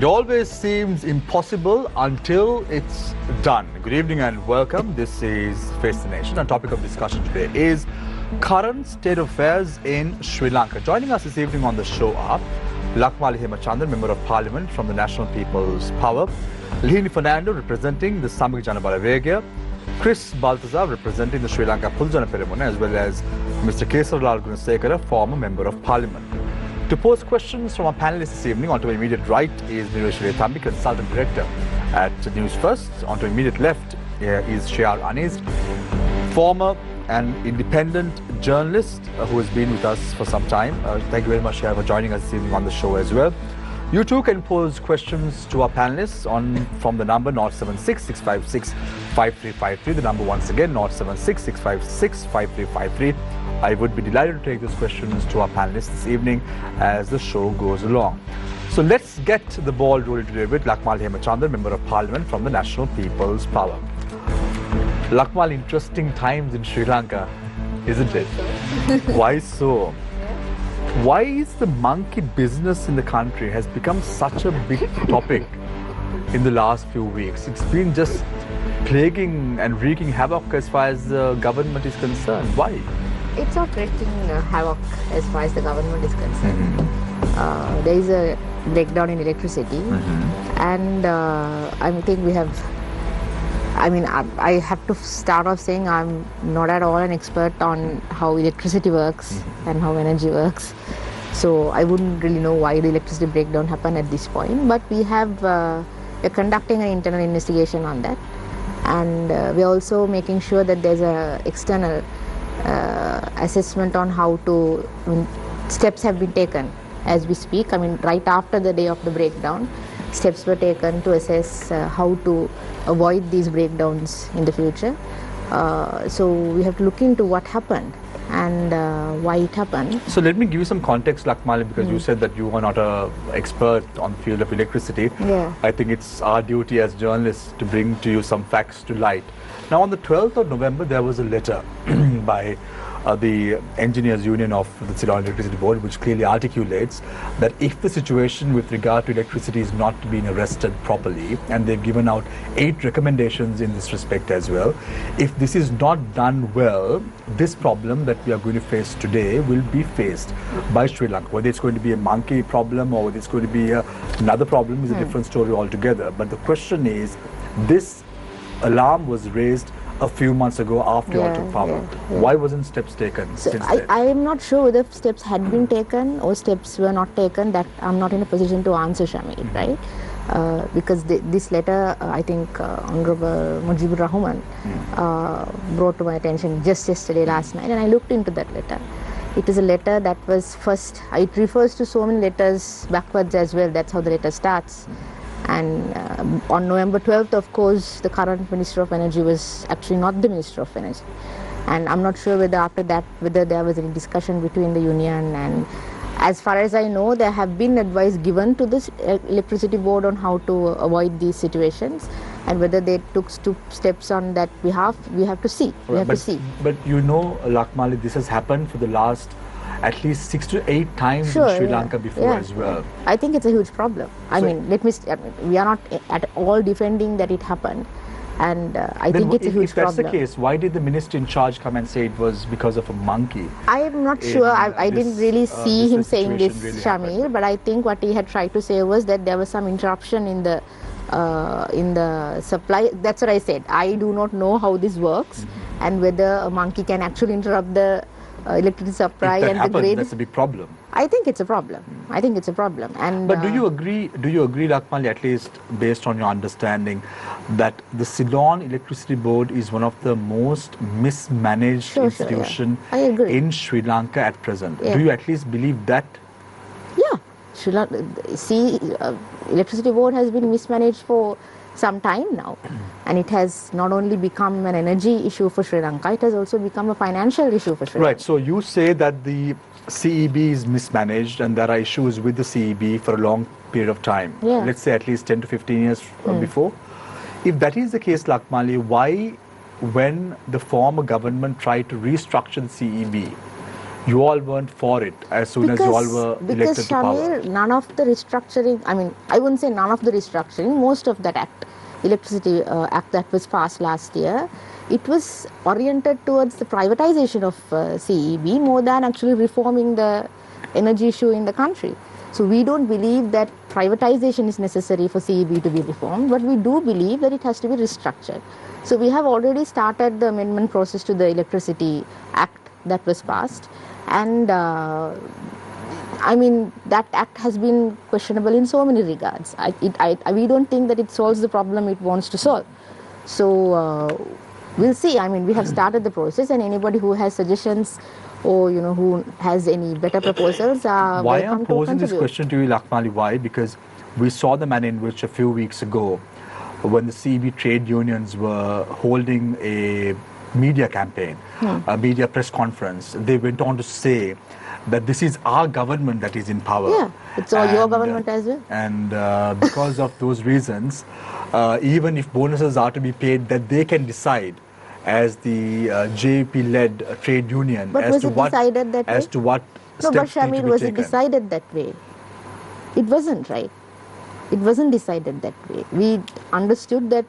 It always seems impossible until it's done. Good evening and welcome. This is Face the Nation. Our topic of discussion today is current state of affairs in Sri Lanka. Joining us this evening on the show are Lakmali Hemachandra, Member of Parliament from the National People's Power, Lihini Fernando, representing the Samik Janabala Vegya, Kris Balthazaar, representing the Sri Lanka Pulajana Peramuna, as well as Mr. Kesarralal Gunasekera, former Member of Parliament. To pose questions from our panelists this evening, on to my immediate right is Newsfirst Thambi, Consultant Director at Newsfirst. On to immediate left is Shiar Anis, former and independent journalist who has been with us for some time. Thank you very much, Shiar, for joining us this evening on the show as well. You too can pose questions to our panelists from the number 076-656-5353. The number once again 076-656-5353. I would be delighted to take those questions to our panelists this evening as the show goes along. So let's get the ball rolling today with Lakmali Hemachandra, Member of Parliament from the National People's Power. Lakmali, interesting times in Sri Lanka, isn't it? Why so? Why is the monkey business in the country has become such a big topic in the last few weeks? It's been just plaguing and wreaking havoc as far as the government is concerned. Why? It's not wreaking havoc as far as the government is concerned. There is a breakdown in electricity, and I think we have. I have to start off saying I'm not at all an expert on how electricity works and how energy works. So I wouldn't really know why the electricity breakdown happened at this point. But we're conducting an internal investigation on that, and we're also making sure that there's a external assessment on how to. Steps have been taken as we speak. Right after the day of the breakdown, steps were taken to assess how to avoid these breakdowns in the future. So we have to look into what happened and why it happened. So let me give you some context, Lakmali, because you said that you are not an expert on the field of electricity. Yeah. I think it's our duty as journalists to bring to you some facts to light. Now, on the 12th of November, there was a letter by the Engineers Union of the Ceylon Electricity Board, which clearly articulates that if the situation with regard to electricity is not being arrested properly, and they've given out 8 recommendations in this respect as well, if this is not done well, this problem that we are going to face today will be faced by Sri Lanka. Whether it's going to be a monkey problem or whether it's going to be another problem is a different story altogether. But the question is, this alarm was raised a few months ago after you took power. Why wasn't steps taken since then? I am not sure whether steps had been taken or steps were not taken. That I'm not in a position to answer, Shamil, right? Because this letter, I think Honorable Mujibur Rahman brought to my attention just yesterday, last night, and I looked into that letter. It is a letter that was first, it refers to so many letters backwards as well. That's how the letter starts. And on November 12th, of course, the current Minister of Energy was actually not the Minister of Energy. And I'm not sure whether after that, whether there was any discussion between the union. And as far as I know, there have been advice given to this electricity board on how to avoid these situations. And whether they took steps on that behalf, we have to see. But you know, Lakmali, this has happened for the last at least 6 to 8 times in Sri Lanka before as well. I think it's a huge problem. We are not at all defending that it happened. And I think it's a huge problem. If that's the case, why did the minister in charge come and say it was because of a monkey? I am not sure. I didn't really see him saying this, really Shamil, but I think what he had tried to say was that there was some interruption in the supply. That's what I said. I do not know how this works and whether a monkey can actually interrupt the electricity supply and the grid. That's a big problem. I think it's a problem. And but do you agree, Lakmali, at least based on your understanding, that the Ceylon Electricity Board is one of the most mismanaged institutions in Sri Lanka at present? Do you at least believe that? Yeah. Electricity Board has been mismanaged for some time now, and it has not only become an energy issue for Sri Lanka, it has also become a financial issue for Sri Lanka. Right, so you say that the CEB is mismanaged and there are issues with the CEB for a long period of time, let's say at least 10 to 15 years before. If that is the case, Lakmali, why, when the former government tried to restructure the CEB, you all weren't for it as soon as you all were elected to power. Because, Shamir, none of the restructuring, I wouldn't say none of the restructuring, most of that act, electricity act that was passed last year, it was oriented towards the privatization of CEB more than actually reforming the energy issue in the country. So we don't believe that privatization is necessary for CEB to be reformed, but we do believe that it has to be restructured. So we have already started the amendment process to the Electricity Act that was passed, and that act has been questionable in so many regards. We don't think that it solves the problem it wants to solve. So we'll see. We have started the process, and anybody who has suggestions or who has any better proposals are Why welcome I'm to posing this contribute. question to you, Lakmali? Why? Because we saw the manner in which a few weeks ago, when the CEB trade unions were holding a media campaign, a media press conference, they went on to say that this is our government that is in power. Yeah, it's all your government as well. And because of those reasons, even if bonuses are to be paid, that they can decide as the JP-led trade union But as was to it what decided that way? as to what No, but steps need Shamir, to be was taken. it decided that way? It wasn't, right? It wasn't decided that way. We understood that,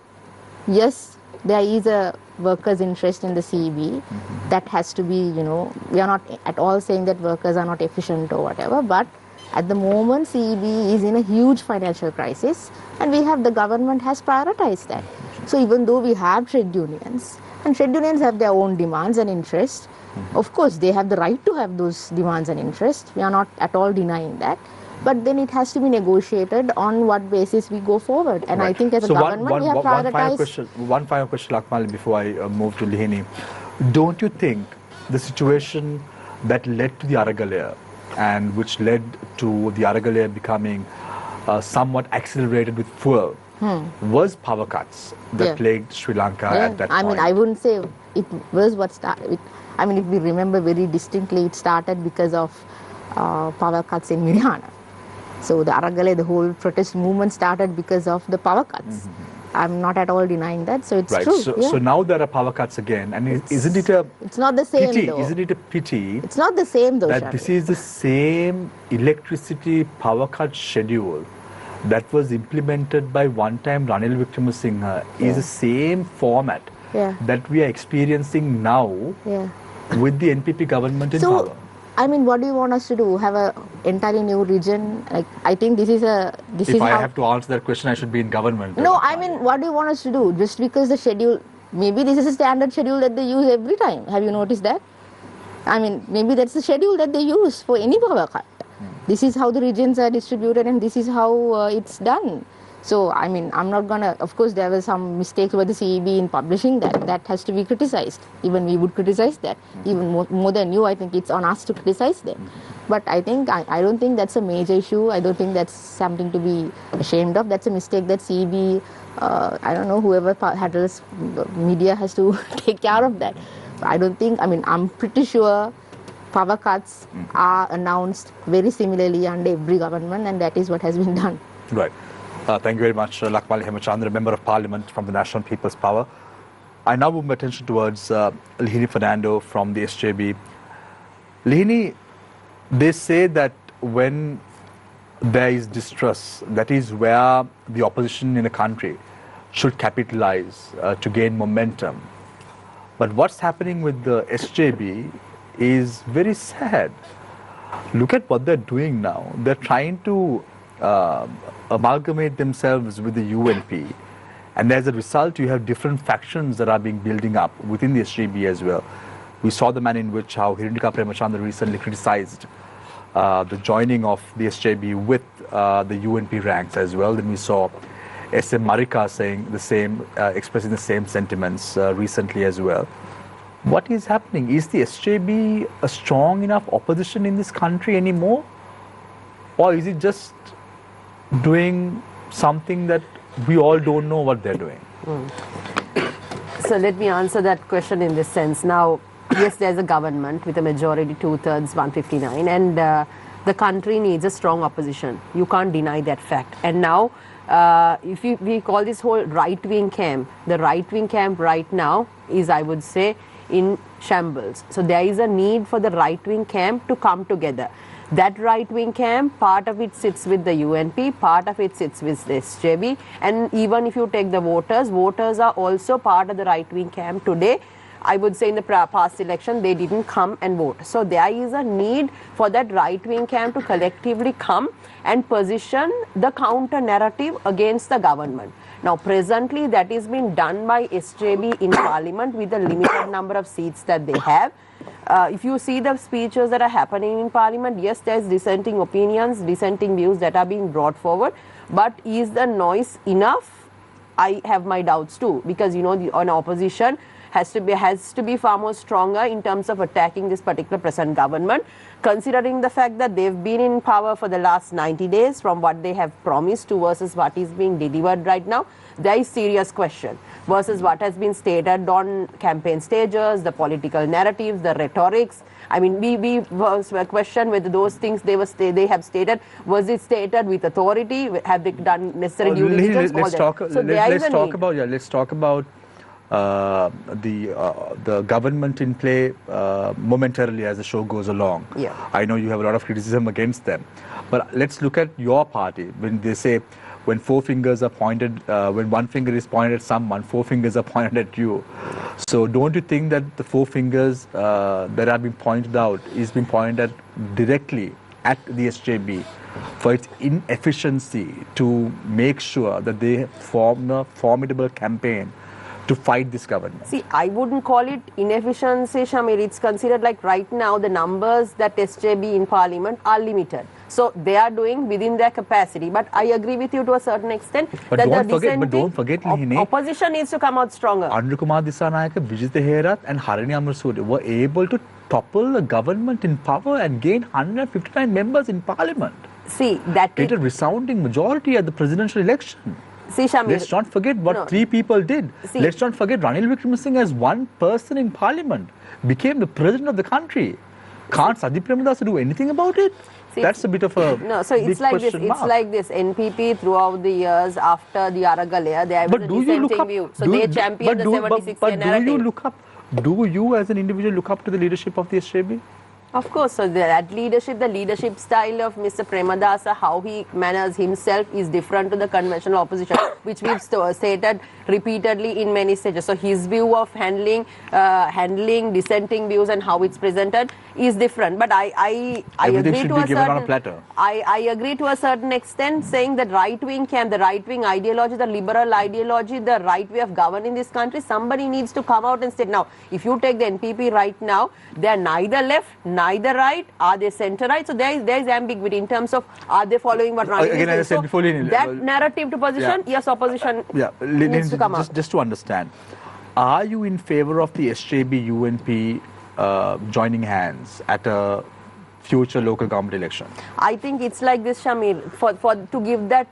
yes, there is a workers' interest in the CEB. That has to be, we are not at all saying that workers are not efficient or whatever, but at the moment CEB is in a huge financial crisis, and the government has prioritized that. So even though we have trade unions, and trade unions have their own demands and interests, of course they have the right to have those demands and interests. We are not at all denying that. But then it has to be negotiated on what basis we go forward. And Right. I think as a government we have prioritized. One final question, Lakmali, before I move to Lihini. Don't you think the situation that led to the Aragalaya and which led to the Aragalaya becoming somewhat accelerated with fuel was power cuts that plagued Sri Lanka at that point? I wouldn't say it was what started. If we remember very distinctly, it started because of power cuts in Mirihana. So the Aragalaya, the whole protest movement started because of the power cuts. I'm not at all denying that, so it's right. true. So now there are power cuts again, and isn't it a It's not the same pity? though. Isn't it a pity It's not the same though, that Shamir. this is the same electricity power cut schedule that was implemented by one-time Ranil Wickramasinghe is the same format that we are experiencing now with the NPP government in power? What do you want us to do? Have an entirely new region? I think this is If I have to answer that question, I should be in government. No, what do you want us to do? Just because the schedule, maybe this is a standard schedule that they use every time. Have you noticed that? Maybe that's the schedule that they use for any power cut. This is how the regions are distributed, and this is how it's done. So, I'm not gonna, of course there were some mistakes by the CEB in publishing that. That has to be criticized. Even we would criticize that. Even more than you, I think it's on us to criticize them. But I don't think that's a major issue. I don't think that's something to be ashamed of. That's a mistake that CEB, whoever handles media has to take care of that. I don't think, I'm pretty sure power cuts are announced very similarly under every government, and that is what has been done. Right. Thank you very much, Lakmali Hemachandra, Member of Parliament from the National People's Power. I now move my attention towards Lihini Fernando from the SJB. Lihini, they say that when there is distress, that is where the opposition in a country should capitalize to gain momentum. But what's happening with the SJB is very sad. Look at what they're doing now. They're trying to amalgamate themselves with the UNP, and as a result you have different factions that are being building up within the SJB as well. We saw the manner in which how Lihini Fernando recently criticized the joining of the SJB with the UNP ranks as well. Then we saw SM Marika saying the same, expressing the same sentiments recently as well. What is happening? Is the SJB a strong enough opposition in this country anymore? Or is it just doing something that we all don't know what they're doing? So let me answer that question in this sense. Now, yes, there's a government with a majority, 2/3, 159, and the country needs a strong opposition. You can't deny that fact. And now, we call this whole right-wing camp, the right-wing camp right now is, I would say, in shambles. So there is a need for the right-wing camp to come together. That right-wing camp, part of it sits with the UNP, part of it sits with the SJB, and even if you take the voters, voters are also part of the right-wing camp today. I would say in the past election, they didn't come and vote. So there is a need for that right-wing camp to collectively come and position the counter-narrative against the government. Now, presently, that is being done by SJB in Parliament with the limited number of seats that they have. If you see the speeches that are happening in Parliament, yes, there's dissenting opinions, dissenting views that are being brought forward. But is the noise enough? I have my doubts too, because, you know, an opposition has to be far more stronger in terms of attacking this particular present government, considering the fact that they've been in power for the last 90 days from what they have promised to versus what is being delivered right now. There is serious question versus what has been stated on campaign stages, the political narratives, the rhetorics. I mean, we question whether those things they have stated, was it stated with authority? Have they done necessary due diligence? Let's talk about the government in play momentarily as the show goes along. Yeah. I know you have a lot of criticism against them, but let's look at your party. When they say, when four fingers are pointed, when one finger is pointed at someone, four fingers are pointed at you. So don't you think that the four fingers that have been pointed out is being pointed at directly at the SJB for its inefficiency to make sure that they form a formidable campaign to fight this government? See, I wouldn't call it inefficiency, Shamir. It's considered like right now the numbers that SJB in Parliament are limited. So they are doing within their capacity. But I agree with you to a certain extent but that don't forget, Lihini, opposition needs to come out stronger. Andrew Kumar Dissanayake, Vijitha Herat and Harini Amarasuri were able to topple a government in power and gain 159 members in Parliament. See, that get a resounding majority at the presidential election. See, Shamir, let's not forget what three people did. See, let's not forget Ranil Wickremesinghe as one person in Parliament became the president of the country. Can't Sajid Premadasa do anything about it? See, that's a bit of a no. So it's like this. It's like this. NPP throughout the years after the Aragalaya, they have a dissenting view. So they championed the 76-year narrative. Do you look up? Do you, as an individual, look up to the leadership of the SJB? Of course, so that leadership, the leadership style of Mr. Premadasa, how he manners himself is different to the conventional opposition, which we've stated repeatedly in many stages. So his view of handling dissenting views and how it's presented is different. But I agree to a certain I agree to a certain extent, saying that right-wing camp, the right-wing ideology, the liberal ideology, the right way of governing this country, somebody needs to come out and say, now, if you take the NPP right now, they are neither left, neither right, are they centre right? So there is ambiguity in terms of are they following what Ranil again, as I said before, that narrative to position, yes, opposition needs to come out. Just to understand, are you in favour of the SJB UNP joining hands at a future local government election? I think it's like this, Shamir. To give that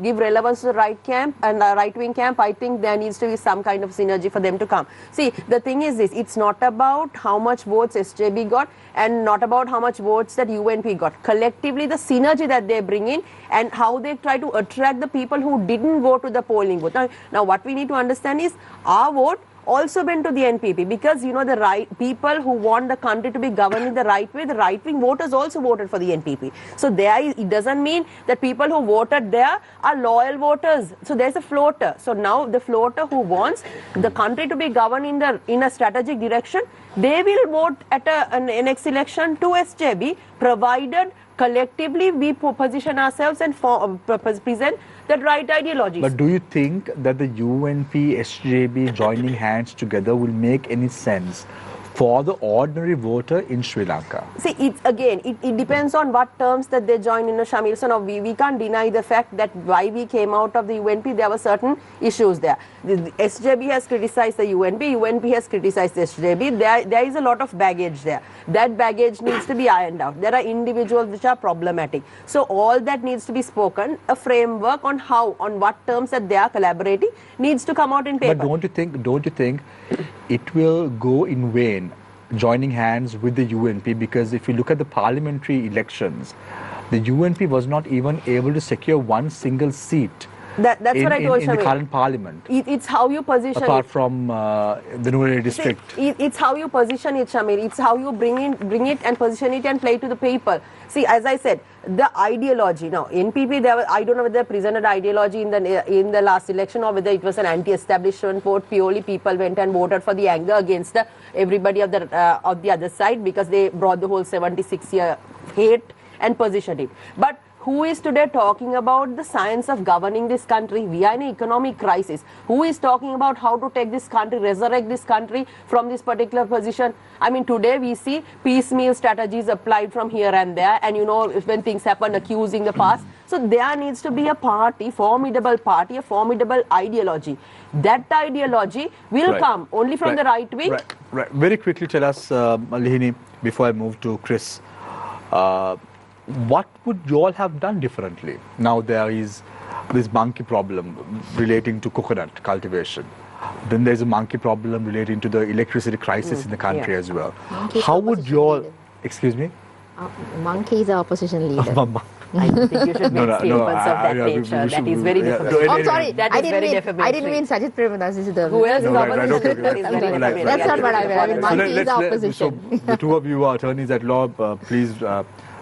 give relevance to the right camp and the right wing camp, I think there needs to be some kind of synergy for them to come. See, the thing is this: it's not about how much votes SJB got and not about how much votes that UNP got. Collectively, the synergy that they bring in and how they try to attract the people who didn't go to the polling booth. Now what we need to understand is our vote also went to the NPP, because you know the right people who want the country to be governed in the right way, the right wing voters also voted for the NPP. So it doesn't mean that people who voted there are loyal voters. So there's a floater. So now the floater who wants the country to be governed in a strategic direction, they will vote at an next election to SJB, provided collectively we position ourselves and present that right ideology. But do you think that the UNP, SJB joining hands together will make any sense for the ordinary voter in Sri Lanka? See, it depends on what terms that they join in a Shamir. So now we can't deny the fact that why we came out of the UNP, there were certain issues there. The SJB has criticized the UNP, UNP has criticized the SJB. There is a lot of baggage there. That baggage needs to be ironed out. There are individuals which are problematic. So all that needs to be spoken, a framework on what terms that they are collaborating needs to come out in paper. But don't you think it will go in vain joining hands with the UNP, because if you look at the parliamentary elections, the UNP was not even able to secure one single seat That's what I told in the Shamir. current parliament. It's how you position Apart it. from the Newsfirst district. It's how you position it, Shamir. It's how you bring it and position it and play to the people. See, as I said, the ideology. Now, NPP, I don't know whether they presented ideology in the last election or whether it was an anti-establishment vote. Purely people went and voted for the anger against everybody of the other side because they brought the whole 76-year hate and positioned it. But who is today talking about the science of governing this country? We are in an economic crisis. Who is talking about how to take this country, resurrect this country from this particular position? I mean, today we see piecemeal strategies applied from here and there, and when things happen, accusing the past. So there needs to be a formidable ideology. That ideology will come only from the right wing. Right. Very quickly tell us, Lihini, before I move to Kris, what would you all have done differently? Now there is this monkey problem relating to coconut cultivation. Then there's a monkey problem relating to the electricity crisis in the country as well. Monkey's How would you all... leader. Excuse me? Monkey is the opposition leader. I don't think you should make statements of that nature. That is very defamatory. I'm sorry. That is very defamatory. I didn't mean Sajid Premadas is the... Who else is Right, opposition? okay. That is very defamatory. That's not what I meant. I mean, monkey is the opposition. So the two of you are attorneys at law. Please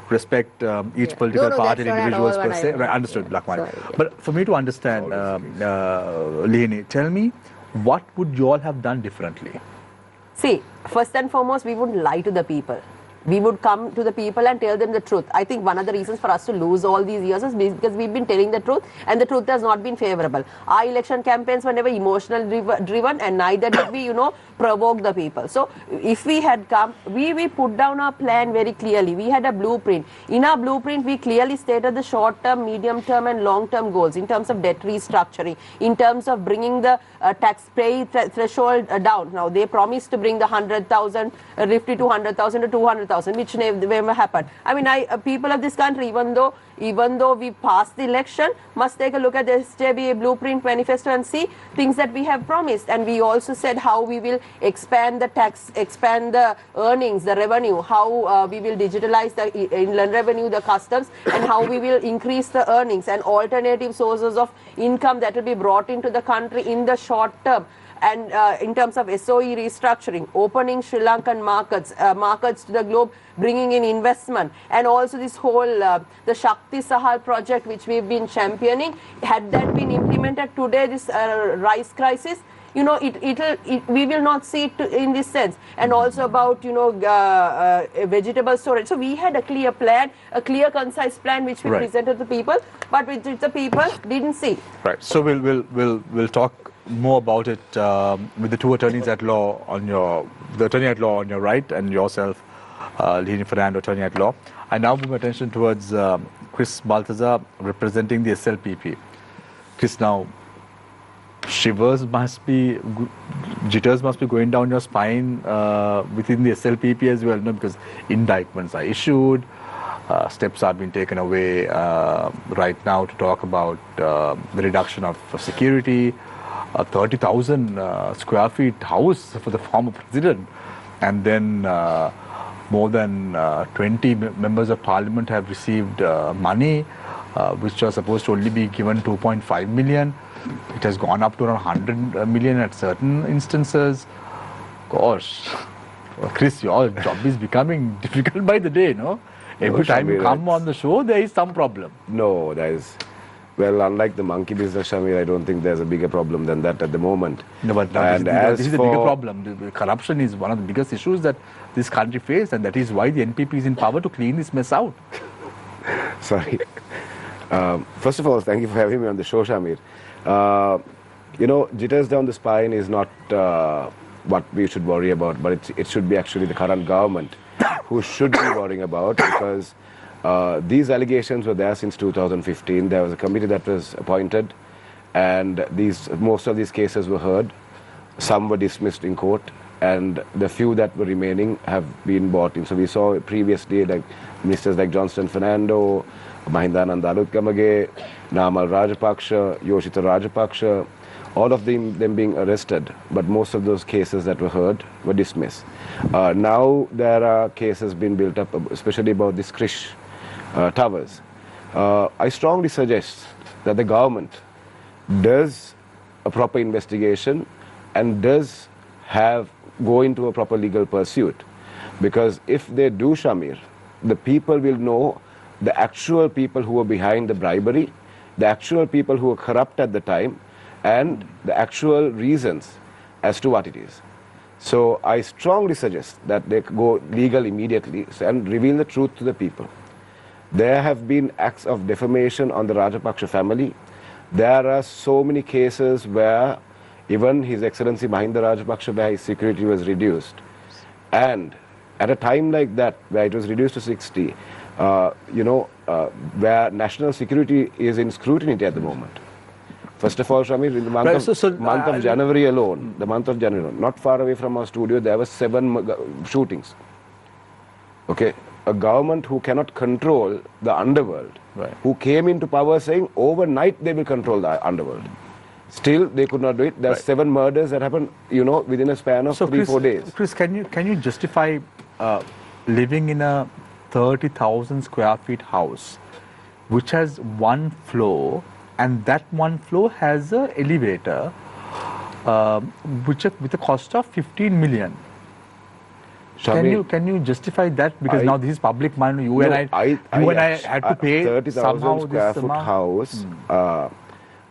respect each political party and individuals per se. Right, understood, Lakmali. But for me to understand, Lihini, tell me, what would you all have done differently? See, first and foremost, we wouldn't lie to the people. We would come to the people and tell them the truth. I think one of the reasons for us to lose all these years is because we've been telling the truth and the truth has not been favorable. Our election campaigns were never emotionally driven and neither did we, provoke the people. So if we had come, we put down our plan very clearly. We had a blueprint. In our blueprint, we clearly stated the short-term, medium-term and long-term goals in terms of debt restructuring, in terms of bringing the tax pay threshold down. Now, they promised to bring the 100,000, 50 to 100,000 to 200,000, which never happened. I mean, people of this country, even though we passed the election, must take a look at the SJB blueprint manifesto and see things that we have promised. And we also said how we will expand the tax, expand the earnings, the revenue, how we will digitalize the inland revenue, the customs, and how we will increase the earnings and alternative sources of income that will be brought into the country in the short term. And in terms of SOE restructuring, opening Sri Lankan markets to the globe, bringing in investment, and also this whole the Shakti Sahal project which we've been championing, had that been implemented today, this rice crisis, we will not see it in this sense. And also about vegetable storage. So we had a clear plan, a clear concise plan which we presented to the people, but which the people didn't see. Right. So we'll talk more about it with the two attorneys at law the attorney at law on your right and yourself, Lihini Fernando, attorney at law. I now move my attention towards Kris Balthazaar representing the SLPP. Kris, now jitters must be going down your spine within the SLPP as well, because indictments are issued, steps are being taken away right now to talk about the reduction of security, a 30,000 square feet house for the former president, and then more than 20 members of parliament have received money which are supposed to only be given 2.5 million. It has gone up to around 100 million at certain instances. Gosh, Kris, your job is becoming difficult by the day, no? Every time you come on the show, there is some problem. No, there is. Well, unlike the monkey business, Shamir, I don't think there's a bigger problem than that at the moment. No, but this is the bigger problem. The corruption is one of the biggest issues that this country faces, and that is why the NPP is in power to clean this mess out. Sorry. First of all, thank you for having me on the show, Shamir. Jitters down the spine is not what we should worry about, but it should be actually the current government who should be worrying about, because these allegations were there since 2015. There was a committee that was appointed, and most of these cases were heard. Some were dismissed in court, and the few that were remaining have been brought in. So we saw previously like ministers like Johnston Fernando, Mahindananda Alutkamage, Namal Rajapaksa, Yoshita Rajapaksa, all of them being arrested, but most of those cases that were heard were dismissed. Now there are cases being built up, especially about these Kris towers. I strongly suggest that the government does a proper investigation and does go into a proper legal pursuit. Because if they do, Shamir, the people will know the actual people who were behind the bribery, the actual people who were corrupt at the time, and the actual reasons as to what it is. So I strongly suggest that they go legal immediately and reveal the truth to the people. There have been acts of defamation on the Rajapaksa family. There are so many cases where even His Excellency Mahinda Rajapaksa, where his security was reduced. And at a time like that, where it was reduced to 60, where national security is in scrutiny at the moment. First of all, Shamir, in the month of January alone, not far away from our studio, there were 7 shootings. Okay, a government who cannot control the underworld, who came into power saying overnight they will control the underworld. Still, they could not do it. There are 7 murders that happened, within a span of 3-4 days. Kris, can you justify living in a 30,000 square feet house, which has 1 floor, and that 1 floor has an elevator, with a cost of 15 million? Shamir, can you justify that? Because now this is public money. You and I had to pay 30,000 square foot house.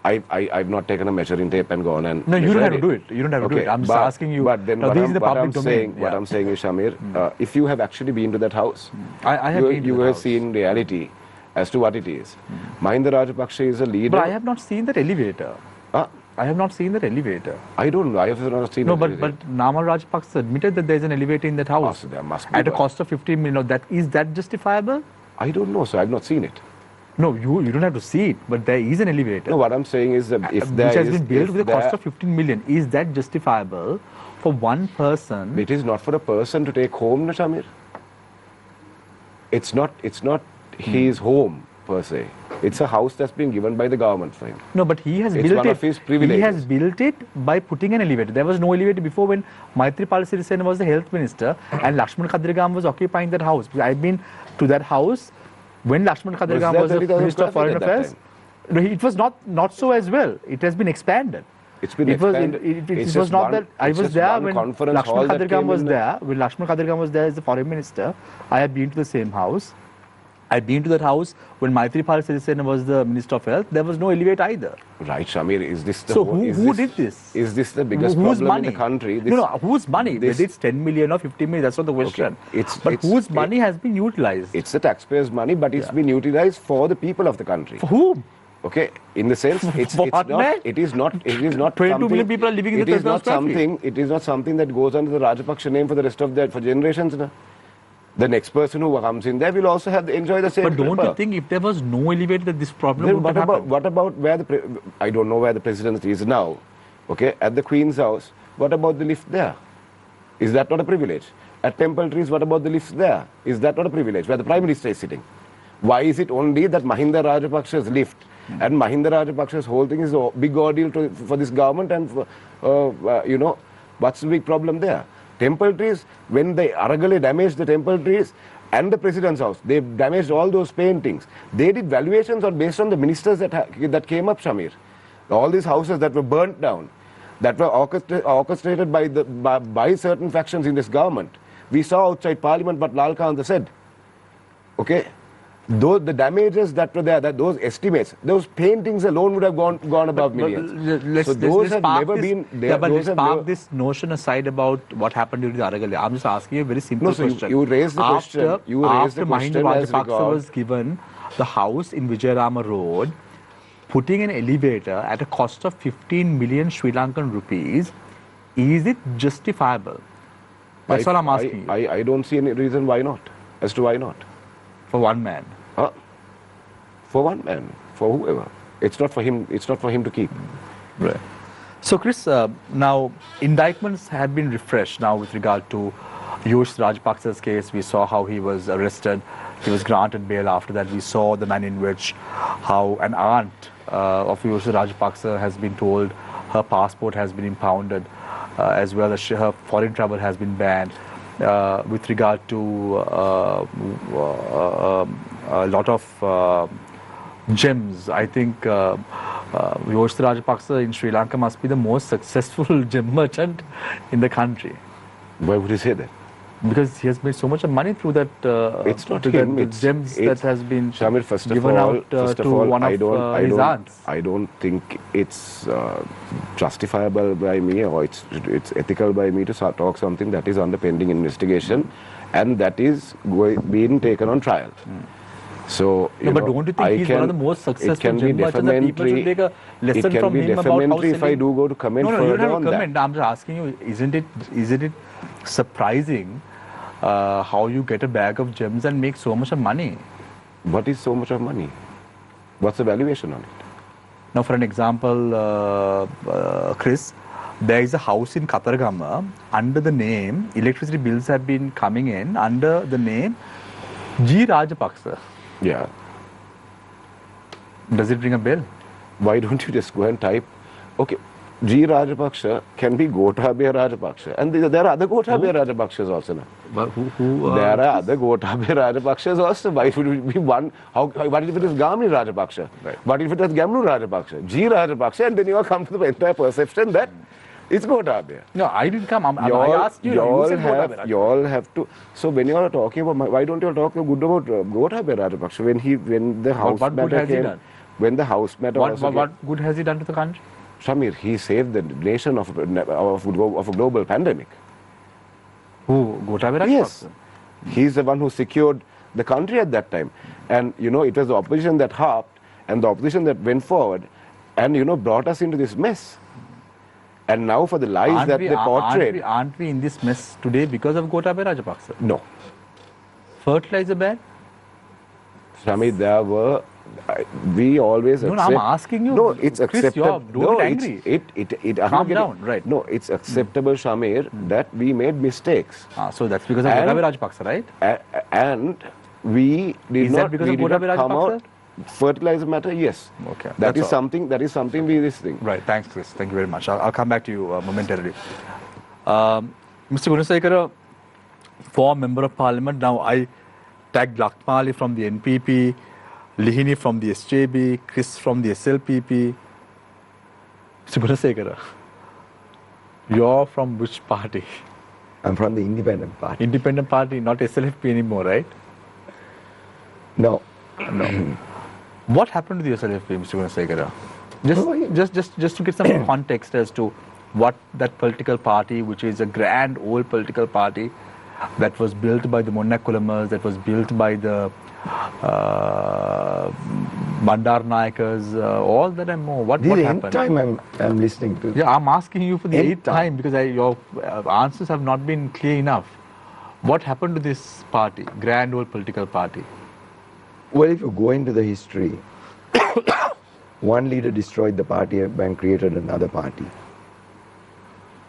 I've not taken a measuring tape and gone and no, you don't have to do it. You don't have to do it. I'm just asking you. But then this is the public domain. What I'm saying is, Shamir, if you have actually been to that house, I have been to you that have house. seen reality as to what it is. Mahinda Rajapaksa is a leader. But I have not seen that elevator. I have not seen that elevator. I don't know. I have not seen no, that elevator. but Namal Rajapaksa admitted that there is an elevator in that house. So there must be at a cost of 15 million. Is that justifiable? I don't know, so I've not seen it. No, you don't have to see it, but there is an elevator. No, what I'm saying is that if there which has is, been built with a cost of 15 million. Is that justifiable for one person? It is not for a person to take home, Shamir. It's not his home per se. It's a house that's been given by the government for him. No, but he has It's built one it. of his privileges. He has built it by putting an elevator. There was no elevator before when Maithripala Sirisena was the health minister and Lakshman Khadirgam was occupying that house. I've been to that house when Lakshman Khadirgam was the Minister of Foreign Affairs. No, it was not so as well. It has been expanded. It's been expanded. It was not that I was there when Lakshman Khadirgam was there. When Lakshman Khadirgam was there as the foreign minister, I have been to the same house. I've been to that house when Maithripala Sirisena was the Minister of Health. There was no elevator either. Right, Shamir. Is this the who did this? Is this the biggest problem in the country? No, whose money? Whether it's 10 million or 50 million, that's not the question. Okay. Whose money has been utilized? It's the taxpayers' money, but it's been utilized for the people of the country. For whom? Okay, in the sense, it is not 22 million people are living in the 30,000 square feet. It is not something that goes under the Rajapaksa name for the rest of for generations. No? The next person who comes in there will also enjoy the same. But don't you think if there was no elevator, that this problem would have happened? What about where I don't know where the president is now. Okay, at the Queen's house, what about the lift there? Is that not a privilege? At Temple Trees, what about the lift there? Is that not a privilege where the Prime Minister is sitting? Why is it only that Mahinda Rajapaksa's lift and Mahinda Rajapaksa's whole thing is a big ordeal for this government and what's the big problem there? Temple Trees, when they Aragale damaged the Temple Trees and the President's house, they damaged all those paintings. They did valuations based on the ministers that came up, Shamir. All these houses that were burnt down, that were orchestrated by certain factions in this government. We saw outside Parliament what Lal Khan said. Okay? The damages that were there, those estimates, those paintings alone would have gone above millions. Let's park this notion aside about what happened during the Aragale. I'm just asking you a very simple question. You raised the question. After Mahinda Rajapaksa was given the house in Vijayarama Road, putting an elevator at a cost of 15 million Sri Lankan rupees, is it justifiable? That's all I'm asking you. I don't see any reason why not. As to why not. For one man. For one man, for whoever. It's not for him. It's not for him to keep. Right. So, Kris, now indictments have been refreshed now with regard to Yush Rajapaksa's case. We saw how he was arrested. He was granted bail after that. We saw the manner in which how an aunt of Yush Rajapaksa has been told her passport has been impounded, as well as her foreign travel has been banned. With regard to a lot of gems, I think Yoshitha Rajapaksa in Sri Lanka must be the most successful gem merchant in the country. Why would you say that? Because he has made so much of money through that. It's not to him. the gems that has been Shamir, first of given all, out to one of his aunts. I don't think it's justifiable by me, or it's ethical by me to talk something that is under pending investigation, and that is being taken on trial. So, but don't you think he's one of the most successful gem merchants that people should take a lesson from him about how selling? If I do go to comment No, further you don't have on to comment. that. I'm just asking you, isn't it surprising how you get a bag of gems and make so much of money? What is so much of money? What's the valuation on it? Now, for an example, Kris, there is a house in Katargama under the name, electricity bills have been coming in under the name G. Rajapaksa. Yeah. Does it ring a bell? Why don't you just go and type, okay, G. Rajapaksa can be Gotabaya Rajapaksa. And there are other Gotabaya Rajapakshas also now. But There are other Gotabaya Rajapakshas also. Why should it be one? What if it is Gamini Rajapaksa? Right. What if it is Gamnu Rajapaksa? G. Rajapaksa, and then you have come to the entire perception that it's Gotabaya. No, I didn't come. I asked you. You all have to. So when you are talking about, why don't you talk good about Gotabaya Rajapaksa? When the house what matter good has came, he done? When the house matter what good has he done to the country? Shamir, he saved the nation of a global pandemic. Who? Gotabaya Rajapaksa? Yes. He's the one who secured the country at that time. And, it was the opposition that harped and the opposition that went forward and, brought us into this mess. And now for the lies they portrayed. Aren't we in this mess today because of Gotabaya Rajapaksa? No. Fertilizer ban? Shamir, there were... we always accept... No, I'm asking you. No, it's acceptable. Don't get angry. Calm down, right. No, it's acceptable, Shamir, that we made mistakes. So that's because of Gotabaya Rajapaksa, right? And we did not come out... Fertilizer matter, yes. Okay. That is something we this thing. Right, thanks, Kris. Thank you very much. I'll come back to you momentarily. Mr. Gunasekera, former Member of Parliament, now I tagged Lakmali from the NPP, Lihini from the SJB, Kris from the SLPP. Mr. Gunasekera, you're from which party? I'm from the Independent Party. Independent Party, not SLFP anymore, right? No. No. What happened to the SLFP, Mr. Gunasekera? Just to get some context as to what that political party, which is a grand old political party that was built by the Monnak Kulamas, that was built by the Bandar Nayakas, all that and more. What happened? This is the 8th time I'm listening to. Yeah, I'm asking you for the 8th time because your answers have not been clear enough. What happened to this party, grand old political party? Well, if you go into the history, one leader destroyed the party and created another party.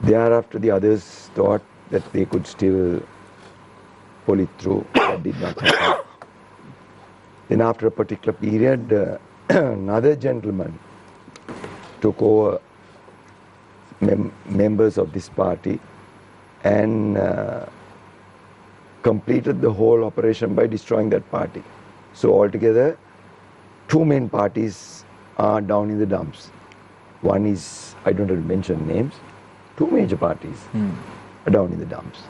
Thereafter, the others thought that they could still pull it through. That did not happen. Then after a particular period, another gentleman took over members of this party and completed the whole operation by destroying that party. So altogether, two main parties are down in the dumps. One is, I don't have to mention names, two major parties are down in the dumps.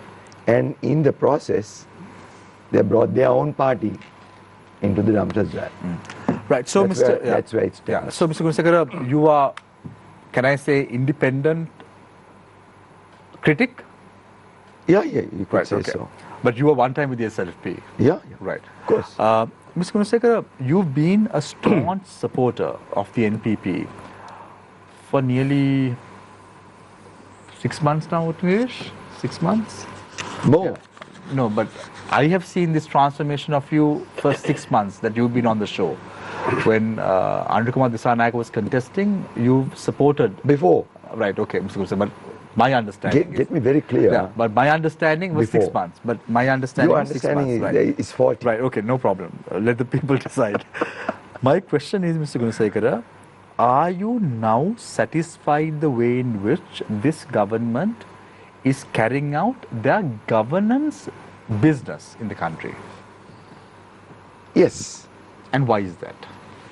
And in the process, they brought their own party into the dumps as well. Right, so that's where it's yeah. So Mr. Gunasekera, you are, can I say, independent critic? Yeah, you could say so. But you were one time with the SLFP. Yeah. Right. Of course. Mr. Gunasekera, you've been a strong supporter of the NPP for nearly 6 months now, Trish? 6 months? More. Yeah. No, but I have seen this transformation of you for 6 months that you've been on the show. When Andrew Disanayak was contesting, you supported... Before. Right, okay, Mr. Gunasekera, but my understanding Get me very clear. Yeah, but my understanding was Before. 6 months. But my understanding Your was 6 understanding months. Right. is faulty. Right, okay, no problem. Let the people decide. My question is, Mr. Gunasekera, are you now satisfied the way in which this government is carrying out their governance business in the country? Yes. And why is that?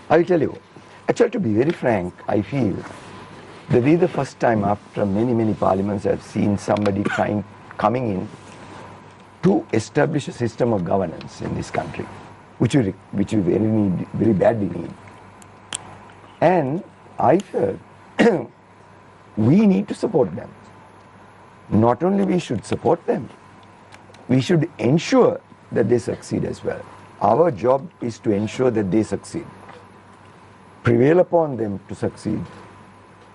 I will tell you. Actually, to be very frank, I feel that this is the first time after many parliaments I've seen somebody coming in to establish a system of governance in this country, which we very badly need. And I felt we need to support them. Not only we should support them, we should ensure that they succeed as well. Our job is to ensure that they succeed. Prevail upon them to succeed.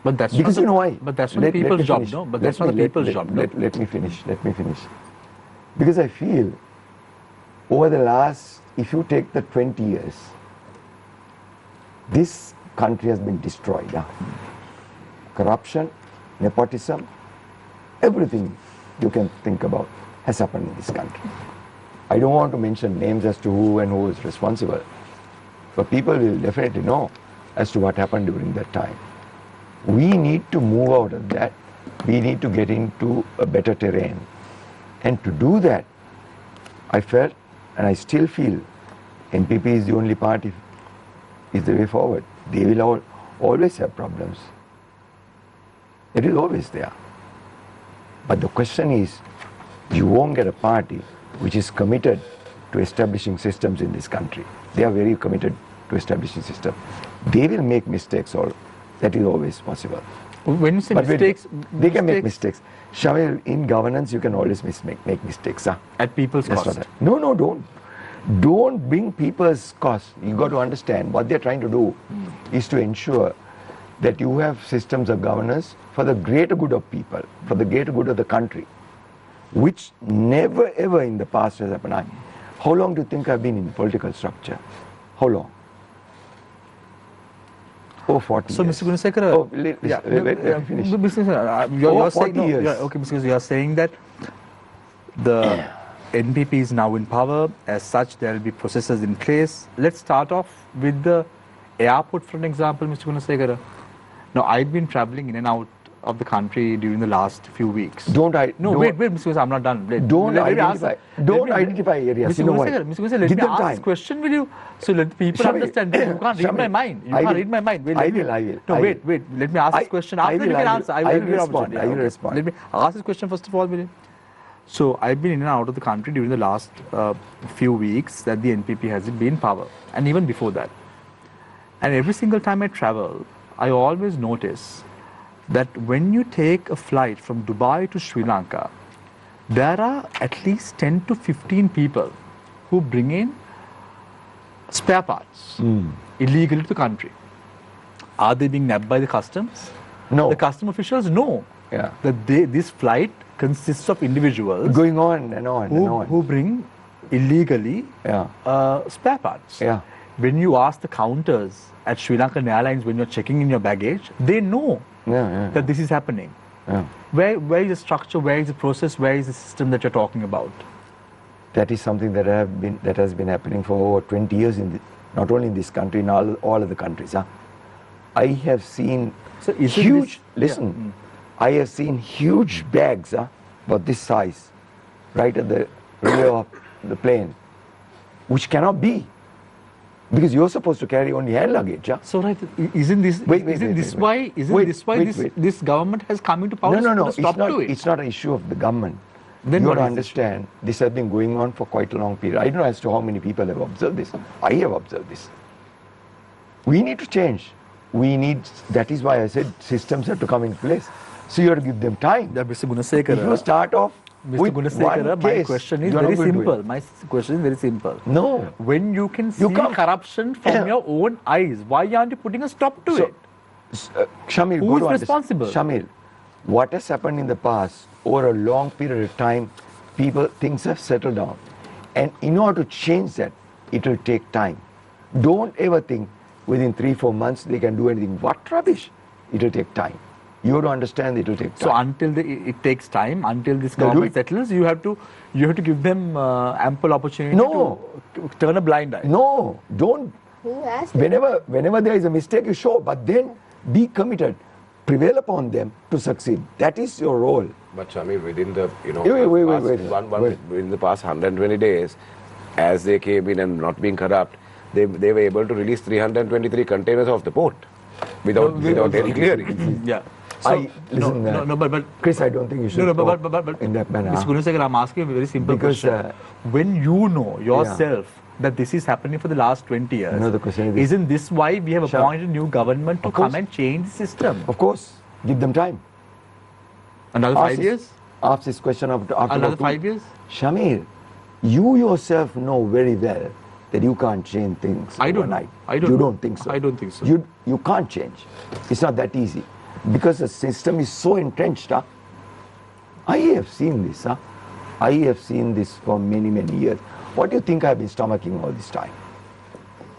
But that's because not you know why? But that's not the people's job, no? But that's not the people's job, no? Let me finish. Because I feel over the last, if you take the 20 years, this country has been destroyed. Corruption, nepotism, everything you can think about has happened in this country. I don't want to mention names as to who and who is responsible, but people will definitely know as to what happened during that time. We need to move out of that. We need to get into a better terrain. And to do that, I felt, and I still feel, NPP is the only party, is the way forward. They will always have problems. It is always there. But the question is, you won't get a party which is committed to establishing systems in this country. They are very committed to establishing systems. They will make mistakes, that is always possible. When you say but mistakes... They can make mistakes. Shamil, in governance you can always make mistakes. At people's cost? No, don't. Don't bring people's cost. You got to understand what they're trying to do is to ensure that you have systems of governance for the greater good of people, for the greater good of the country, which never ever in the past has happened. How long do you think I've been in political structure? How long? Oh, 40 so, years. Mr. Gunasekera, let me finish. You're 40 saying, years. Okay, because you are saying that the NPP is now in power. As such, there will be processes in place. Let's start off with the airport, for an example, Mr. Gunasekera. Now, I've been traveling in and out of the country during the last few weeks. Wait, Mr. I'm not done. Don't identify areas. Mr. Gunasekera, let me ask this question with you, so let people understand. You can't read my mind. You can't read my mind. I will. No, wait. Let me ask this question. After you can answer, I will respond. Let me ask this question first of all, will you? So, I've been in and out of the country during the last few weeks that the NPP has been in power, and even before that. And every single time I travel, I always notice that when you take a flight from Dubai to Sri Lanka, there are at least 10 to 15 people who bring in spare parts illegally to the country. Are they being nabbed by the customs? No. The custom officials know that this flight consists of individuals going on and on who bring illegally spare parts. Yeah. When you ask the counters at Sri Lankan Airlines when you're checking in your baggage, they know that this is happening. Where is the structure, where is the process, where is the system that you're talking about? That is something that has been happening for over 20 years, not only in this country, in all other countries. I have seen huge, I have seen huge bags about this size, right at the rear of the plane, which cannot be. Because you're supposed to carry only hand luggage. So isn't this why this government has come into power? No. To stop to it? It's not an issue of the government. Then you have to understand, this has been going on for quite a long period. I don't know as to how many people have observed this. I have observed this. We need to change. That is why I said systems have to come in place. So you have to give them time. Mr. Gunasekera, if you start off Mr. Gunasekera, my question is very simple. My question is very simple. No. When you can see corruption from your own eyes, why aren't you putting a stop to it? Shamil, who is responsible? Shamil, what has happened in the past, over a long period of time, things have settled down. And in order to change that, it will take time. Don't ever think within 3-4 months they can do anything. What rubbish? It will take time. You have to understand it will take time. So until it takes time, until this government settles, you have to give them ample opportunity to turn a blind eye. No, don't. Whenever there is a mistake, you show, but then be committed. Prevail upon them to succeed. That is your role. But Shamil, within the wait. in the past 120 days, as they came in and not being corrupt, they were able to release 323 containers off the port without any clearing. Yeah. So, listen, but Chris, I don't think you should talk in that manner. Mr. Gunasekera, I'm asking you a very simple Because, question. When you know yourself that this is happening for the last 20 years, No, the question is this. isn't this why we have Sure. appointed a new government to Of course. come and change the system? Of course, give them time. Another Ask 5 this- years? Ask this question after Another about 5 years? Shamir, you yourself know very well that you can't change things I don't know. overnight. I don't You know. don't think so. I don't think so. You can't change. It's not that easy. Because the system is so entrenched. I have seen this. I have seen this for many, many years. What do you think I've been stomaching all this time?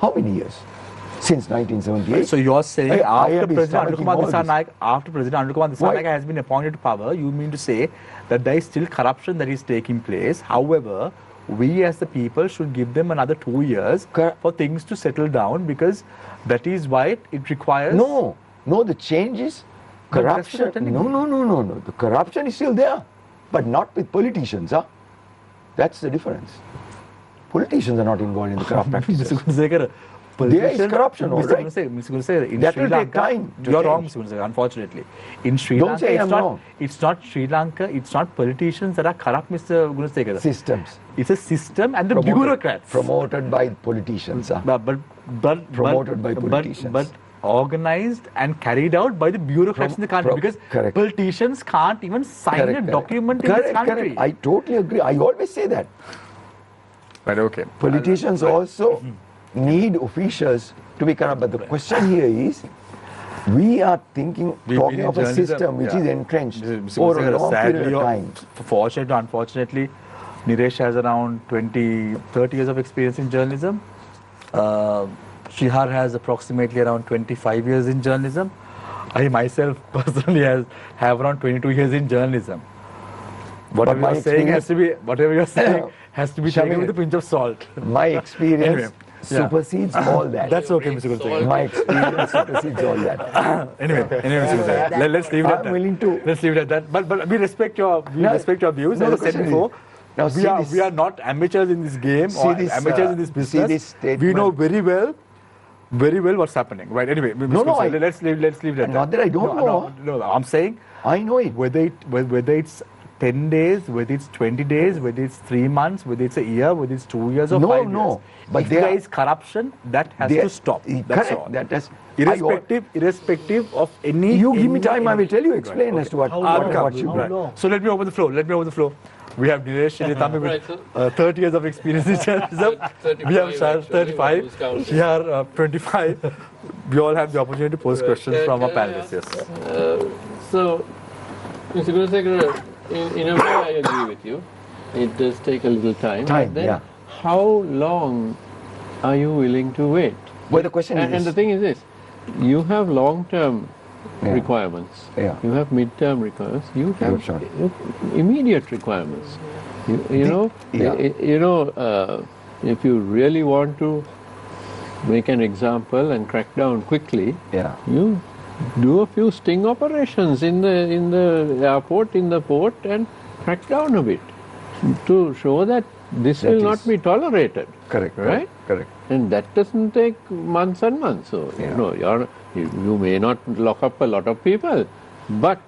How many years? Since 1978. So you're saying I after have been President stomaching Anukumar all this. Dissanayake, after President Anukumar Why? Dissanayake has been appointed to power, you mean to say that there is still corruption that is taking place. However, we as the people should give them another 2 years for things to settle down, because that is why it requires. No, the change is But that's what corruption. you're telling No. The corruption is still there, but not with politicians. That's the difference. Politicians are not involved in the corrupt practices. Mr. Gunasekera, There is corruption, all right. Mr. Gunasekera, in That Sri will take Lanka, time to you're wrong, change. Mr. Gunasekera, unfortunately. In Sri Don't Lanka, say it's I'm not, wrong. it's not Sri Lanka, it's not politicians that are corrupt, Mr. Gunasekera. Systems It's a system and the bureaucrats. promoted by politicians. Promoted by politicians. But organized and carried out by the bureaucrats in the country, because correct. politicians can't even sign a document in this country. Correct. I totally agree. I always say that. But okay. Politicians also need officials to be corrupt. But the question here is, we are talking of a system which is entrenched for a long period of time. Fortunately or unfortunately, Niresh has around 30 years of experience in journalism. Shihar has approximately around 25 years in journalism. I myself personally have around 22 years in journalism. Whatever you're saying has to be taken with a pinch of salt. My experience Anyway, supersedes all that. That's okay, Mr. Gunasekera. My experience supersedes all that. Anyway, Mr. Gunasekera, let's leave it at I'm that. willing to. Let's leave it at that. But we respect your views. No, As I said question is- before, Now see this- we are not amateurs in this game or this, amateurs in this see business. this statement. We know very well what's happening. Right. Anyway, Mr. No, Gunasekera, let's leave it at that. Not that I don't know. No, I'm saying I know it. whether it's 10 days, whether it's 20 days, whether it's 3 months, whether it's a year, whether it's 2 years or 5 years. No. But if there is corruption, that has to stop. That's correct. all. Irrespective of any. You give me any- time, I will tell you, Right, explain as to what should be. Right. So let me open the floor. We have Dinesh Shilitami with 30 years of experience in journalism. We have Shah 35. Shihar 25. We all have the opportunity to pose questions from our panelists. Yes. So, Mr. Gunasekera, in a way I agree with you. It does take a little time. But then how long are you willing to wait? Well, the question is And the thing is this, you have long-term requirements. Yeah. You have mid-term requirements. You have sure. immediate requirements. If you really want to make an example and crack down quickly, you do a few sting operations in the airport, in the port, and crack down a bit to show that this will not be tolerated. Correct. Right? Correct. And that doesn't take months and months. So, you may not lock up a lot of people, but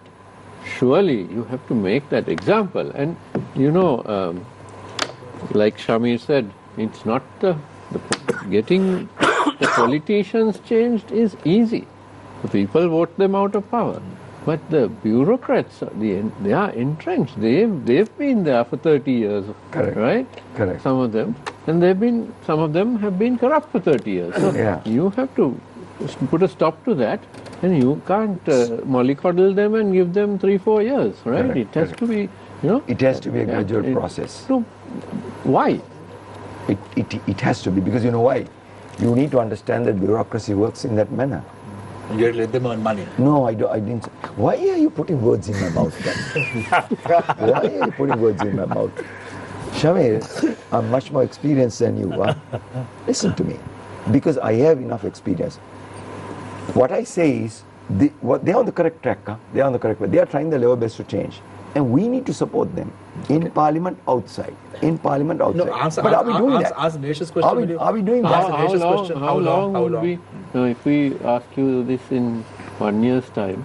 surely you have to make that example. And, like Shamir said, it's not getting the politicians changed is easy. The people vote them out of power. But the bureaucrats, they are entrenched. They've been there for 30 years, Correct. right? Correct. Some of them. And some of them have been corrupt for 30 years. So you have to put a stop to that, and you can't mollycoddle them and give them 3-4 years, right? Correct, It has to be, It has to be a gradual process. So, why? It has to be, because you know why? You need to understand that bureaucracy works in that manner. You have to let them earn money. No, I didn't. Why are you putting words in my mouth then? Why are you putting words in my mouth? Shamir, I'm much more experienced than you are. Listen to me. Because I have enough experience. What I say is, they're on the correct track. They're on the correct way. They are trying their level best to change. And we need to support them in Parliament, outside. In Parliament, outside. No, answer, but are we doing that? Ask Nesh's question. Are we doing that? How long would we, if we ask you this in 1 year's time?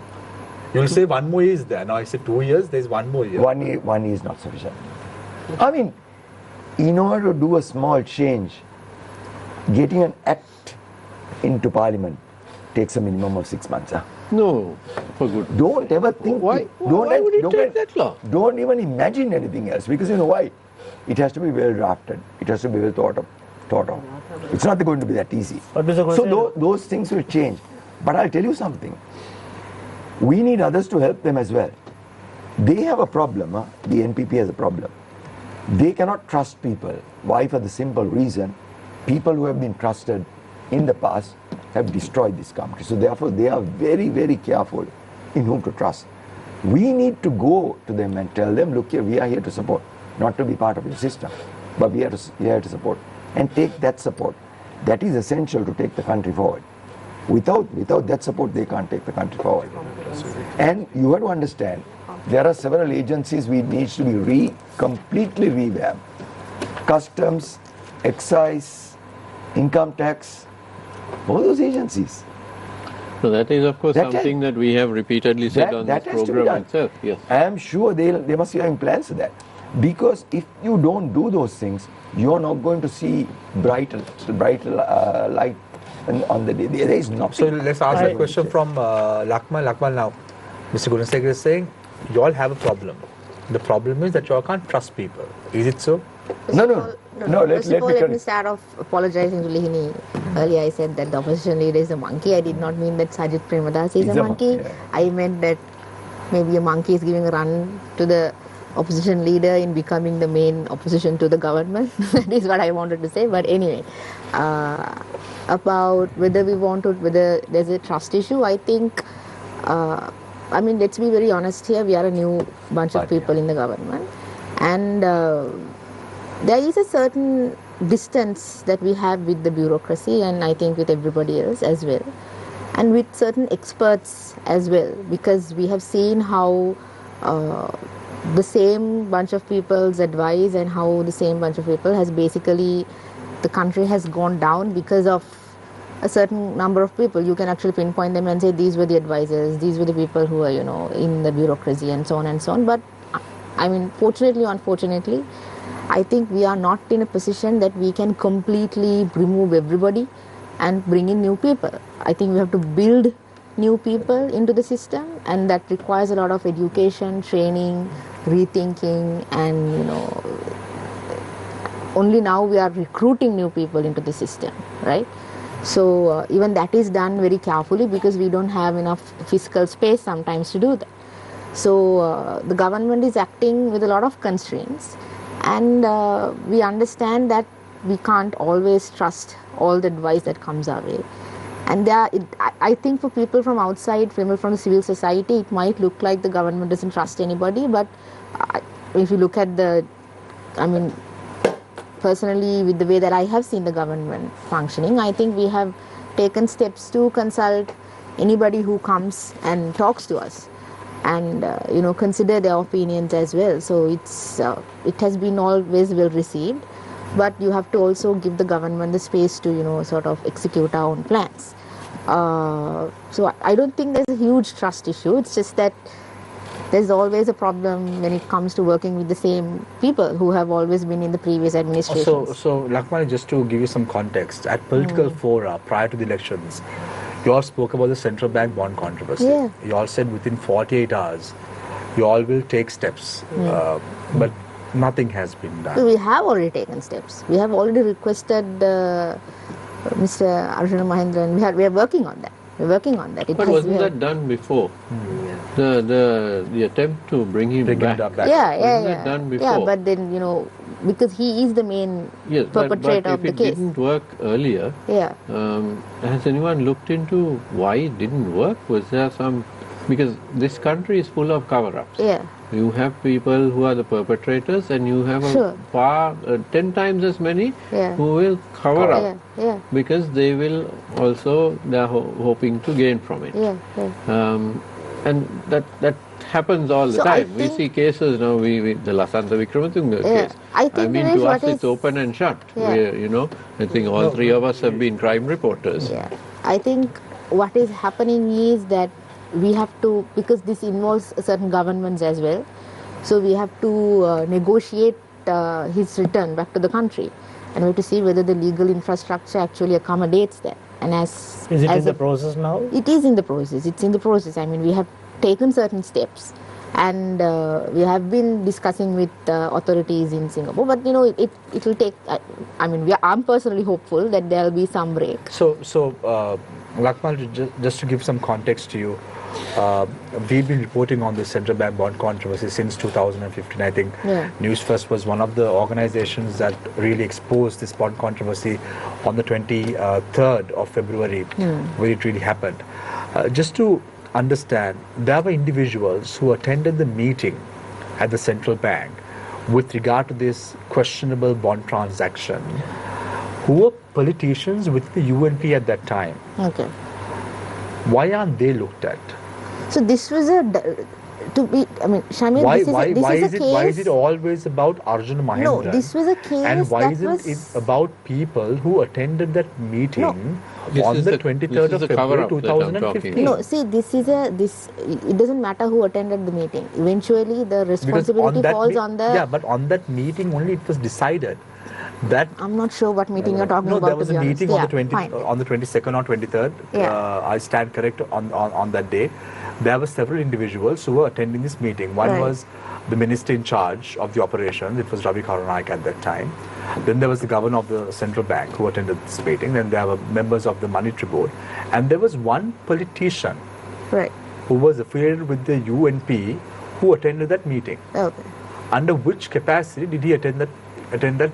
You'll say 1 more year is there. Now I said 2 years, there's 1 more year. 1 year, 1 year is not sufficient. I mean, in order to do a small change, getting an act into Parliament takes a minimum of 6 months. No, for good. Don't ever think. Why would it take that long? Don't even imagine anything else, because you know why? It has to be well drafted. It has to be well thought of. It's not going to be that easy. So those things will change. But I'll tell you something. We need others to help them as well. They have a problem. The NPP has a problem. They cannot trust people. Why? For the simple reason, people who have been trusted in the past have destroyed this country. So therefore, they are very, very careful in whom to trust. We need to go to them and tell them, look here, we are here to support, not to be part of your system, but we are here to support. And take that support. That is essential to take the country forward. Without that support, they can't take the country forward. And you have to understand, there are several agencies which need to be completely revamped. Customs, excise, income tax, all those agencies. So that is, of course, something that we have repeatedly said on this program itself. Yes. I am sure they must be having plans for that. Because if you don't do those things, you are not going to see bright light on the day. There is nothing. So let's ask a question from Lakmal. Lakmal, now, Mr. Gunasekera is saying, you all have a problem. The problem is that you all can't trust people. Is it so? No. Let me start off apologizing to Lihini. Earlier I said that the opposition leader is a monkey. I did not mean that Sajid Premadas is a monkey. I meant that maybe a monkey is giving a run to the opposition leader in becoming the main opposition to the government. That is what I wanted to say. But anyway, about whether there's a trust issue, I think, let's be very honest here. We are a new bunch of people in the government. And there is a certain distance that we have with the bureaucracy, and I think with everybody else as well, and with certain experts as well, because we have seen how the same bunch of people's advice and how the same bunch of people has basically, the country has gone down because of a certain number of people. You can actually pinpoint them and say these were the advisors, these were the people who are, in the bureaucracy and so on and so on. But fortunately or unfortunately, I think we are not in a position that we can completely remove everybody and bring in new people. I think we have to build new people into the system, and that requires a lot of education, training, rethinking, and only now we are recruiting new people into the system, right? So even that is done very carefully, because we don't have enough fiscal space sometimes to do that. So the government is acting with a lot of constraints, and we understand that we can't always trust all the advice that comes our way. And I think for people from outside, from the civil society, it might look like the government doesn't trust anybody, but if you look at personally, with the way that I have seen the government functioning, I think we have taken steps to consult anybody who comes and talks to us, and consider their opinions as well. So it has been always well received, but you have to also give the government the space to sort of execute our own plans. So I don't think there's a huge trust issue. It's just that there's always a problem when it comes to working with the same people who have always been in the previous administrations. So Lakmali, just to give you some context, at political fora prior to the elections, you all spoke about the central bank bond controversy. Yeah. You all said within 48 hours, you all will take steps, but nothing has been done. So we have already taken steps. We have already requested Mr. Arjuna Mahendran. We are working on that. We're working on that. But wasn't that done before? The attempt to bring him back. Yeah. Wasn't that done before? Yeah, but then, because he is the main perpetrator of the case. If it didn't work earlier, has anyone looked into why it didn't work? Was there some... Because this country is full of cover-ups. Yeah. You have people who are the perpetrators, and you have far 10 times as many who will cover up. Because they will also, they're hoping to gain from it. And that happens all the So I time. We think- see cases now, the Lasantha Vikramatunga case. I think, mean, Dinesh, to us what it's is- open and shut. Yeah. I think all three of us have been crime reporters. Yeah, I think what is happening is that we have to, because this involves certain governments as well, so we have to negotiate his return back to the country, and we have to see whether the legal infrastructure actually accommodates that. And Is it in the process now? It is in the process. It's in the process. I mean, we have taken certain steps, and we have been discussing with authorities in Singapore. But it will take. I mean, I'm personally hopeful that there will be some break. So Lakmal, just to give some context to you, we've been reporting on the central bank bond controversy since 2015. I think Newsfirst was one of the organizations that really exposed this bond controversy on the 23rd of February, where it really happened. Just to understand, there were individuals who attended the meeting at the central bank with regard to this questionable bond transaction, who were politicians with the UNP at that time. Okay. Why aren't they looked at? So this was Shamir, Why is it always about Arjun Mahendra? No, this was a case. And why that isn't was... it about people who attended that meeting on the 23rd of February 2015? No, see, it doesn't matter who attended the meeting. Eventually, the responsibility falls on the... Yeah, but on that meeting only it was decided that... I'm not sure what meeting you're talking about. No, there was a meeting on the 22nd or 23rd. I stand correct on that day. There were several individuals who were attending this meeting. One was the minister in charge of the operations. It was Ravi Karanaik at that time. Then there was the governor of the central bank who attended this meeting. Then there were members of the monetary board. And there was one politician who was affiliated with the UNP who attended that meeting. Okay. Under which capacity did he attend that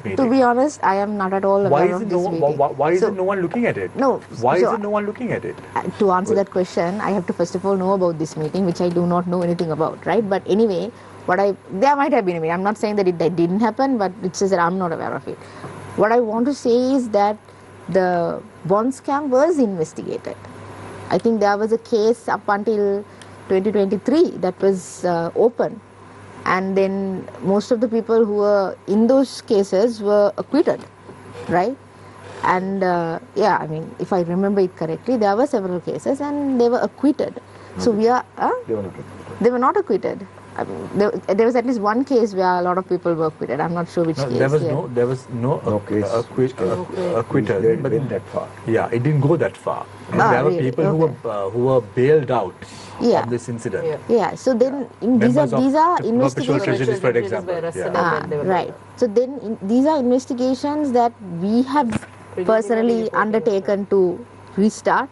meeting? To be honest, I am not at all aware of this meeting. Why is no one looking at it? No. Why is no one looking at it? To answer that question, I have to first of all know about this meeting, which I do not know anything about, right? But anyway, there might have been a meeting. I'm not saying that that didn't happen, but it's just that I'm not aware of it. What I want to say is that the bond scam was investigated. I think there was a case up until 2023 that was open. And then most of the people who were in those cases were acquitted, right? And if I remember it correctly, there were several cases and they were acquitted. So they were not acquitted. They were not acquitted. I mean, there was at least one case where a lot of people were acquitted. I'm not sure which case. There was no case acquitted. It didn't that far. Yeah, it didn't go that far. There were people who were bailed out of this incident. Yeah. So then these are investigations. For example. Right. So then these are investigations that we have personally undertaken to restart.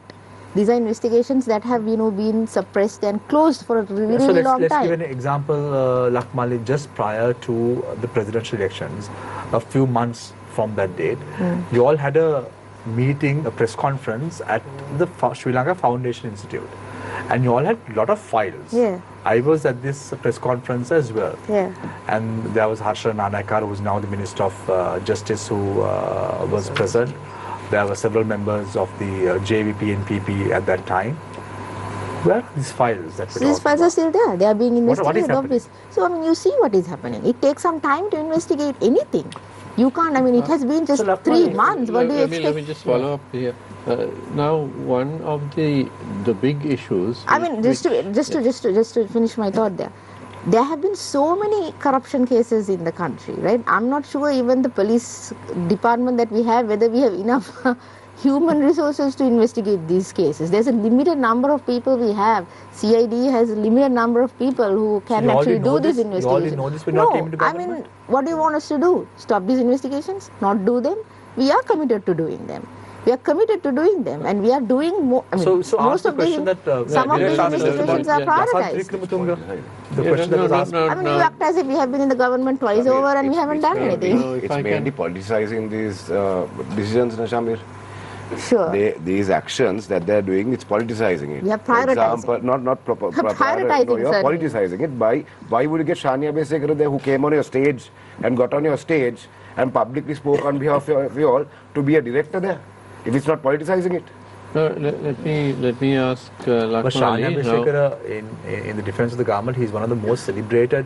These are investigations that have been suppressed and closed for a really long time. Let's give an example, Lakmali, just prior to the presidential elections, a few months from that date, you all had a meeting, a press conference at the Sri Lanka Foundation Institute, and you all had a lot of files. Yeah. I was at this press conference as well. Yeah. And there was Harsha Nanakar, who is now the Minister of Justice, who was present. There were several members of the JVP NPP at that time. Where are these files? These files are still there. They are being investigated. What is So, you see what is happening. It takes some time to investigate anything. You can't, it has been just 3 months. What do you expect? Let me just follow up here. Now, one of the big issues... just to finish my thought there. There have been so many corruption cases in the country, right? I'm not sure even the police department that we have, whether we have enough human resources to investigate these cases. There's a limited number of people we have. CID has a limited number of people who can actually do this investigation. You already know this when you came into government? What do you want us to do? Stop these investigations? Not do them? We are committed to doing them. We are committed to doing them, and we are doing more. Most of these, some of these investigations are prioritized. The question that was asked. You act as if we have been in the government twice over and we haven't done anything. It's mainly politicizing these decisions, Shamir. Sure. These actions that they're doing, it's politicizing it. We are prioritizing. Example, not proper. Prioritizing, no, you're politicizing it by why would you get Shania Besekera there, who came on your stage and got on your stage and publicly spoke on behalf of you all, to be a director there? If it's not politicizing it. No, let me ask Lakmali. Gunasekera, in the defense of the government, he's one of the most celebrated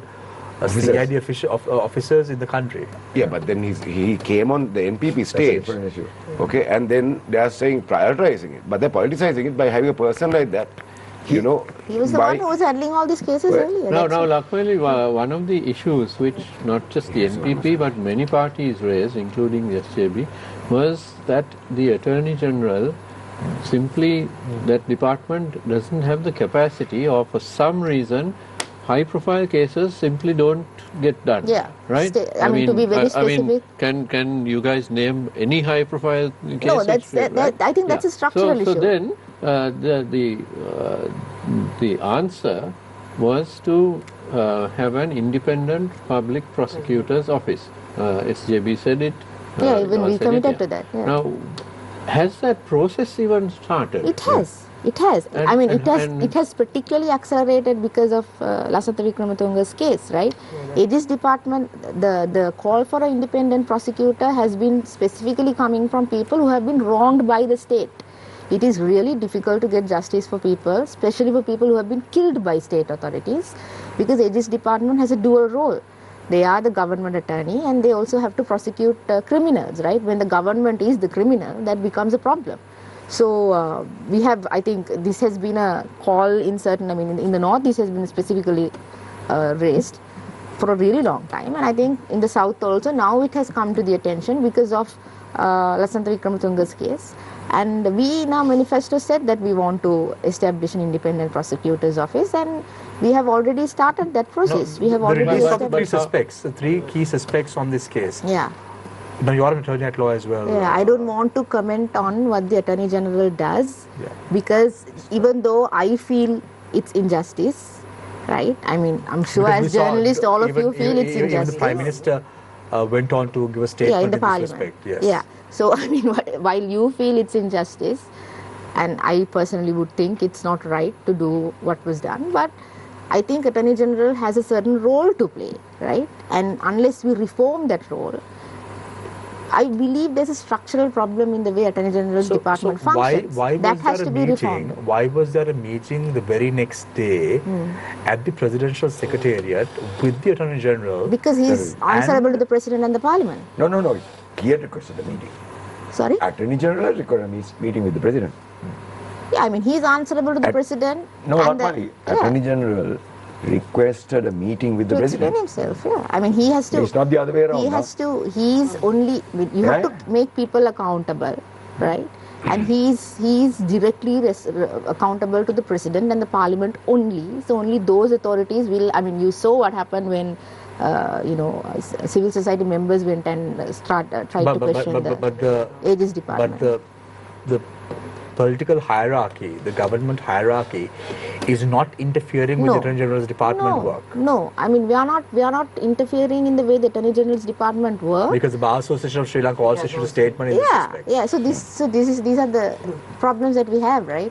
CID officers in the country. Yeah, but then he came on the NPP stage. That's a different issue. Okay, and then they are saying prioritizing it, but they're politicizing it by having a person like that. He was the one who was handling all these cases earlier. Now, Lakmali, one of the issues which not just the NPP but many parties raised, including the SJB, was that the Attorney General simply, that department doesn't have the capacity, or for some reason high-profile cases simply don't get done. Yeah, right. I mean, to be very specific. Can you guys name any high-profile cases? No, I think that's a structural issue. So then the answer was to have an independent public prosecutor's office. SJB said it. Yeah, even we committed to that. Yeah. Now, has that process even started? It has. It has. It has particularly accelerated because of Lasantha Wickrematunge's case, right? Aegis department, the call for an independent prosecutor has been specifically coming from people who have been wronged by the state. It is really difficult to get justice for people, especially for people who have been killed by state authorities, because Aegis department has a dual role. They are the government attorney and they also have to prosecute criminals, right? When the government is the criminal, that becomes a problem. So we have, I think this has been a call in certain, in the north this has been specifically raised for a really long time, and I think in the south also now it has come to the attention because of Lasantha Wickrematunge's case. And we in our manifesto said that we want to establish an independent prosecutor's office, and we have already started that process. We have already the three key suspects on this case. Yeah. Now you are an attorney at law as well. Yeah, I don't want to comment on what the Attorney General does, because even though I feel it's injustice, right? I'm sure as journalists all of you feel it's injustice. Even the Prime Minister went on to give a statement in the Parliament. Parliament. Yes. Yeah. So while you feel it's injustice, and I personally would think it's not right to do what was done, but I think Attorney General has a certain role to play, right? And unless we reform that role, I believe there's a structural problem in the way Attorney General's department functions. Why that was has there to a be meeting? reformed. Why was there a meeting the very next day at the Presidential Secretariat with the Attorney General? Because he's answerable to the President and the Parliament. No. He had requested a meeting. Sorry? Attorney General requested a meeting with the President. Yeah, he's answerable to the President. No, not money. Attorney General requested a meeting with the President himself. Yeah, he has to. It's not the other way around. He has to. He's only. You have to make people accountable, right? And he's directly accountable to the President and the Parliament only. So only those authorities will. You saw what happened when. Civil society members went and tried to question the Aegis department. But the political hierarchy, the government hierarchy, is not interfering with the Attorney General's department work. No, we are not interfering in the way the Attorney General's department works. Because the Bar Association of Sri Lanka also issued a statement in this respect. Yeah. So these are the problems that we have, right?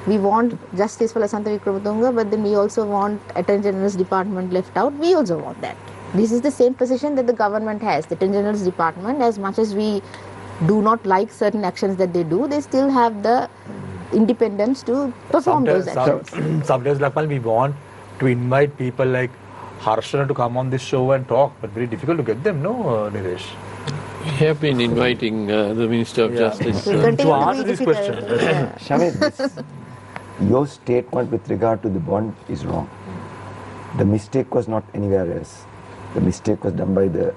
We want justice for Lasantha Wickrematunge, but then we also want Attorney General's department left out. We also want that. This is the same position that the government has. The Attorney General's department, as much as we do not like certain actions that they do, they still have the independence to perform those actions. Sometimes, Lakmali, we want to invite people like Harshana to come on this show and talk, but very difficult to get them, no, Nilesh? We have been inviting the Minister of Justice to answer this question. Shamit, your statement with regard to the bond is wrong. The mistake was not anywhere else. The mistake was done by the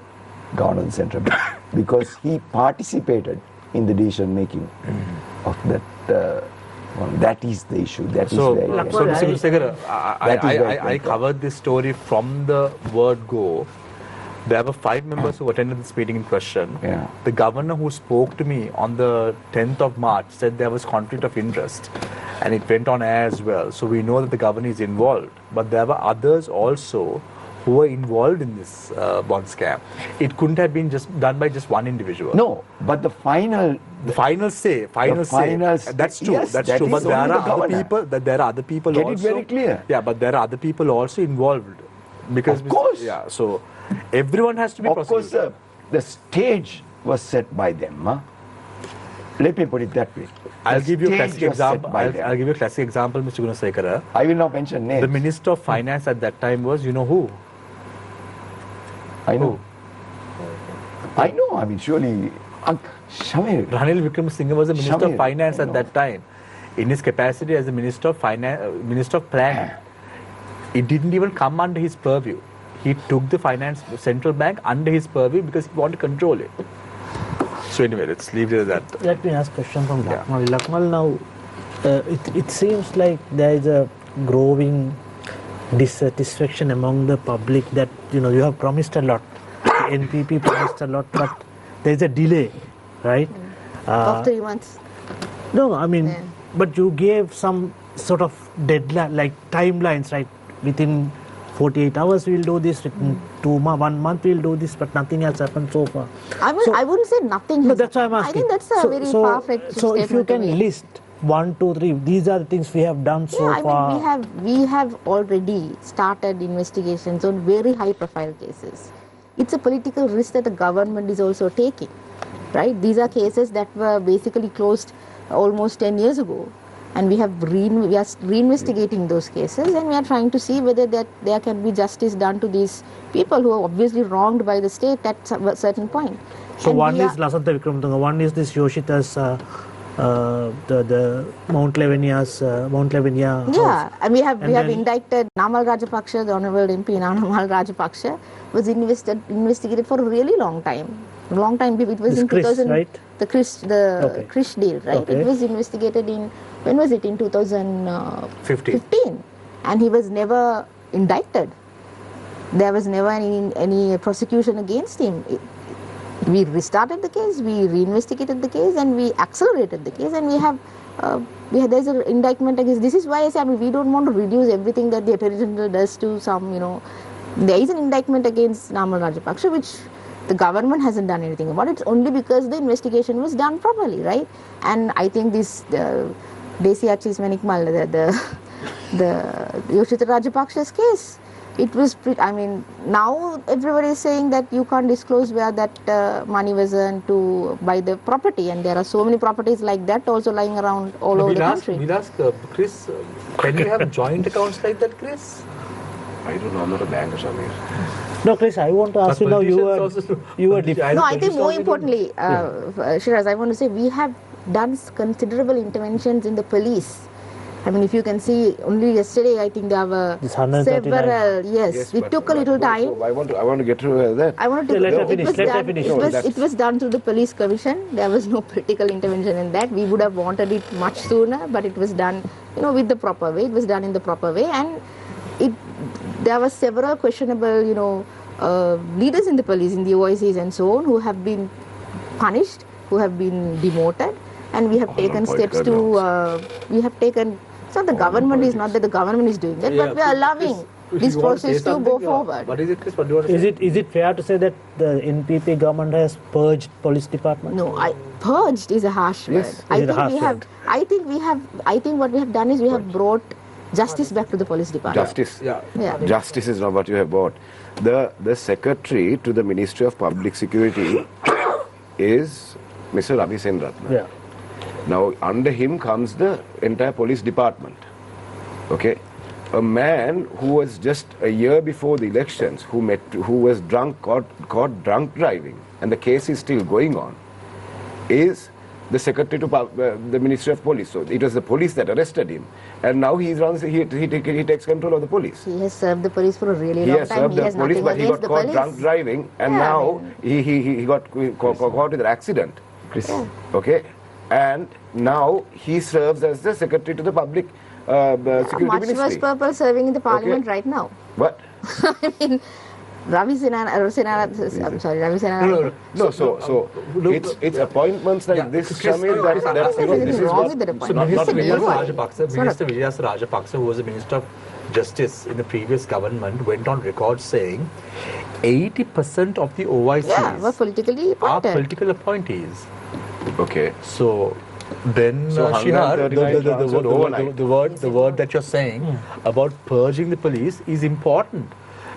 governor of the central bank, because he participated in the decision making of that. That is the issue. That is where Mr. Gunasekera, I covered this story from the word go. There were 5 members who attended this meeting in question. Yeah. The governor who spoke to me on the 10th of March said there was conflict of interest, and it went on air as well. So we know that the governor is involved, but there were others also who were involved in this bond scam. It couldn't have been just done by just one individual. No, but the final say. That's true. Yes, that's true. But there are other people. Get also. It very clear. Yeah, but there are other people also involved. Because of course. Yeah. So everyone has to be prosecuted. Of course, the stage was set by them. Let me put it that way. I'll give you a stage classic was set example. by them. I'll give you a classic example, Mr. Gunasekera. I will not mention names. The Minister of Finance at that time was, you know who? I know. I know. I mean, surely, Shamir. Ranil Wickremesinghe was the Minister of Shamir, Finance I at know. that time. In his capacity as the Minister of Finance, Minister of Planning, it didn't even come under his purview. He took the finance central bank under his purview because he wanted to control it. So anyway, let's leave it at that. Let me ask a question from Lakmali. Lakmali, now it seems like there is a growing dissatisfaction among the public that you have promised a lot. The NPP promised a lot, but there is a delay, right? Of 3 months. No, I mean, but you gave some sort of deadline, like timelines, right? Within 48 hours we'll do this, within 1 month we'll do this, but nothing has happened so far. I wouldn't say nothing. No, that's why I'm asking. I think that's a very perfect So if you statement to can make. list 1, 2, 3, these are the things we have done so far. I mean, we have already started investigations on very high profile cases. It's a political risk that the government is also taking, right? These are cases that were basically closed almost 10 years ago. And we are reinvestigating those cases, and we are trying to see whether there can be justice done to these people who are obviously wronged by the state at a certain point. So and one is Lasantha Wickremesinghe, one is this Yoshita's, the Mount Lavinia. Yeah, and we have then indicted Namal Rajapaksa, the Honorable MP Namal Rajapaksa, was investigated for a really long time. It was This in Kris, 2000. right? The Kris deal, right? Okay. It was investigated in, when was it? In 2015. And he was never indicted. There was never any prosecution against him. We restarted the case, we reinvestigated the case, and we accelerated the case, and there's an indictment against. This is why I say, we don't want to reduce everything that the Attorney General does to some, there is an indictment against Namal Rajapaksa, which the government hasn't done anything about. It's only because the investigation was done properly, right? And I think this Desi Achis Manikmal, the Yoshita Rajapaksa's case, it was now everybody is saying that you can't disclose where that money was earned to buy the property, and there are so many properties like that also lying around all over the country. We'll ask Kris, can you have joint accounts like that, Kris? I don't know, I'm not a banker, Shamir. No, Kris, I want to ask you now, you were No, I think more importantly, Shiraz, I want to say we have done considerable interventions in the police. I mean, if you can see, only yesterday I think there were several. Yes, it took a little time. So I want to get to that. I want to. Let her finish. It was done through the police commission. There was no political intervention in that. We would have wanted it much sooner, but it was done, with the proper way. It was done in the proper way, and there were several questionable, leaders in the police, in the OICs and so on, who have been punished, who have been demoted, and we have taken steps to. We have taken. So the government is not that the government is doing that, but we are allowing this process to go forward. What is it, Kris? What do you want to say? Is it fair to say that the NPP government has purged police department? No, purged is a harsh word. I think what we have done is we have brought justice back to the police department. Justice is not what you have brought. The secretary to the Ministry of Public Security is Mr. Ravi Senratna. Yeah. Now, under him comes the entire police department. Okay? A man who was just a year before the elections, who was drunk, caught drunk driving, and the case is still going on, is the secretary to the Ministry of Police. So it was the police that arrested him, and now he takes control of the police. He has served the police for a really long time. He has served the police, but he got caught drunk driving, and now he got caught with an accident. Okay, and now he serves as the secretary to the Public Security much Ministry. worse purple serving in the parliament right now. What? I mean, Ravi Senana. I'm sorry, Ravi Senana. No. So it's appointments like this, Shamir. This is wrong with the appointment. Minister Vijayasa Rajapaksa, who was the Minister of Justice in the previous government, went on record saying 80% of the OICs were politically appointed. are political appointees. Okay. So then, So Shihar, 139 the word that you're saying about purging the police is important,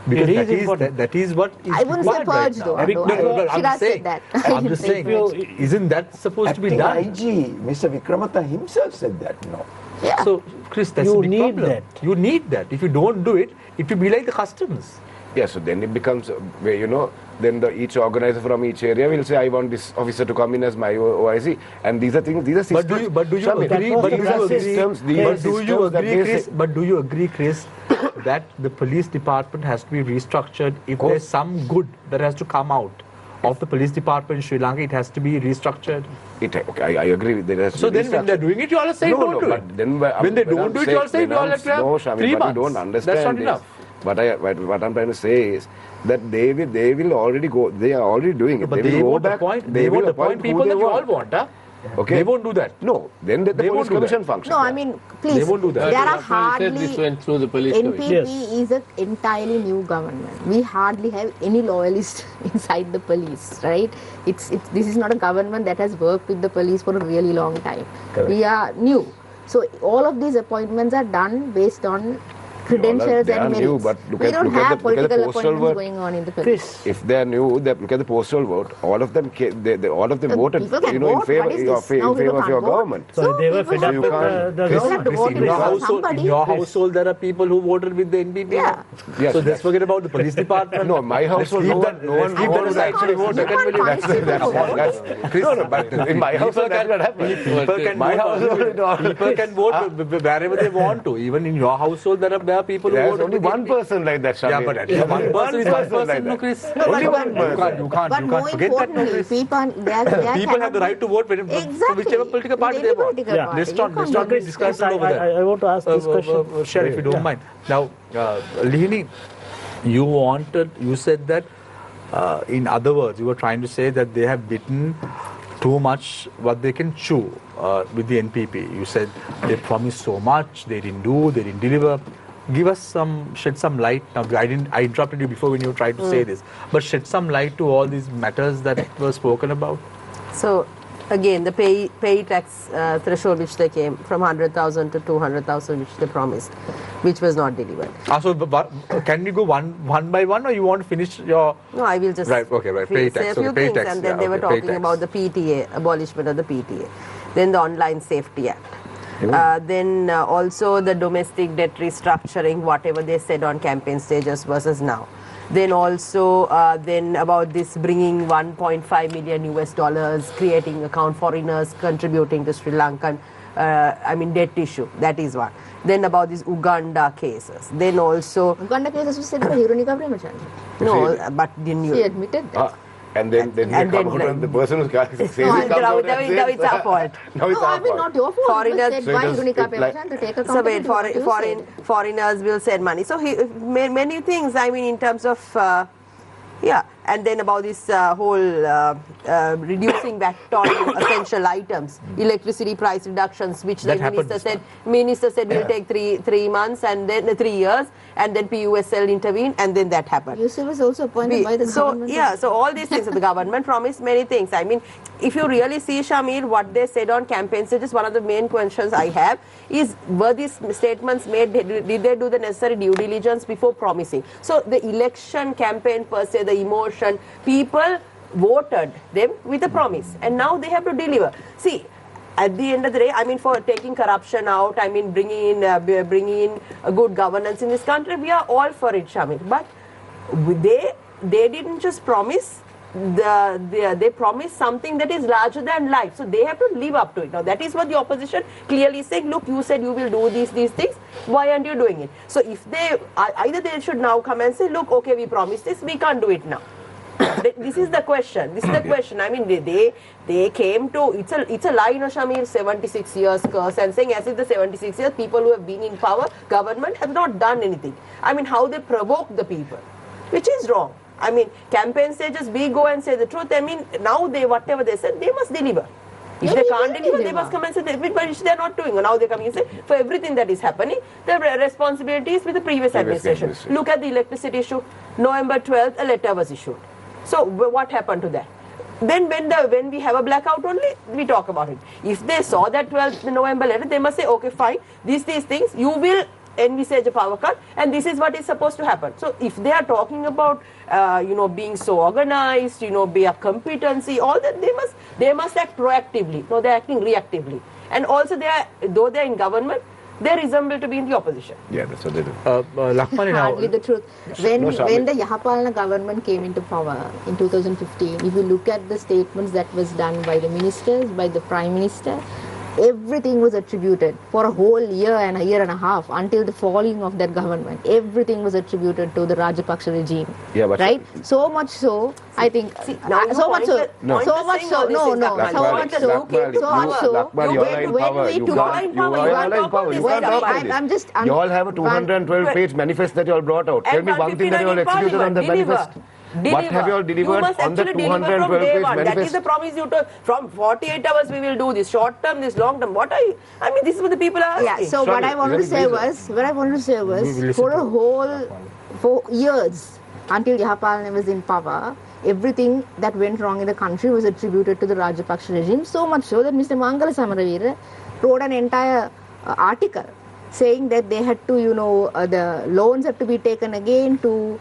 Because It is that is, important. that is what is I wouldn't say required right purge now. though. I mean, No, I'm Sirasa saying, said that. I'm just saying, isn't that supposed to be Acting done? IG, Mr. Vikramata himself said that, no. Yeah. So, Chris, that's You a big need problem. that. You need that. If you don't do it, it will be like the customs. Yeah, so then it becomes, where, you know, then each organizer from each area will say, I want this officer to come in as my OIC. And these are things, these are systems. But do you Shamir, agree? was But the do you process. agree? Systems, these are But do you systems that agree, they Chris? say- But do you agree, Chris, that the police department has to be restructured? If there's some good that has to come out of the police department in Sri Lanka, it has to be restructured. Okay, I agree with that. So then, when they're doing it, you all say don't do it. But then When they don't do it, you all say you all have to have 3 but months. you don't understand That's not this. enough. What I'm trying to say is that they will already go. They are already doing it. But they they will won't go back. appoint. They They will won't appoint appoint who people they that you all want. want, huh? Okay. They won't do that. No, then the They police won't do commission that. functions. No, I mean, please. They won't do that. There are Lakmali said hardly. this went through the police NPP commission. Yes. is an entirely new government. We hardly have any loyalists inside the police, right? This is not a government that has worked with the police for a really long time. Correct. We are new. So all of these appointments are done based on credentials they are and new, merits. but look We at- don't look at have the- look at the political postal appointments vote. going on in the police. Chris, If they are new, they look at the postal vote. All of them, all of them voted, People can in vote. favor, What is in this? favor Now people of your can't vote. government. so they were people fed up have with to- the People have to government. vote In your for household, somebody. in your household, there are people who voted with the NPP. Yeah. Yes, So let's that's- forget about the police department. No, my household, no one Let's actually vote. You can't punish people for voting. No, but in my household that will happen. People can My vote. household, People can vote wherever they want to. Even in your household, there are people who there's vote. only one person like that, Shamir. Yeah, but at least one person is one person, no, Chris. Only but- one person. You can't But more forget that, no, importantly, Chris. people Have the right to vote for Exactly. whichever political party With they any want. political Yeah. party. Let's You not can't be do discussing I- over there. I want to ask this question. Share if you don't Yeah. mind. Now, Lihini, you said that, in other words, you were trying to say that they have bitten too much what they can chew with the NPP. You said they promised so much, they didn't do, they didn't deliver. Shed some light. Now, I interrupted you before when you tried to say this, but shed some light to all these matters that were spoken about. So, again, the pay tax threshold which they came from 100,000 to 200,000 which they promised, which was not delivered. Can we go one by one, or you want to finish your? No, I will just Right, okay, right. Pay tax, say a few okay, pay things, tax, and then yeah, they were okay, pay talking tax. about the PTA, abolishment of the PTA, then the Online Safety Act. Then also the domestic debt restructuring, whatever they said on campaign stages versus now. Then also then about this bringing 1.5 million US dollars, creating account foreigners contributing to Sri Lankan debt issue. That is one. Then about these Uganda cases. Then also Uganda cases was said by Lihini Fernando. no, but didn't you? She admitted that. And then they And come then out and the person who's saying now it's our fault. Now it's No, I our mean fault. not your fault. Foreigners- It was said by So it Lihini was- Fernando to take So accountability. wait, for what you said. foreigners will send money. So many things. I mean, in terms of and then about this whole reducing VAT on essential items, electricity price reductions, which That the happened minister said will take three months and then 3 years, and then PUSL intervened, and then that happened. USL was also appointed by the government. So all these things, the government promised many things. I mean, if you really see, Shamir, what they said on campaign stages, one of the main questions I have is, were these statements made, did they do the necessary due diligence before promising? So the election campaign per se, the emotion, people voted them with a promise, and now they have to deliver. See, at the end of the day, I mean, for taking corruption out, I mean, bringing in a good governance in this country, we are all for it, Shamir. But they didn't just promise. They promised something that is larger than life, so they have to live up to it. Now that is what the opposition clearly is saying. Look, you said you will do these things. Why aren't you doing it? So if they either they should now come and say, look, okay, we promised this, we can't do it now. This is the question. I mean, they came to, it's a lie, Shamir, 76 years curse, and saying as if the 76 years people who have been in power, government, have not done anything. I mean, how they provoke the people, which is wrong. I mean, campaign stages, we go and say the truth. I mean, now whatever they said, they must deliver. If they can't deliver, they must come and say, but which they are not doing. Now they are coming and say, for everything that is happening, the responsibility is with the previous administration. Look at the electricity issue. November 12th, a letter was issued. So what happened to that? Then when we have a blackout only, we talk about it. If they saw that 12th November letter, they must say, okay, fine, these things, you will envisage a power cut, and this is what is supposed to happen. So if they are talking about being so organized, be a competency, all that, they must act proactively. No, they're acting reactively. And also though they're in government, they resemble to be in the opposition. Yeah, that's what they do. Lakmali, now, hardly the truth. When the Yahapalana government came into power in 2015, if you look at the statements that was done by the ministers, by the Prime Minister, everything was attributed for a whole year and a year and a half until the falling of that government. Everything was attributed to the Rajapaksa regime. Yeah, but right? So much so, I think. So much so. So much so. No. So much so. Lakmali, you are in power. You can't talk about this. You all have a 212-page manifest that you all brought out. Tell me one thing that you all executed on the manifest. What have you all delivered on the 212-page manifest? That is the promise you told. From 48 hours we will do this, short term, this long term. I mean, this is what the people are asking. Yeah, so what I wanted to say was, for years, until Yahapalana was in power, everything that went wrong in the country was attributed to the Rajapaksa regime, so much so that Mr. Mangala Samaraveera wrote an entire article saying that they had to, the loans have to be taken again to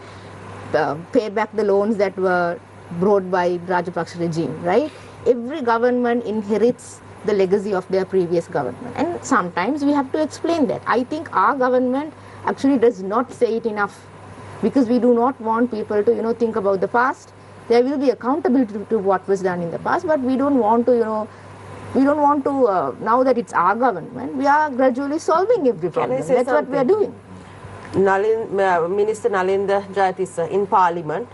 pay back the loans that were brought by Rajapaksa regime, right? Every government inherits the legacy of their previous government, and sometimes we have to explain that. I think our government actually does not say it enough, because we do not want people to, think about the past. There will be accountability to what was done in the past, but we don't want to, now that it's our government, we are gradually solving every problem. That's what we are doing. Minister Nalendra Jayatissa in Parliament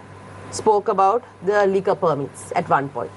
spoke about the liquor permits at one point.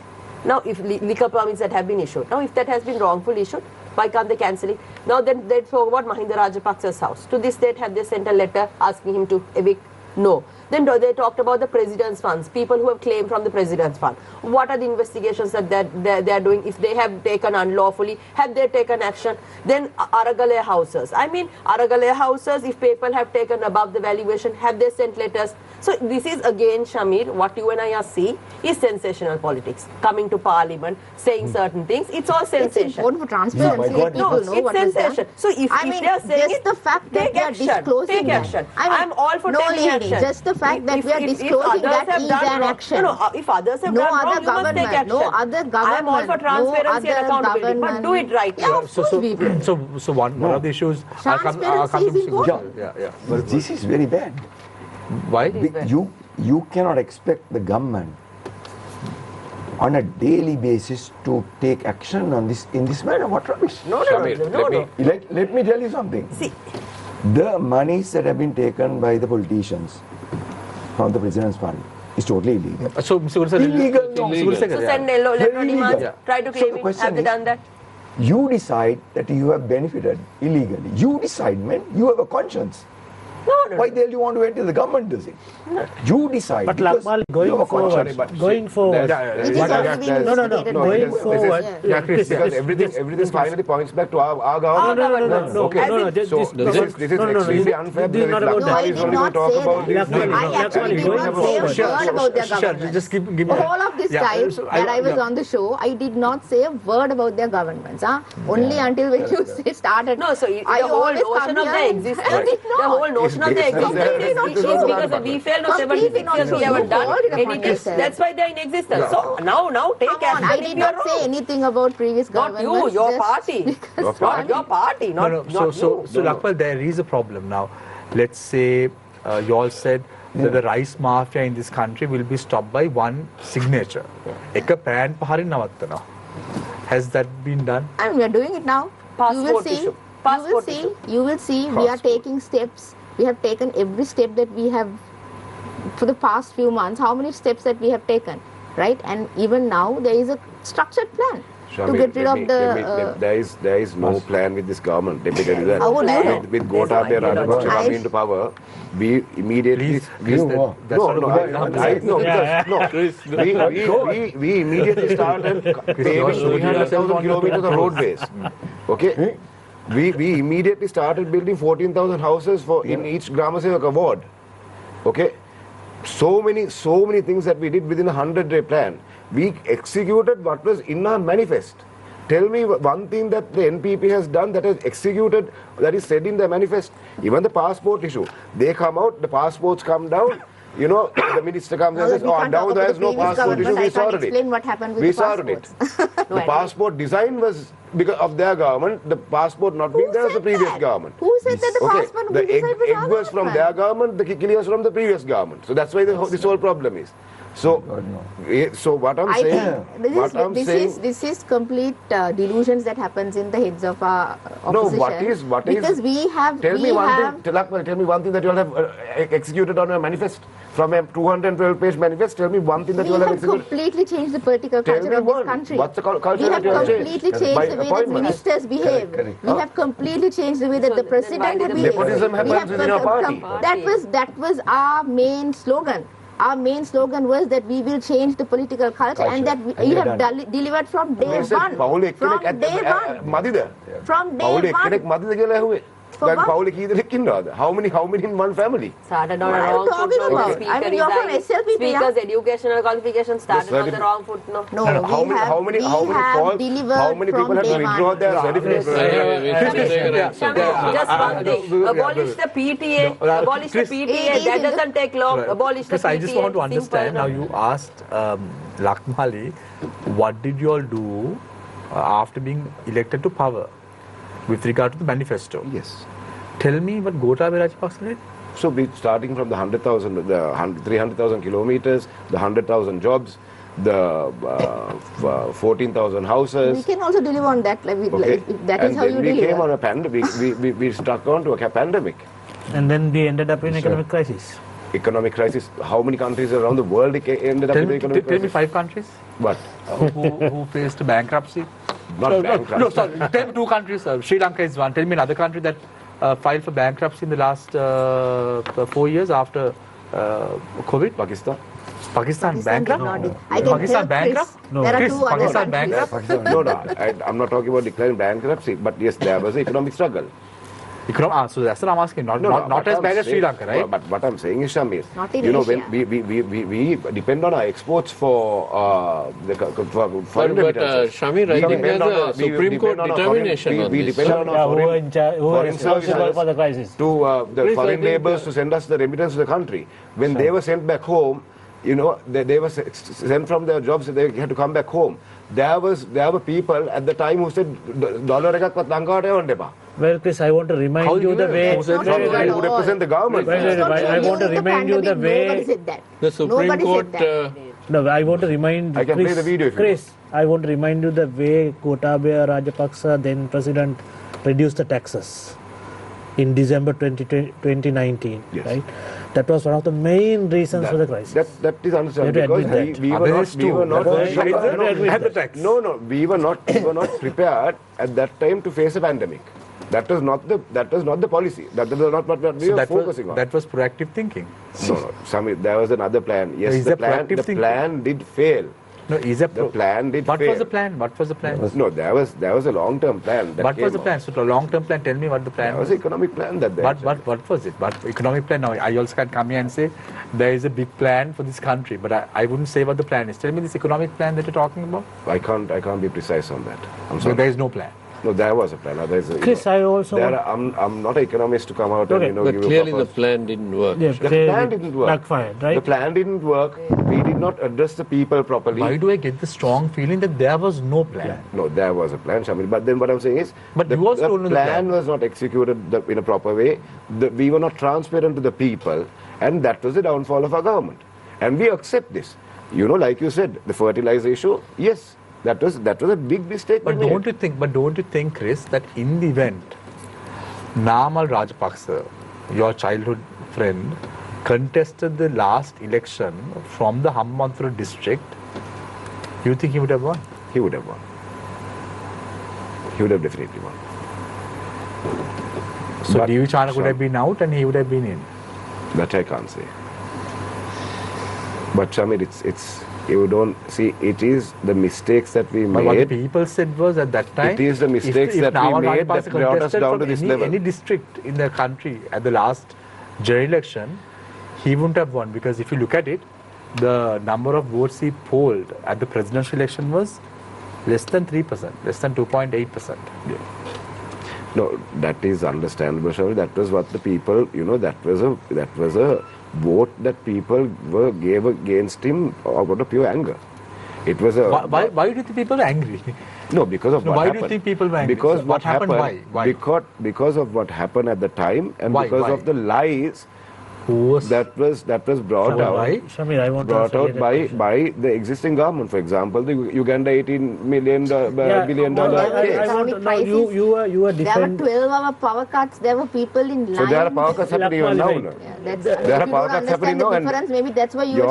Now, if liquor permits that have been issued, now if that has been wrongfully issued, why can't they cancel it? Now then they spoke about Mahinda Rajapaksa's house. To this date, have they sent a letter asking him to evict? No. Then they talked about the president's funds, people who have claimed from the president's fund. What are the investigations that they are doing? If they have taken unlawfully, have they taken action? Then Aragalaya houses. I mean, Aragalaya houses, if people have taken above the valuation, have they sent letters? So this is again, Shamir, what you and I are seeing is sensational politics. Coming to Parliament, saying certain things, it's all sensation. It's important for transparency. It's sensation. So if they are saying just the fact that we are disclosing take action. I'm all for taking action. Just the fact that we are disclosing that is an action. No, if others have done wrong, you must take action. No other government. I'm all for transparency and accountability, but do it right. Yeah, of course we will. So one of the issues. Transparency is important. Yeah. But this is very bad. Why? You cannot expect the government on a daily basis to take action on this in this manner. What rubbish? No. Let me tell you something. See, the monies that have been taken by the politicians from the president's fund is totally illegal. So, Mr. Illegal. so send a letter demands, try to claim it. Have they done that? You decide that you have benefited illegally. You decide, man. You have a conscience. No. Why the hell do you want to enter the government does it? No. You decide. But Lakmali, going forward. Going forward. Because everything finally points back to our government. No. This is extremely unfair. No, I did not say that. I actually did not say a word about their government. Just give me all of this time that I was on the show, I did not say a word about their governments. Only until when you started. No, so the whole notion of their existence, the whole notion of their existence is because we failed no 76 years we haven't done anything. That's why they're in existence. So now take action. I did not say anything about previous governments. Not you, your party. Not your party, not you. So Lakmal, there is a problem now. Let's say you all said that the rice mafia in this country will be stopped by one signature. Eka pan paharin navattana. Has that been done? And we are doing it now. You will see. We are taking steps. We have taken every step that we have for the past few months. How many steps that we have taken, right? And even now there is a structured plan to get rid of the. There is no plan with this government. Let me tell you that. How would you know? With Gotabaya Rajapaksa coming into power, we immediately. We immediately started paving 300,000 kilometers of roadways. Okay. We immediately started building 14,000 houses in each Grama Sevaka ward. Okay, so many things that we did within a 100-day plan. We executed what was in our manifest. Tell me one thing that the NPP has done that has executed, that is said in the manifest. Even the passport issue. They come out, the passports come down. You know, the minister comes and says, oh, now there is no passport issue, we sorted it. Explain what happened with We the sorted it. passports. The passport design was because of their government, the passport not being there was the previous government. Who said that the passport The egg was our was from their government, the kikili was from the previous government. So that's why this whole problem is. So, so what I'm saying, this is complete delusions that happens in the heads of our opposition. What because is? We have. Tell me one thing that you all have executed on a manifest from a 212-page manifest. Tell me one thing that you all have executed. We have completely changed the political culture of this country. What's the culture we have that you have completely changed the way that ministers behave. We have completely changed the way that the president behaves. Nepotism happens within our party. That was our main slogan. Our main slogan was that we will change the political culture, and that we have delivered from day one. From day one. From day one. How many in one family? Started on a wrong foot. I mean, you're from SLPP. Speaker's educational qualifications started on the wrong foot. No, how many people have to withdraw their certificates? Just one thing. Abolish the PTA. Abolish the PTA. That doesn't take long. Abolish the PTA. I just want to understand. Now you asked Lakmali, what did you all do after being elected to power with regard to the manifesto? Yes. Tell me what Gotabaya Rajapaksa did. So starting from the 300,000 kilometers, the 100,000 jobs, the 14,000 houses. We can also deliver on that. That is how you deliver. We came on a pandemic. we stuck on to a pandemic. And then we ended up in economic crisis. Economic crisis. How many countries around the world ended up in economic crisis? Tell me 5 countries. What? who faced bankruptcy? Not bankruptcy. No, sorry. Tell me 2 countries. Sri Lanka is one. Tell me another country that filed for bankruptcy in the last 4 years after COVID. Pakistan bankrupt? Pakistan bankrupt? No. There are 2 other Pakistan countries. bankrupt? No, I'm not talking about declaring bankruptcy, but yes, there was an economic struggle. So that's what I'm asking. Not as bad as Sri Lanka, right? But what I'm saying is, Shamir, not in Asia. When we depend on our exports for foreign remittances. Shamir, I think there's a Supreme Court determination on this. We depend on our foreign services for the crisis. To the foreign laborers to send us the remittance to the country. When they were sent back home, they were sent from their jobs, they had to come back home. There were people at the time who said, dollar ekakවත් ලංකාවට එවන්න එපා. Well, Kris, I want to remind you the way. Who represent the government? I want to remind you the way. Nobody said that. The Supreme Court. No, I want to remind I can play the video if you Kris, I want to remind you the way Gotabaya Rajapaksa, then President, reduced the taxes in December 2019, yes. right? That was one of the main reasons for the crisis. That is understandable because we were not prepared at that time to face a pandemic. That was not the policy. That was not what we were focusing on. That was proactive thinking. No, Samir, there was another plan. Yes, the plan did fail. No, the plan did fail. What was the plan? No, there was a long-term plan. What was the plan? So, the long-term plan, tell me what the plan was. There was an economic plan that What was it? What economic plan? Now, I also can come here and say there is a big plan for this country, but I wouldn't say what the plan is. Tell me this economic plan that you're talking about. I can't be precise on that. I'm sorry. So, there is no plan. No, there was a plan. Kris, I also. I'm not an economist to come out and But give clearly you the plan didn't work. Yeah, the plan didn't work. Backfired, right? The plan didn't work. We did not address the people properly. Why do I get the strong feeling that there was no plan? Yeah. No, there was a plan, Shamil. But then what I'm saying is, but the plan was not executed in a proper way. We were not transparent to the people, and that was the downfall of our government. And we accept this. Like you said, the fertilizer issue, yes. That was a big mistake. But don't you think, Kris, that in the event, Namal Rajapaksa, your childhood friend, contested the last election from the Hambantota district, you think he would have won? He would have won. He would have definitely won. So D.V. Chana could have been out and he would have been in? That I can't say. But Shamir, it's you don't see, it is the mistakes that we made. But what the people said was at that time, it is the mistakes that we made that brought us down to this level. Any district in the country at the last general election, he wouldn't have won, because if you look at it, the number of votes he polled at the presidential election was Less than 3%, less than 2.8%. Yeah. No, that is understandable, Shauri. That was what the people, that was a vote that people gave against him out of pure anger. It was a... Why do you think people were angry? No, because of what happened. Why do you think people were angry? Because what happened, why? Because of what happened at the time and because of the lies that was brought out, Shamir, I want brought to out by the existing government. For example, the Uganda $18 billion case. I want to know, you were There were defending... 12-hour power cuts. There were people in line. So there are power cuts happening even now. No? There are power cuts happening now, and maybe that's why you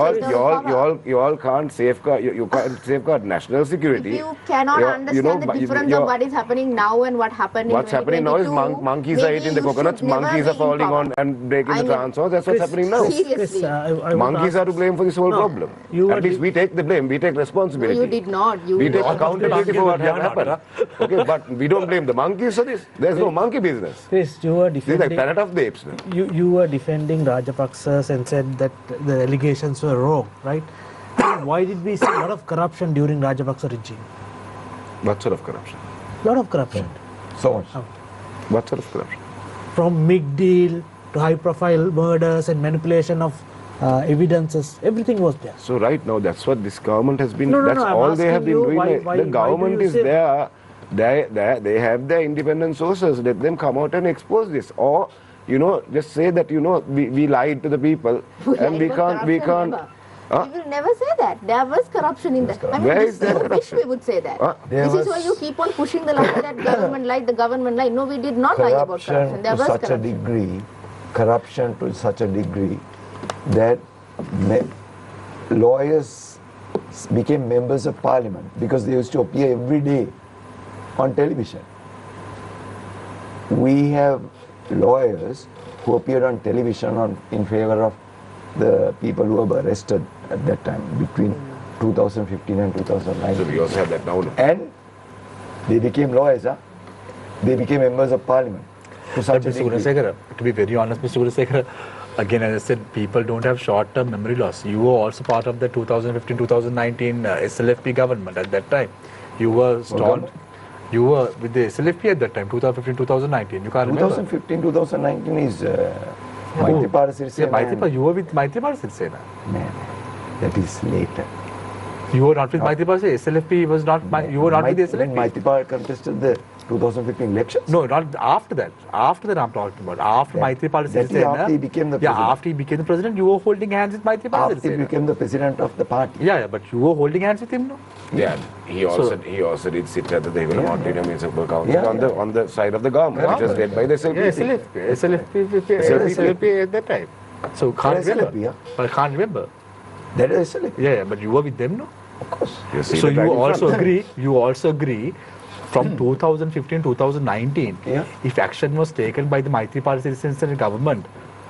all can't safeguard. You can't safeguard national security. If you cannot understand the difference of what is happening now and what happened in 2022, what's happening now is monkeys are eating the coconuts, monkeys are falling on and breaking the transformers. That's what's happening now. Seriously. Monkeys are to blame for this whole problem. At least we take the blame, we take responsibility. No, you did not. We take accountability for what happened. Okay, but we don't blame the monkeys for this. There's no monkey business. Chris, you were This is like defending... Planet of the Apes. You were defending Rajapaksas and said that the allegations were wrong, right? Why did we see a lot of corruption during Rajapaksa regime? What sort of corruption? A lot of corruption. So much. What sort of corruption? From MIG deal to high-profile murders and manipulation of evidences, everything was there. So right now, that's what this government has been. No, that's I'm all they have asking been you, doing. why The do government you is say- there. They have their independent sources. Let them come out and expose this, or just say that we lied to the people and we can't. We will never say that. There was corruption in that. I mean, Where is there I wish corruption? we would say that. There This is was- why you keep on pushing the lie that the government lied. No, we did not lie about corruption. There to was such corruption. a degree, corruption to such a degree that lawyers became members of parliament because they used to appear every day on television. We have lawyers who appeared on television in favor of the people who were arrested at that time between 2015 and 2019. So we also have that now. No? And they became lawyers, they became members of parliament. To But such a Mr. degree. Gunasekera, to be very honest, Mr. Gunasekera, again, as I said, people don't have short-term memory loss. You were also part of the 2015-2019 SLFP government at that time. You were stalled. You were with the SLFP at that time, 2015-2019. You can't remember. 2015-2019 is Maithripala Sirisena. Yeah, Maithripala. You were with Maithripala Sirisena. Man, that is later. You were not with Maithripala Sirisena. SLFP was not. You were not with the SLFP. When Maithripala contested the 2015 elections? No, not after that. After that, I'm talking about. After Maithripala That is Sirisena. after he became the president. Yeah, after he became the president, you were holding hands with Maithripala After he Sirisena. became the president of the party. Yeah, but you were holding hands with him, no? Yeah, he also did sit at the Devanamount Municipal Council Yeah. on the side of the government, which was led by the SLPP. Yeah, SLFP at that time. So can't SLFP, remember. yeah. But I can't remember. That is SLP. Yeah, but you were with them, no? Of course. You see So that right in front. you also agree from 2015-2019, if action was taken by the Maithripala Sirisena government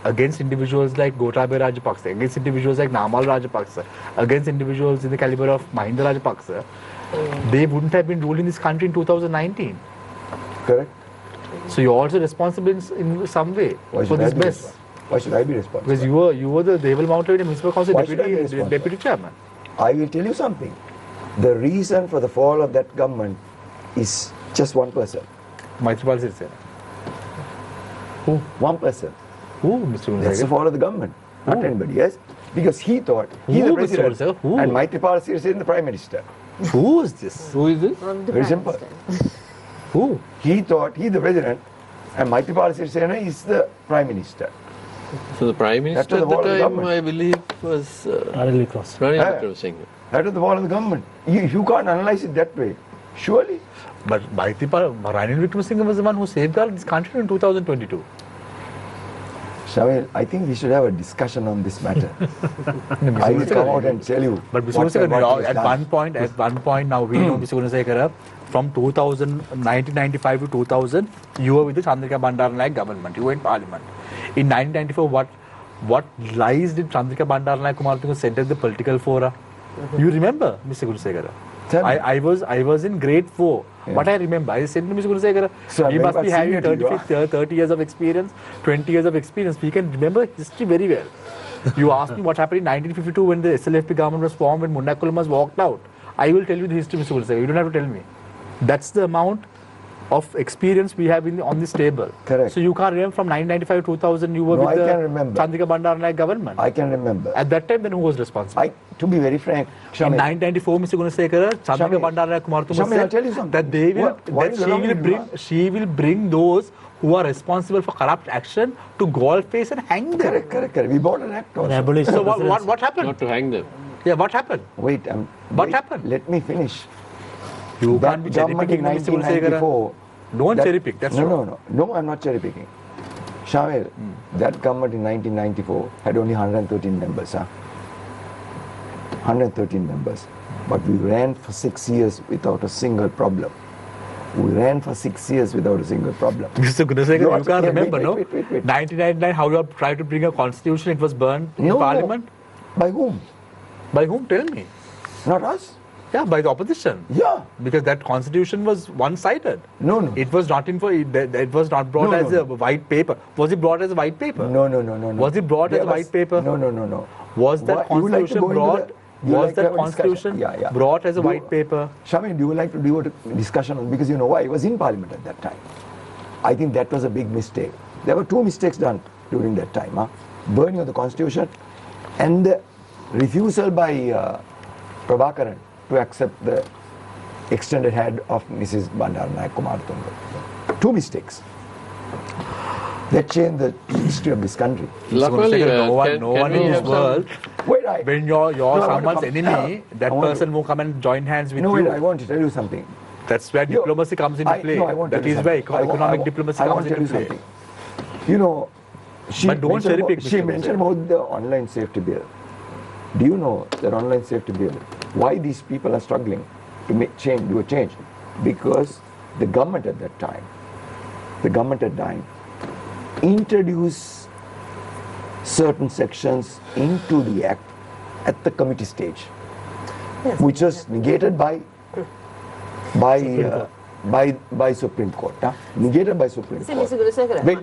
against individuals like Gotabaya Rajapaksa, against individuals like Namal Rajapaksa, against individuals in the caliber of Mahinda Rajapaksa, they wouldn't have been ruling this country in 2019. Correct. So you're also responsible in some way Why for should I this be mess. responsible? Why should I be responsible? Because you were the Deval Mountain Municipal Council Why should I be responsible? deputy chairman. I will tell you something. The reason for the fall of that government is just one person. Maithripala Sirisena. Who? One person. Who, Mr. That's the Gunasekera? fall of the government. Not anybody else. Because he thought he the Who, Mr. president Gunasekera? Who? and Maithripala Sirisena the prime minister. Who is this? Who is this? From the Very Prime simple. Minister. Who? He thought he the president and Maithripala Sirisena is the prime minister. So the Prime Minister the at the wall of the time, government. I believe, was Ranil Cross. Ranil Yeah. Wickremesinghe. That was the fall of the government. You can't analyze it that way. Surely. But Ranil Wickremesinghe was the one who safeguarded this country in 2022. Shamil, I think we should have a discussion on this matter. I will come out and tell you. But Mr. what and what Gunasekera, is at done. one point now we know, Mr. Gunasekera, from 1995 to 2000, you were with the Chandrika Bandaranaike government. You were in parliament. In 1994, what lies did Chandrika Bandaranaike Kumartunga send at the political fora? You remember, Mr. Gunasekera? Tell me. I was in grade 4. Yeah. But I remember, I said to Mr. Gunasekera, So you I'm must be very having senior to you, 30 years of experience, 20 years of experience. We can remember history very well. You asked me what happened in 1952 when the SLFP government was formed, when Munna Kulmas walked out I will tell you the history, Mr. Gunasekera. You don't have to tell me. That's the amount of experience we have on this table. Correct. So you can't remember from 1995 to 2000 you were with I the can remember. Chandrika Bandaranaike government. I can remember. At that time, then who was responsible? To be very frank, in 1994, Mr. Gunasekera, Chandrika Bandaranaike Kumartuma I'll tell you said that they will, she will bring those who are responsible for corrupt action to gaol face and hang them. Correct. We bought an act also. So what happened? Not to hang them. Yeah, what happened? What happened? Let me finish. You can't be cherry picking, Mr. Gunasekera. Don't cherry pick. That's no, I'm not cherry picking. Shamil, that government in 1994 had only 113 members. 113 members. But we ran for 6 years without a single problem. Mr. Gunasekera, you can't remember, no? 1999, how you have tried to bring a constitution, it was burned in Parliament? By whom? By whom? Tell me. Not us. Yeah, by the opposition. Yeah. Because that constitution was one-sided. No. It was not it was not brought as a white paper. Was it brought as a white paper? No. Was it brought as a white paper? No. Was that constitution brought? Was that constitution brought as a white paper? Shamil, do you like to do a discussion on, because you know why? I was in Parliament at that time. I think that was a big mistake. There were 2 mistakes done during that time. Burning of the constitution and the refusal by Prabhakaran to accept the extended hand of Mrs. Bandaranaike Kumartuma. 2 mistakes. That changed the history of this country. Luckily, no one in this world, when you're someone's enemy, that person will come and join hands with you. I want to tell you something. That's where diplomacy comes into play. That is where economic diplomacy comes into play. You know, she mentioned about the online safety bill. Do you know that online safety bill, why these people are struggling to do a change? Because the government at that time, introduced certain sections into the act at the committee stage, which was negated by Supreme Court. Negated by Supreme Court. Wait.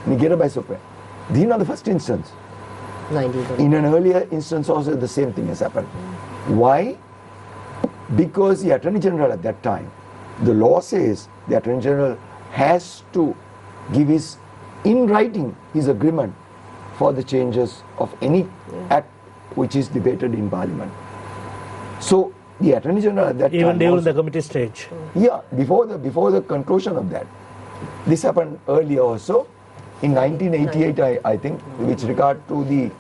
Negated by Supreme. These are not the first instance. In an earlier instance also the same thing has happened. Why? Because the Attorney General at that time, the law says the Attorney General has to give in writing his agreement for the changes of any act which is debated in Parliament. So the Attorney General at that time, even during the committee stage. Yeah, before the conclusion of that. This happened earlier also. In 1988, I think, which regard to the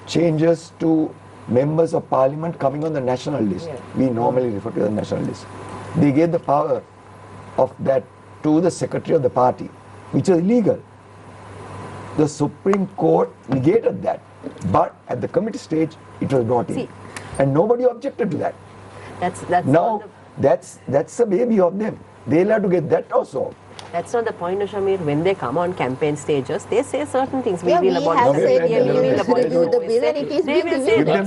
changes to members of Parliament coming on the national list. We normally refer to the national list. They gave the power of that to the secretary of the party, which is illegal. The Supreme Court negated that, but at the committee stage, it was brought in, and nobody objected to that. That's the baby of them. They'll have to get that also. That's not the point, Shamir. When they come on campaign stages, they say certain things. We will abolish the bill, we will review the bill, and it is they will say can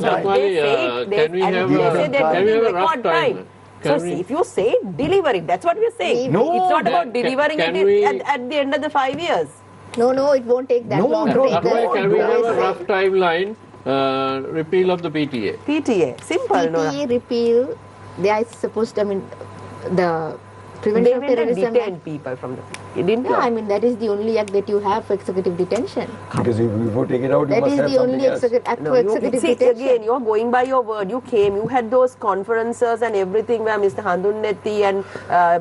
we have a rough time? So if you say it, deliver it. That's what we are saying. No, it's not about delivering it at the end of the 5 years. No, it won't take that long. Can we have a rough timeline? Repeal of the PTA. Simple. PTA repeal. They are supposed to, the prevention of terrorism. Detain people from the didn't I mean that is the only act that you have for executive detention. Because if you take it out, you that must is have the only else. act for executive detention. Again, you're going by your word. You came, you had those conferences and everything where Mr. Handunnetti and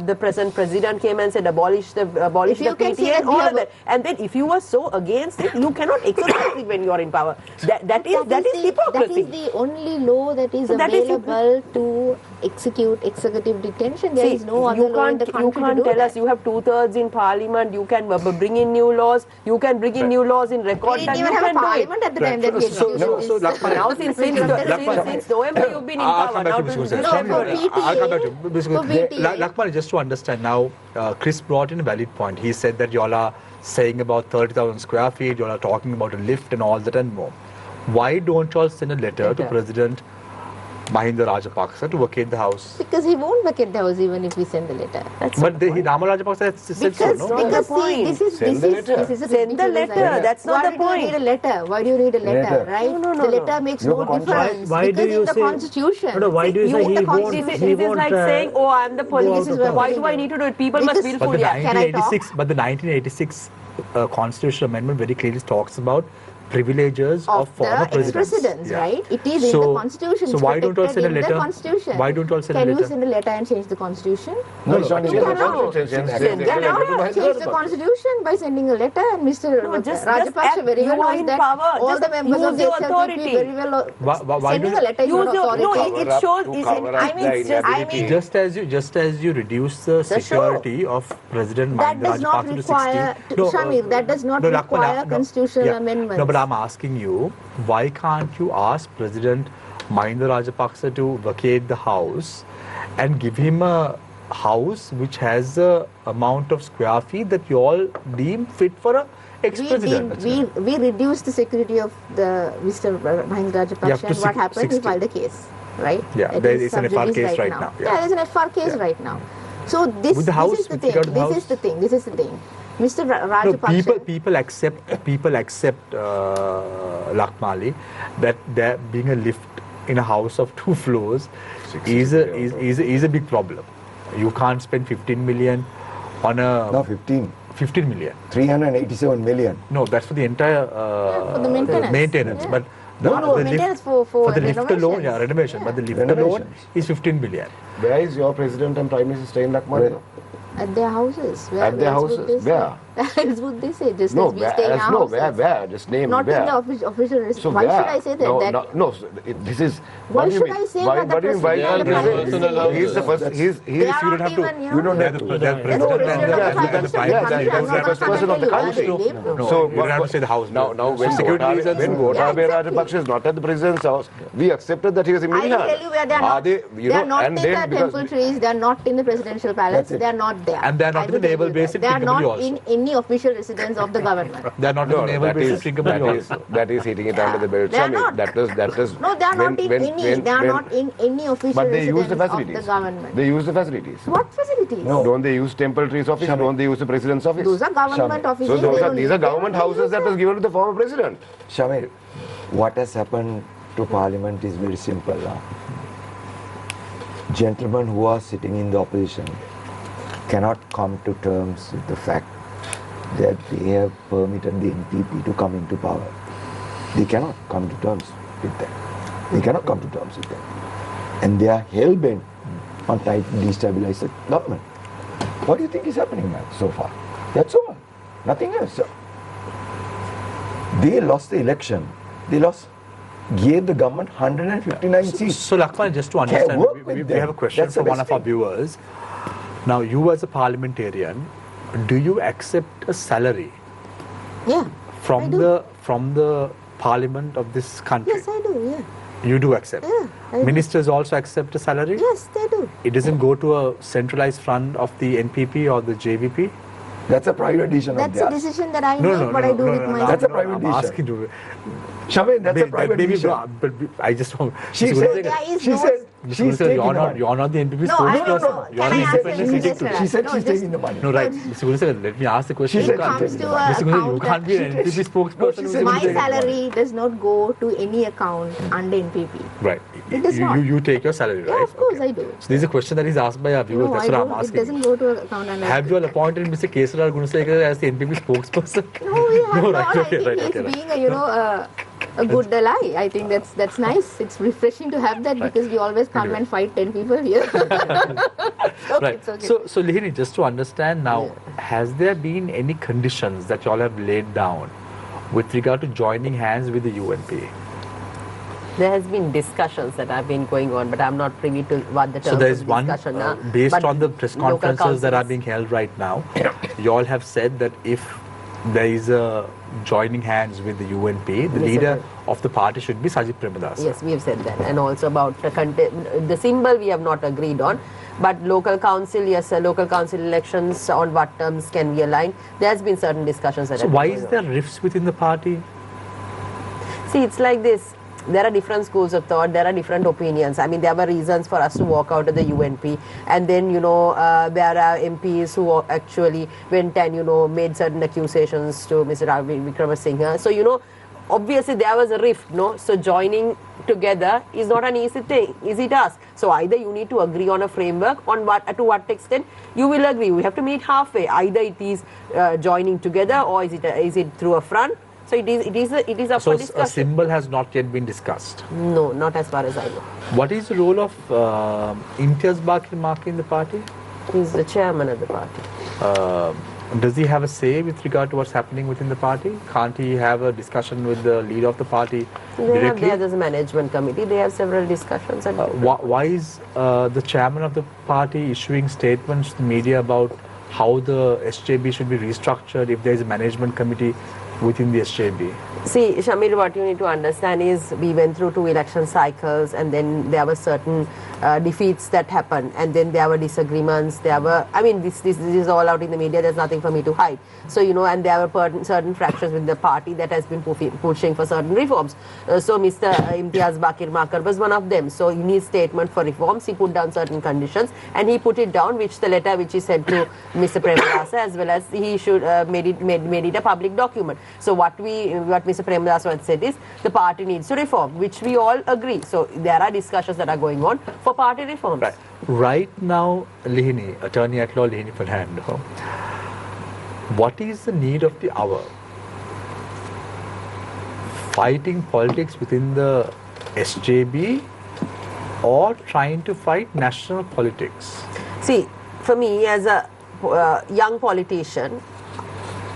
the present president came and said abolish the PTA and all of that. And then if you were so against it, you cannot exercise it when you are in power. That is hypocrisy. That is the only law that is available to execute executive detention. There is no other law in the country. You can't tell us you have 2/3 in Parliament. You can bring in new laws. You can bring in new laws in record time. We didn't even have a Parliament at the time that we executed this. Now since November you've been in power. I'll come back to you. Lakmali, just to understand now, Kris brought in a valid point. He said that y'all are saying about 30,000 square feet, y'all are talking about a lift and all that and more. Why don't y'all send a letter to President Mahinda Rajapaksa to vacate the house? Because he won't vacate the house even if we send the letter. But Rama Rajapaksa has said so, no? Because see, this is Send the letter. this is a Send the ridiculous letter. idea. That's not Why the do you point. need a letter? Why do you need a letter? No, Right? no, The letter makes no difference. Why do because you in the say- Constitution. No, why do you see, say in he the won't- Constitution- This is won't, like saying, oh, I'm the police. This is what Why I'm do I saying. need to do it? People must Because- feel But the full. Can I talk? 1986 Constitutional Amendment very clearly talks about privileges of of former the ex-presidents, Yeah. right? It is in the Constitution. So It's why don't you all protected send a in the letter? Constitution. Why don't you all send a Can you letter? send a letter and change the Constitution? No, it's not You in the cannot. Constitution. Send You the letter. cannot change the Constitution by sending a letter, and Mr. No, just Rajapaksa act- very well you are knows in that power. all Just the members use of the your SLPP authority. very well. Why Sending a don't- letter is Use not your, authority. no, Cover it up- shows. to Is cover it, up I mean, the it's just. inability. Just as you reduce the The show. security of President That Mahinda does not Rajapaksa to require, 16. Shamir, that does not Lakmali, require constitutional yeah. amendments. No, but I'm asking you, why can't you ask President Mahinda Rajapaksa to vacate the house and give him a house which has a amount of square feet that you all deem fit for a ex-president? we reduced the security of the Mr. Mahinda You have Rajapaksa, to and what happened? 60. He filed a case, right? Yeah, It there is is an sub FR judice case right now, yeah. Yeah, there's an FR case Yeah. right now. So this, With the house, this is the with thing. regard to the This house? is the thing. This is the thing. Mr. No, Rajapaksa. people accept Lakmali that there being a lift in a house of 2 floors is a big problem. You can't spend 15 million on a No, 15. 15 million. 387 million. No, that's for the entire for the maintenance. Yeah. But No, the maintenance for the lift alone, renovations. yeah, renovation. Yeah. But the lift alone Renovations. is 15 billion. Where is your president and prime minister staying, Lakmali? Where? At their houses. At their else would houses? they Where? say? Else would they say? Just No, as we stay in our houses. where? Just name Not where. in the official residence. So Why where? should I say that? No, that no, this is. Why what do you should mean? I say why, that the what do you mean? Why president can't and the you say- prime minister- He's the first. He's they you are don't not have to- even, you don't have to. The That's president no and president the of the prime country. minister. I'm he's the not first person of the gonna tell you, country. Dilip. No, So, you don't have to say the house. Now, For security reasons, when no. Gotabaya Yeah, exactly. Rajapaksa is not at the president's house, we accepted that he was in I'll Milan. tell you where they are not. They, They are not in the because- temple trees. They are not in the presidential palace. That's it. They are not there. And they are not I in will the tell naval you base that. in They are Trincomalee not also. in any official residence of the government. They are not No, in the naval that base is, in Trincomalee that also. is, that is hitting it under the belt. They are Swami. not. That is. No, they are not in any. They are not in any official But they use residence the of the facilities. government. They use the facilities. What facilities? No. Don't they use temple trees office? Don't they use the president's office? Those are government Shami. offices. So these are government houses that was given to the former president. Shamir, what has happened to Parliament is very simple now. Gentlemen who are sitting in the opposition cannot come to terms with the fact that they have permitted the NPP to come into power. They cannot come to terms with that. They cannot come to terms with that. And they are hell-bent on trying to destabilize the government. What do you think is happening now so far? That's all. Nothing else. They lost the election. They gave the government 159 seats. So Lakmali, just to understand, work we with have a them. question That's the from one best of our thing. viewers. Now, you as a parliamentarian, do you accept a salary Yeah. I from do. the parliament of this country? Yes, I do. Yeah. You do accept. Yeah, I do. Ministers also accept a salary? Yes, they do. It doesn't go to a centralized fund of the NPP or the JVP? That's a private decision of That's a theirs. decision that I make. What I do with my. That's a private I'm decision. asking you. Shamir, that's a private Maybe, decision. but I just want. She Mr. said, Gunasekera, There is she no- said, Mr. she's Gunasekera, taking you're the not, money. you're not the NPP No, I don't spokesperson. know. You're Can an I ask independent you critic. this? She said No, she's just- taking the money. No, right. Mr. Gunasekera, let me ask the question. She It said comes she's to taking a the money. Mr. Gunasekera, you account can't be an that- NPP spokesperson. she who's said going My to take the money. salary does not go to any account under NPP. Right. It does not. You take your salary, right? Yeah, of course Okay. I do. So this is a question that is asked by our viewers. No, That's I what I'm don't. It asking. doesn't go to account under. Have you all appointed Mr. Kesarralal Gunasekera as the NPP spokesperson? No, we have No, not. right, okay, I think right, he's okay, right. being a good ally. I think that's nice. It's refreshing to have that because we always come Anyway. and fight 10 people here. So Right. it's okay. So Lihini, just to understand now, has there been any conditions that you all have laid down with regard to joining hands with the UNP? There has been discussions that have been going on, but I'm not privy to what the terms So there is of one, discussion are. based But on the press local conferences that are councils- being held right now, you all have said that if there is a joining hands with the UNP, the Yes, leader sir. of the party should be Sajid Premadasa. Yes, we have said that. And also about the symbol we have not agreed on. But local council, yes, local council elections, on what terms can we align? There has been certain discussions that So have why been is going there rifts within the party? on. See, it's like this. there are different schools of thought, there are different opinions. I mean, there were reasons for us to walk out of the UNP, and then, you know, there are MPs who actually went and, you know, made certain accusations to Mr. Vikramasinghe. So, you know, obviously there was a rift, no? So joining together is not an easy task. So either you need to agree on a framework, on to what extent you will agree. We have to meet halfway. Either it is joining together, or is it through a front. So it is up for discussion. So a symbol has not yet been discussed? No, not as far as I know. What is the role of Imtiaz Bakir Maki in the party? He's the chairman of the party. Does he have a say with regard to what's happening within the party? Can't he have a discussion with the leader of the party directly? There's a management committee. They have several discussions. Why is the chairman of the party issuing statements to the media about how the SJB should be restructured if there is a management committee within the SJB? See, Shamir, what you need to understand is we went through 2 election cycles, and then there were certain defeats that happened, and then there were disagreements. There were, I mean, this is all out in the media. There's nothing for me to hide. So, you know, and there were certain fractions with the party that has been pushing for certain reforms. So Mr. Imtiaz Bakir Maki was one of them. So in his statement for reforms, he put down certain conditions, and he put it down, which the letter which he sent to Mr. Premadasa, as well as he should made it a public document. So what Mr. Premadasa said is the party needs to reform, which we all agree. So there are discussions that are going on for party reforms. Right now, Lihini, Attorney at Law Lihini Fernando, what is the need of the hour? Fighting politics within the SJB or trying to fight national politics? See, for me as a young politician,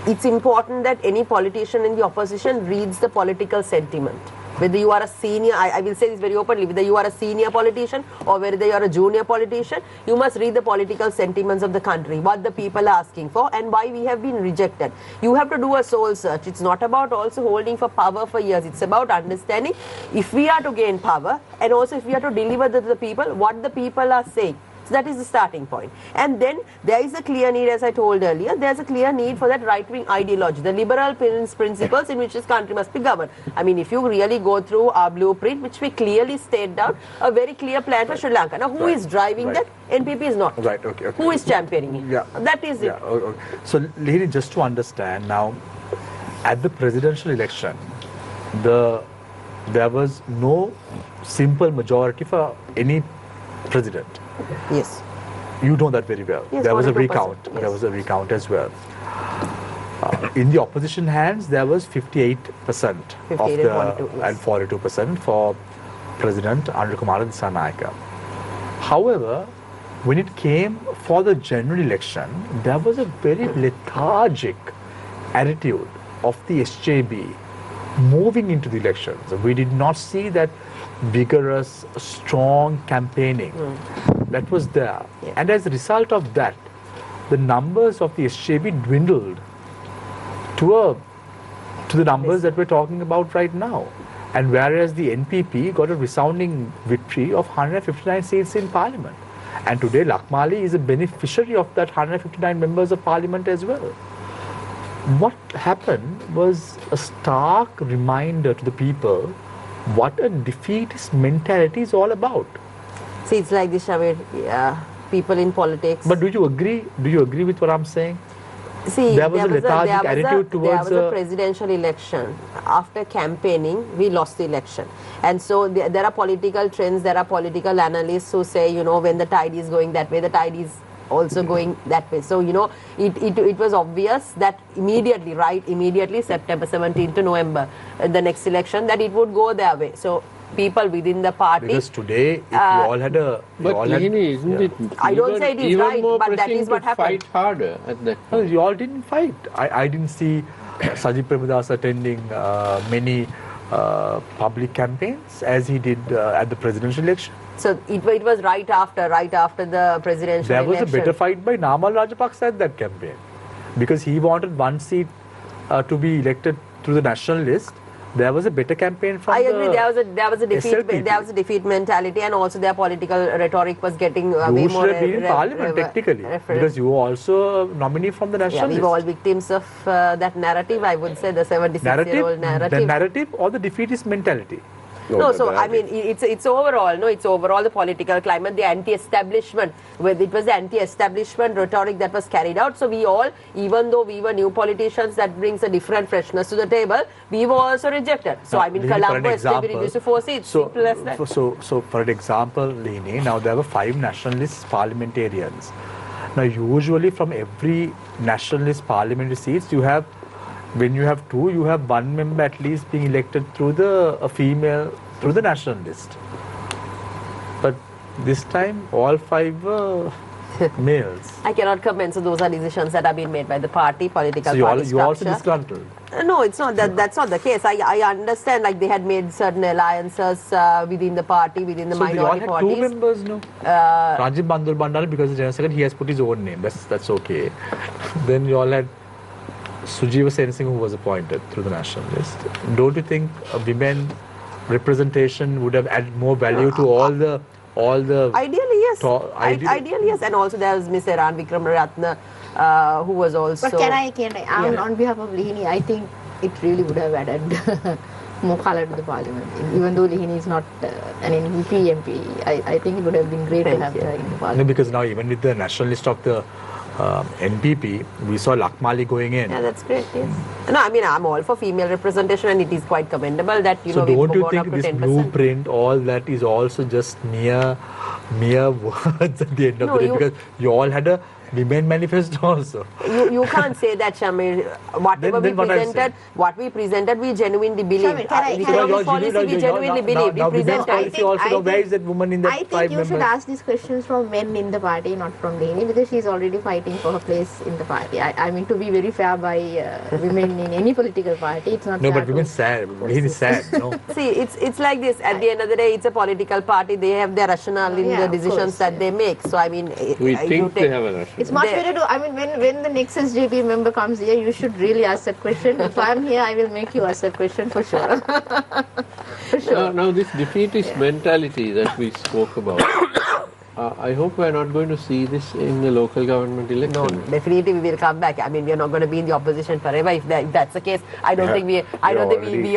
it's important that any politician in the opposition reads the political sentiment. Whether you are a senior, I will say this very openly, whether you are a senior politician or whether you are a junior politician, you must read the political sentiments of the country, what the people are asking for and why we have been rejected. You have to do a soul search. It's not about also holding for power for years. It's about understanding if we are to gain power and also if we are to deliver to the people, what the people are saying. So that is the starting point. And then there is a clear need, as I told earlier, there's a clear need for that right-wing ideology, the liberal principles in which this country must be governed. I mean, if you really go through our blueprint, which we clearly state down, a very clear plan for Sri Lanka. Now, who is driving that? NPP is not. Right, okay. Who is championing it? Yeah. That is it. Okay. So, Lihini, just to understand now, at the presidential election, there was no simple majority for any president. Yes. You know that very well. Yes, there was a recount. Yes. There was a recount as well. In the opposition hands, there was 58% of the and 42% for President Anurakumara Dissanayake. However, when it came for the general election, there was a very lethargic attitude of the SJB moving into the elections. We did not see that vigorous, strong campaigning that was there. Yeah. And as a result of that, the numbers of the SJB dwindled to the numbers that we're talking about right now. And whereas the NPP got a resounding victory of 159 seats in Parliament. And today Lakmali is a beneficiary of that 159 members of Parliament as well. What happened was a stark reminder to the people what a defeatist mentality is all about. See, it's like this, Shamir, people in politics. But do you agree? Do you agree with what I'm saying? See, there was a lethargic attitude towards there was a presidential election. After campaigning, we lost the election. And so there are political trends, there are political analysts who say, you know, when the tide is going that way, the tide is also going that way. So, you know, it was obvious that immediately, September 17th to November, the next election, that it would go their way. So, people within the party. Because today, if you all had a. But Lihini, isn't it? I don't say it is right, more but that is what happened. Fight harder at that No, point. you all didn't fight. I didn't see Sajid Premadasa attending many public campaigns as he did at the presidential election. So it was right after the presidential There was election. a better fight by Namal Rajapaksa at that campaign because he wanted one seat to be elected through the national list. There was a better campaign from I agree. There was a defeat. SLPP. There was a defeat mentality, and also their political rhetoric was getting way You more. should have been in Parliament technically because you were also a nominee from the national Yeah, we list. were all victims of that narrative. I would say the 76-year-old narrative. The narrative or the defeatist mentality. No, so I mean, it's overall, no, it's overall the political climate, the anti-establishment, where it was the anti-establishment rhetoric that was carried out. So we all, even though we were new politicians, that brings a different freshness to the table, we were also rejected. So I mean, Colombo SJB reduced to 4 seats, simple as that. So for an example, Lihini, now there were 5 nationalist parliamentarians. Now usually from every nationalist parliamentary seats, you have, when you have 2, you have 1 member at least being elected through a female, through the national list. But this time, all 5 were males. I cannot comment. So those are decisions that have been made by the party, political So party you also structure. disgruntled? No, it's not that. That's not the case. I understand, like they had made certain alliances within the party, within the minority So they all had 2 parties. members, no? Rajib Bandul Bandari, because the General Secretary, he has put his own name. That's okay. Then you all had Sujiva Sen Singh, who was appointed through the national list. Don't you think a women representation would have added more value to all the Ideally, yes. Ideally, yes. And also there was Miss Iran Vikramaratne, who was also. But can I on behalf of Lihini, I think it really would have added more color to the parliament. Even though Lihini is not an NPP MP, I think it would have been great to have her in the parliament. No, because now even with the national list of the NPP, we saw Lakmali going in. Yeah, that's great, yes. No, I mean, I'm all for female representation, and it is quite commendable that, so we've don't you gone up think to this 10%. blueprint, all that is also just mere words at the end of the day? Because you all had a women manifesto also. You can't say that, Shamir. What we presented, we genuinely believe. Shamir, we genuinely believe. We presented. Where is that woman in that I 5 think you members? should ask these questions from men in the party, not from Lihini, because she's already fighting for her place in the party. I mean, to be very fair by women in any political party, it's not No, fair but women sad. Lihini is sad, no? See, it's like this. At the end of the day, it's a political party. They have their rationale in the decisions that they make. So, I mean, We think they have a rationale. It's much better to, I mean, when the next SJB member comes here, you should really ask that question. If I'm here, I will make you ask that question for sure. For sure. Now this defeatist mentality that we spoke about, I hope we are not going to see this in the local government election. No, definitely we will come back. I mean, we are not going to be in the opposition forever. If that's the case, I don't think we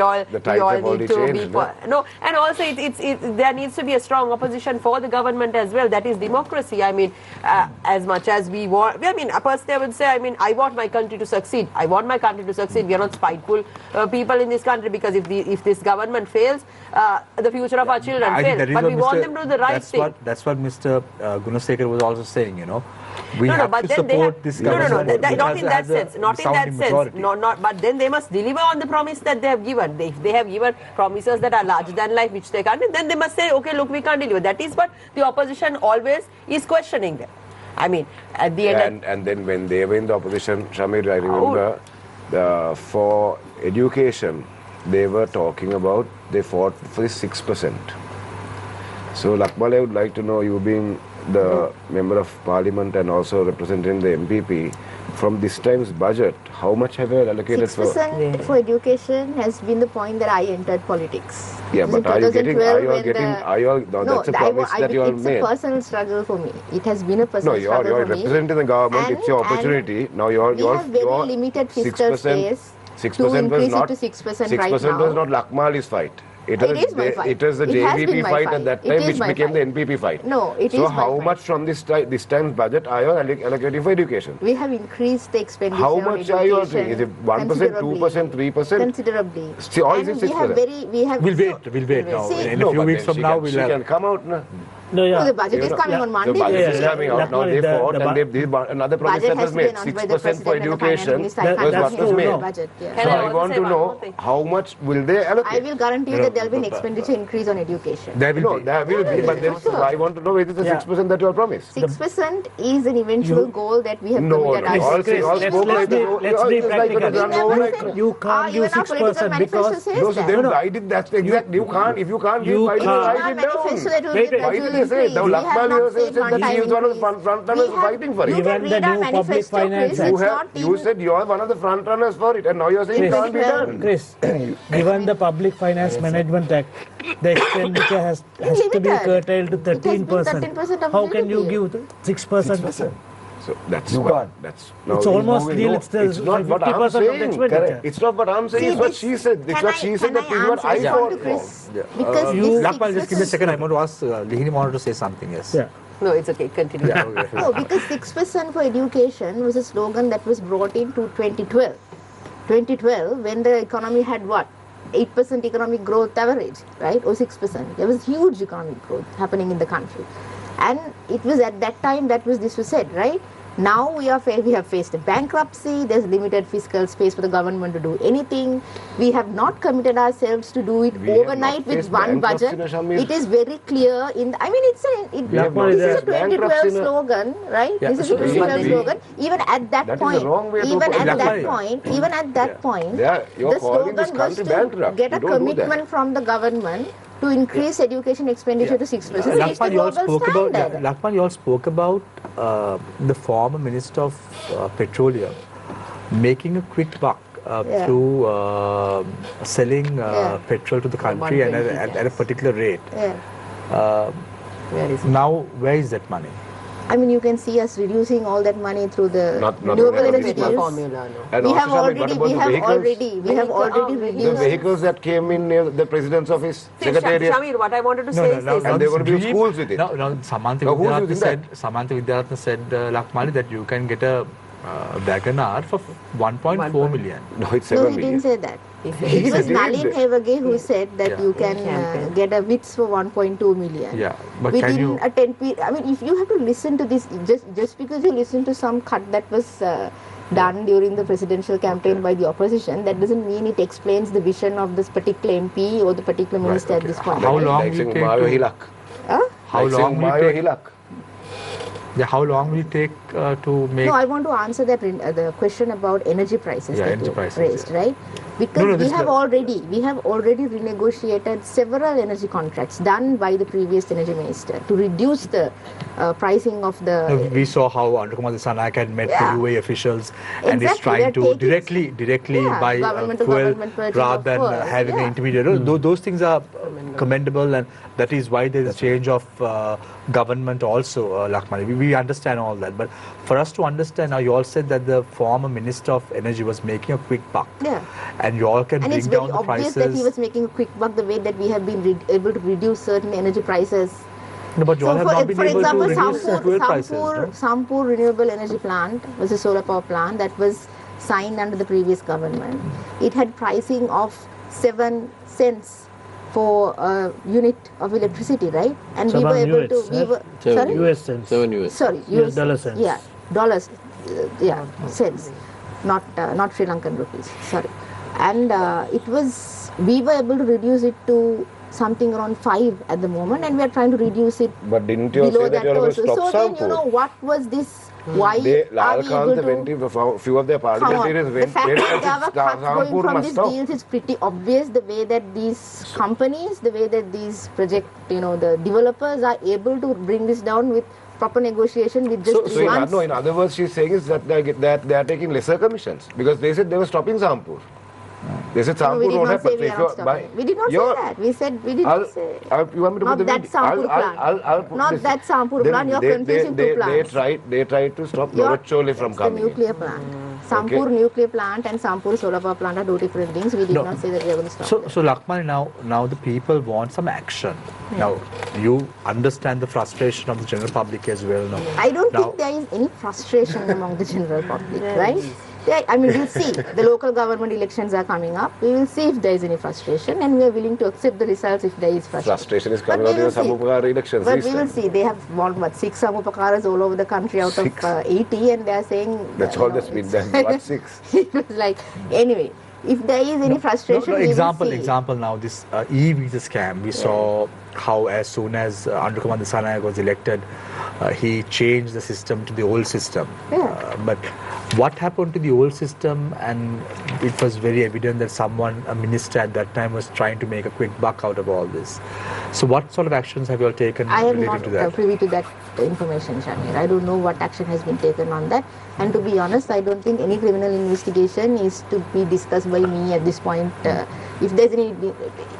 all need to be. No, and also there needs to be a strong opposition for the government as well. That is democracy. I mean, as much as we want. I mean, personally, I would say, I mean, I want my country to succeed. I want my country to succeed. We are not spiteful people in this country, because if this government fails, the future of our children fails. But we want them to do the right thing. That's what Mr. Gunasekera was also saying, we have to support this government. Not in that sense. Not in that sense. But then they must deliver on the promise that they have given. If they have given promises that are larger than life, which they can't, then they must say, okay, look, we can't deliver. That is what the opposition always is questioning them. I mean, at the end. And then when they were in the opposition, Shamir, I remember for education, they were talking about, they fought for the 6%. So, Lakmali, I would like to know, you being the member of parliament and also representing the MPP, from this time's budget, how much have you allocated 6% for education has been the point that I entered politics. Yeah, but are you getting, that's a promise that you all made. It's a personal struggle for me. It has been a personal struggle for me. You're representing the government, it's your opportunity. Now we have very limited fiscal space to increase it to 6% right now. 6% was not Lakmali's fight. It is my fight. It was the JVP fight at that time, which became the NPP fight. No, it is my fight. So how much from this time's budget are you allocating for education? We have increased the expenditure. How much are you allocating? Is it 1%, 2%, 3%? Considerably. See, or is it 6%? We'll wait now. In a few weeks from now, we'll have... She can come out now. No, the budget is coming on Monday. The budget is coming out. Now they fought and another promise that was made. 6% for education was what was made. So I want to know how much will they allocate? I will guarantee you that there will be an expenditure increase on education. There will be. But then I want to know whether the 6% that you are promised. 6% is an eventual goal that we have committed ourselves. Let's be practical. You can't give 6% because... I did that exact. You can't. If you can't give 5%, write it down. Say, now Lakmali said that he is one of the front runners fighting for it. Even the new public finance you said you are one of the front runners for it, and now you are saying it can't be done. Chris, given the Public Finance Management Act, the expenditure has to be curtailed to 13%. How can you give 6%? So that's You what, can't. that's It's almost nil. It's the it's not what 50% I'm of the saying. expenditure. Correct. It's not what I'm saying. See, It's what this- she said. It's can what I- she said. can That I is what answer I this one thought. to Kris? Yeah. Because this Lakmali, just give me a 6%. second. I want to ask Lihini wanted to say something. Yes. Yeah. No, it's okay. Continue. Yeah, okay. No, because 6% for education was a slogan that was brought into 2012. 2012, when the economy had what? 8% economic growth average, right? Or 6%. There was huge economic growth happening in the country. And it was at that time this was said, right? Now we have faced a bankruptcy. There's limited fiscal space for the government to do anything. We have not committed ourselves to do it We have overnight not with faced one budget. bankruptcy, Shamir. It is very clear in. We have not This is a faced 2012 bankruptcy. slogan, right? Yeah, This is a so 2012 we- slogan. Even at that That is point, the wrong way to even put it. at that Lakmali. point, even at that point, You're the calling this slogan was country to bankrupt. get a You don't do that. commitment from the government to increase education expenditure to 6%. It's the Lakmali, you all global spoke about. standard. Lakmali, you all spoke about the former Minister of Petroleum making a quick buck Yeah. through selling Yeah. petrol to the country and 120 at a particular rate. Yeah. Where is it? Now, where is that money? I mean, you can see us reducing all that money through the Not renewable only energy this, but deals. Formula, no. And We also, have Shamir, what already, about we the have vehicles? already, we have already The reduced. vehicles that came in near the president's office, See, secretariat. Shamir, what I wanted to say is this. And there were going to be schools with it. No, Samantha Now, who's Vidyartha using said, Samantha Vidyartha said, Lakmali, that you can get a Wagoner for 1.4 million. No, it's No, 7 he million. didn't say that. He It was said- Nalin Hevage who said that Yeah. you can Campaign. get a WITS for 1.2 million. Yeah, but Within can you? a 10 I mean, if you have to listen to this, just because you listen to some cut that was done during the presidential campaign by the opposition, that doesn't mean it explains the vision of this particular MP or the particular minister at okay. this point. How right? long Like will saying it take Mayo to- Hilak. Huh? How Like long saying will Mayo it take? Hilak. Yeah, how long will it take to make? No, I want to answer that the question about energy prices Yeah, that energy you prices, raised, yeah. right? Because No, we this have the- already renegotiated several energy contracts done by the previous energy minister to reduce the pricing of the. No, we saw how Andukumar Dissanayake had met Yeah. the UAE officials and is Exactly, trying to they're taking- directly Yeah, buy government to fuel government purchase rather of than fuel, having an yeah. intermediary. Those things are commendable, and that is why there is a change of government also, Lakmali. We understand all that, but for us to understand, now you all said that the former Minister of Energy was making a quick buck, Yeah. and you all can And it's bring very down the obvious prices. that he was making a quick buck the way that we have been able to reduce certain energy prices. No, but you all have not been for able example, to reduce the fuel prices. No? Sampur Renewable Energy Plant was a solar power plant that was signed under the previous government. It had pricing of 7 cents for a unit of electricity, right? And we were 7 able units, to. We were, Seven sorry? US cents. 7 US. Sorry, US dollar cents. Yeah, dollars. Yeah, cents, not Sri Lankan rupees. Sorry, and it was we were able to reduce it to something around 5 at the moment, and we are trying to reduce it But didn't you below say that that you were going to also. stop So then Sampur? what was this? Why They, are Lal we Khan able went to? in, few of their Come on. parliamentarians The went fact there that there were cuts going Sampur from must these stop. deals is pretty obvious. The way that these companies, the way that these project, the developers are able to bring this down with proper negotiation with just 3 months. in other words, she's saying is that they are taking lesser commissions because they said they were stopping Sampur. They said No, we Sampur did won't not happen. say we So are if not you're by- stopping. We did not say you're- that. We said we did I'll- not say. you want me to Not put the that video? Sampur plant. I'll put Not this. that Sampur Then plant. You're they- confusing they- two plants. They tried to stop You're- Noracholi from it's coming the nuclear plant. Sampur Okay. nuclear plant and Sampur solar power plant are 2 different things. We did No. not say that we are going to stop. So Lakmali, now the people want some action. Now you understand the frustration of the general public as well. No? I don't Now- think there is any frustration among the general public, right? I mean, we'll see. The local government elections are coming up. We will see if there is any frustration, and we are willing to accept the results if there is frustration. Frustration is But coming we out in will the see. Samupakara elections. But this we will time. see. They have won 6 Samupakaras all over the country out Six. of 80, and they are saying That's all that's been done. What 6? It was like anyway. If there is any frustration, we example will see. example now this e-visa scam. We saw how as soon as Andukumar Dissanayake was elected, he changed the system to the old system. Yeah. But what happened to the old system? And it was very evident that a minister at that time, was trying to make a quick buck out of all this. So what sort of actions have you all taken I am related not to that? privy to that information, Shamir. I don't know what action has been taken on that. And to be honest, I don't think any criminal investigation is to be discussed by me at this point if there's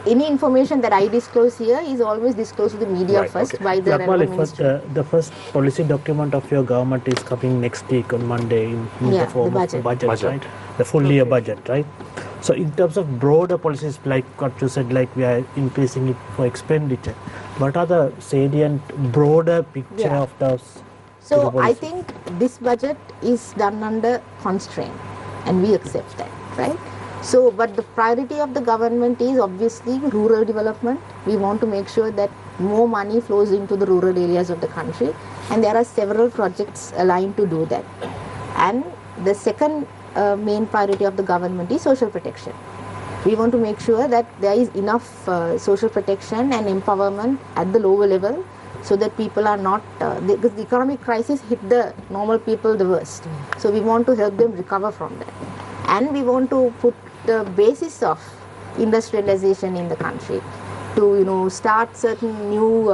any information that I disclose here is always disclosed to the media first by the relevant ministry. The first policy document of your government is coming next week on Monday in the form of the budget, right? The full year budget, right? So in terms of broader policies, like what you said, like we are increasing it for expenditure, what are the salient broader picture of those? So I think this budget is done under constraint and we accept that, right? So, but the priority of the government is obviously rural development. We want to make sure that more money flows into the rural areas of the country, and there are several projects aligned to do that. And the second main priority of the government is social protection. We want to make sure that there is enough social protection and empowerment at the lower level so that people are not, because the economic crisis hit the normal people the worst. So we want to help them recover from that. And we want to put the basis of industrialization in the country to, start certain new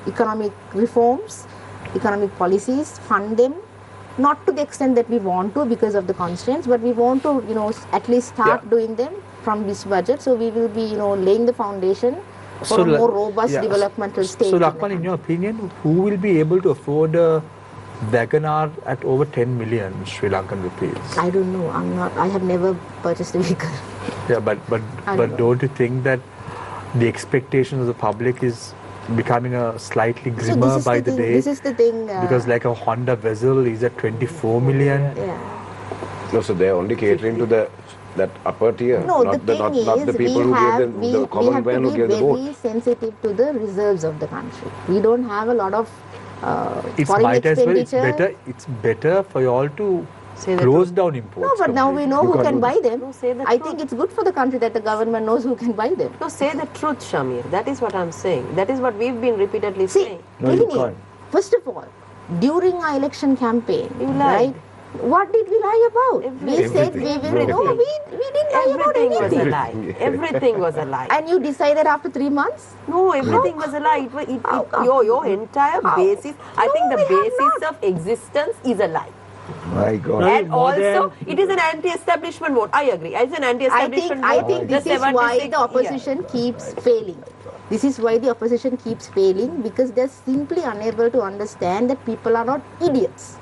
economic reforms, economic policies, fund them, not to the extent that we want to because of the constraints, but we want to, at least start doing them from this budget. So we will be, laying the foundation for a more robust developmental state. So Lakmali, in your opinion, who will be able to afford a WagonR at over 10 million Sri Lankan rupees? I don't know. I have never purchased a vehicle. Yeah, but don't you think that the expectations of the public is becoming a slightly grimmer by the day? This is the thing. Because like a Honda Vezel is at 24 million. Yeah. No, so they're only catering to that upper tier. No, not the thing is, the people who give the common man who give the vote. We have to be very sensitive to the reserves of the country. We don't have a lot of It's foreign might as expenditure. well. It's better for you all to close down imports. No, but now we know who can buy them. No, say the I truth. think it's good for the country that the government knows who can buy them. No, say the truth, Shamir. That is what I'm saying. That is what we've been repeatedly See, saying. No, you Lihini, can't. first of all, during our election campaign, You lied. right? What did we lie about? We said we will. No, we didn't lie about Everything was a anything. lie. Everything was a lie. And you decided after 3 months? No, everything was a lie. Your entire basis, I think the we have basis of existence is a lie. My God. And more also, than- it is an anti-establishment vote. I agree. It's an anti-establishment vote. I think this The is why 76 the opposition keeps failing. This is why the opposition keeps failing, because they're simply unable to understand that people are not idiots.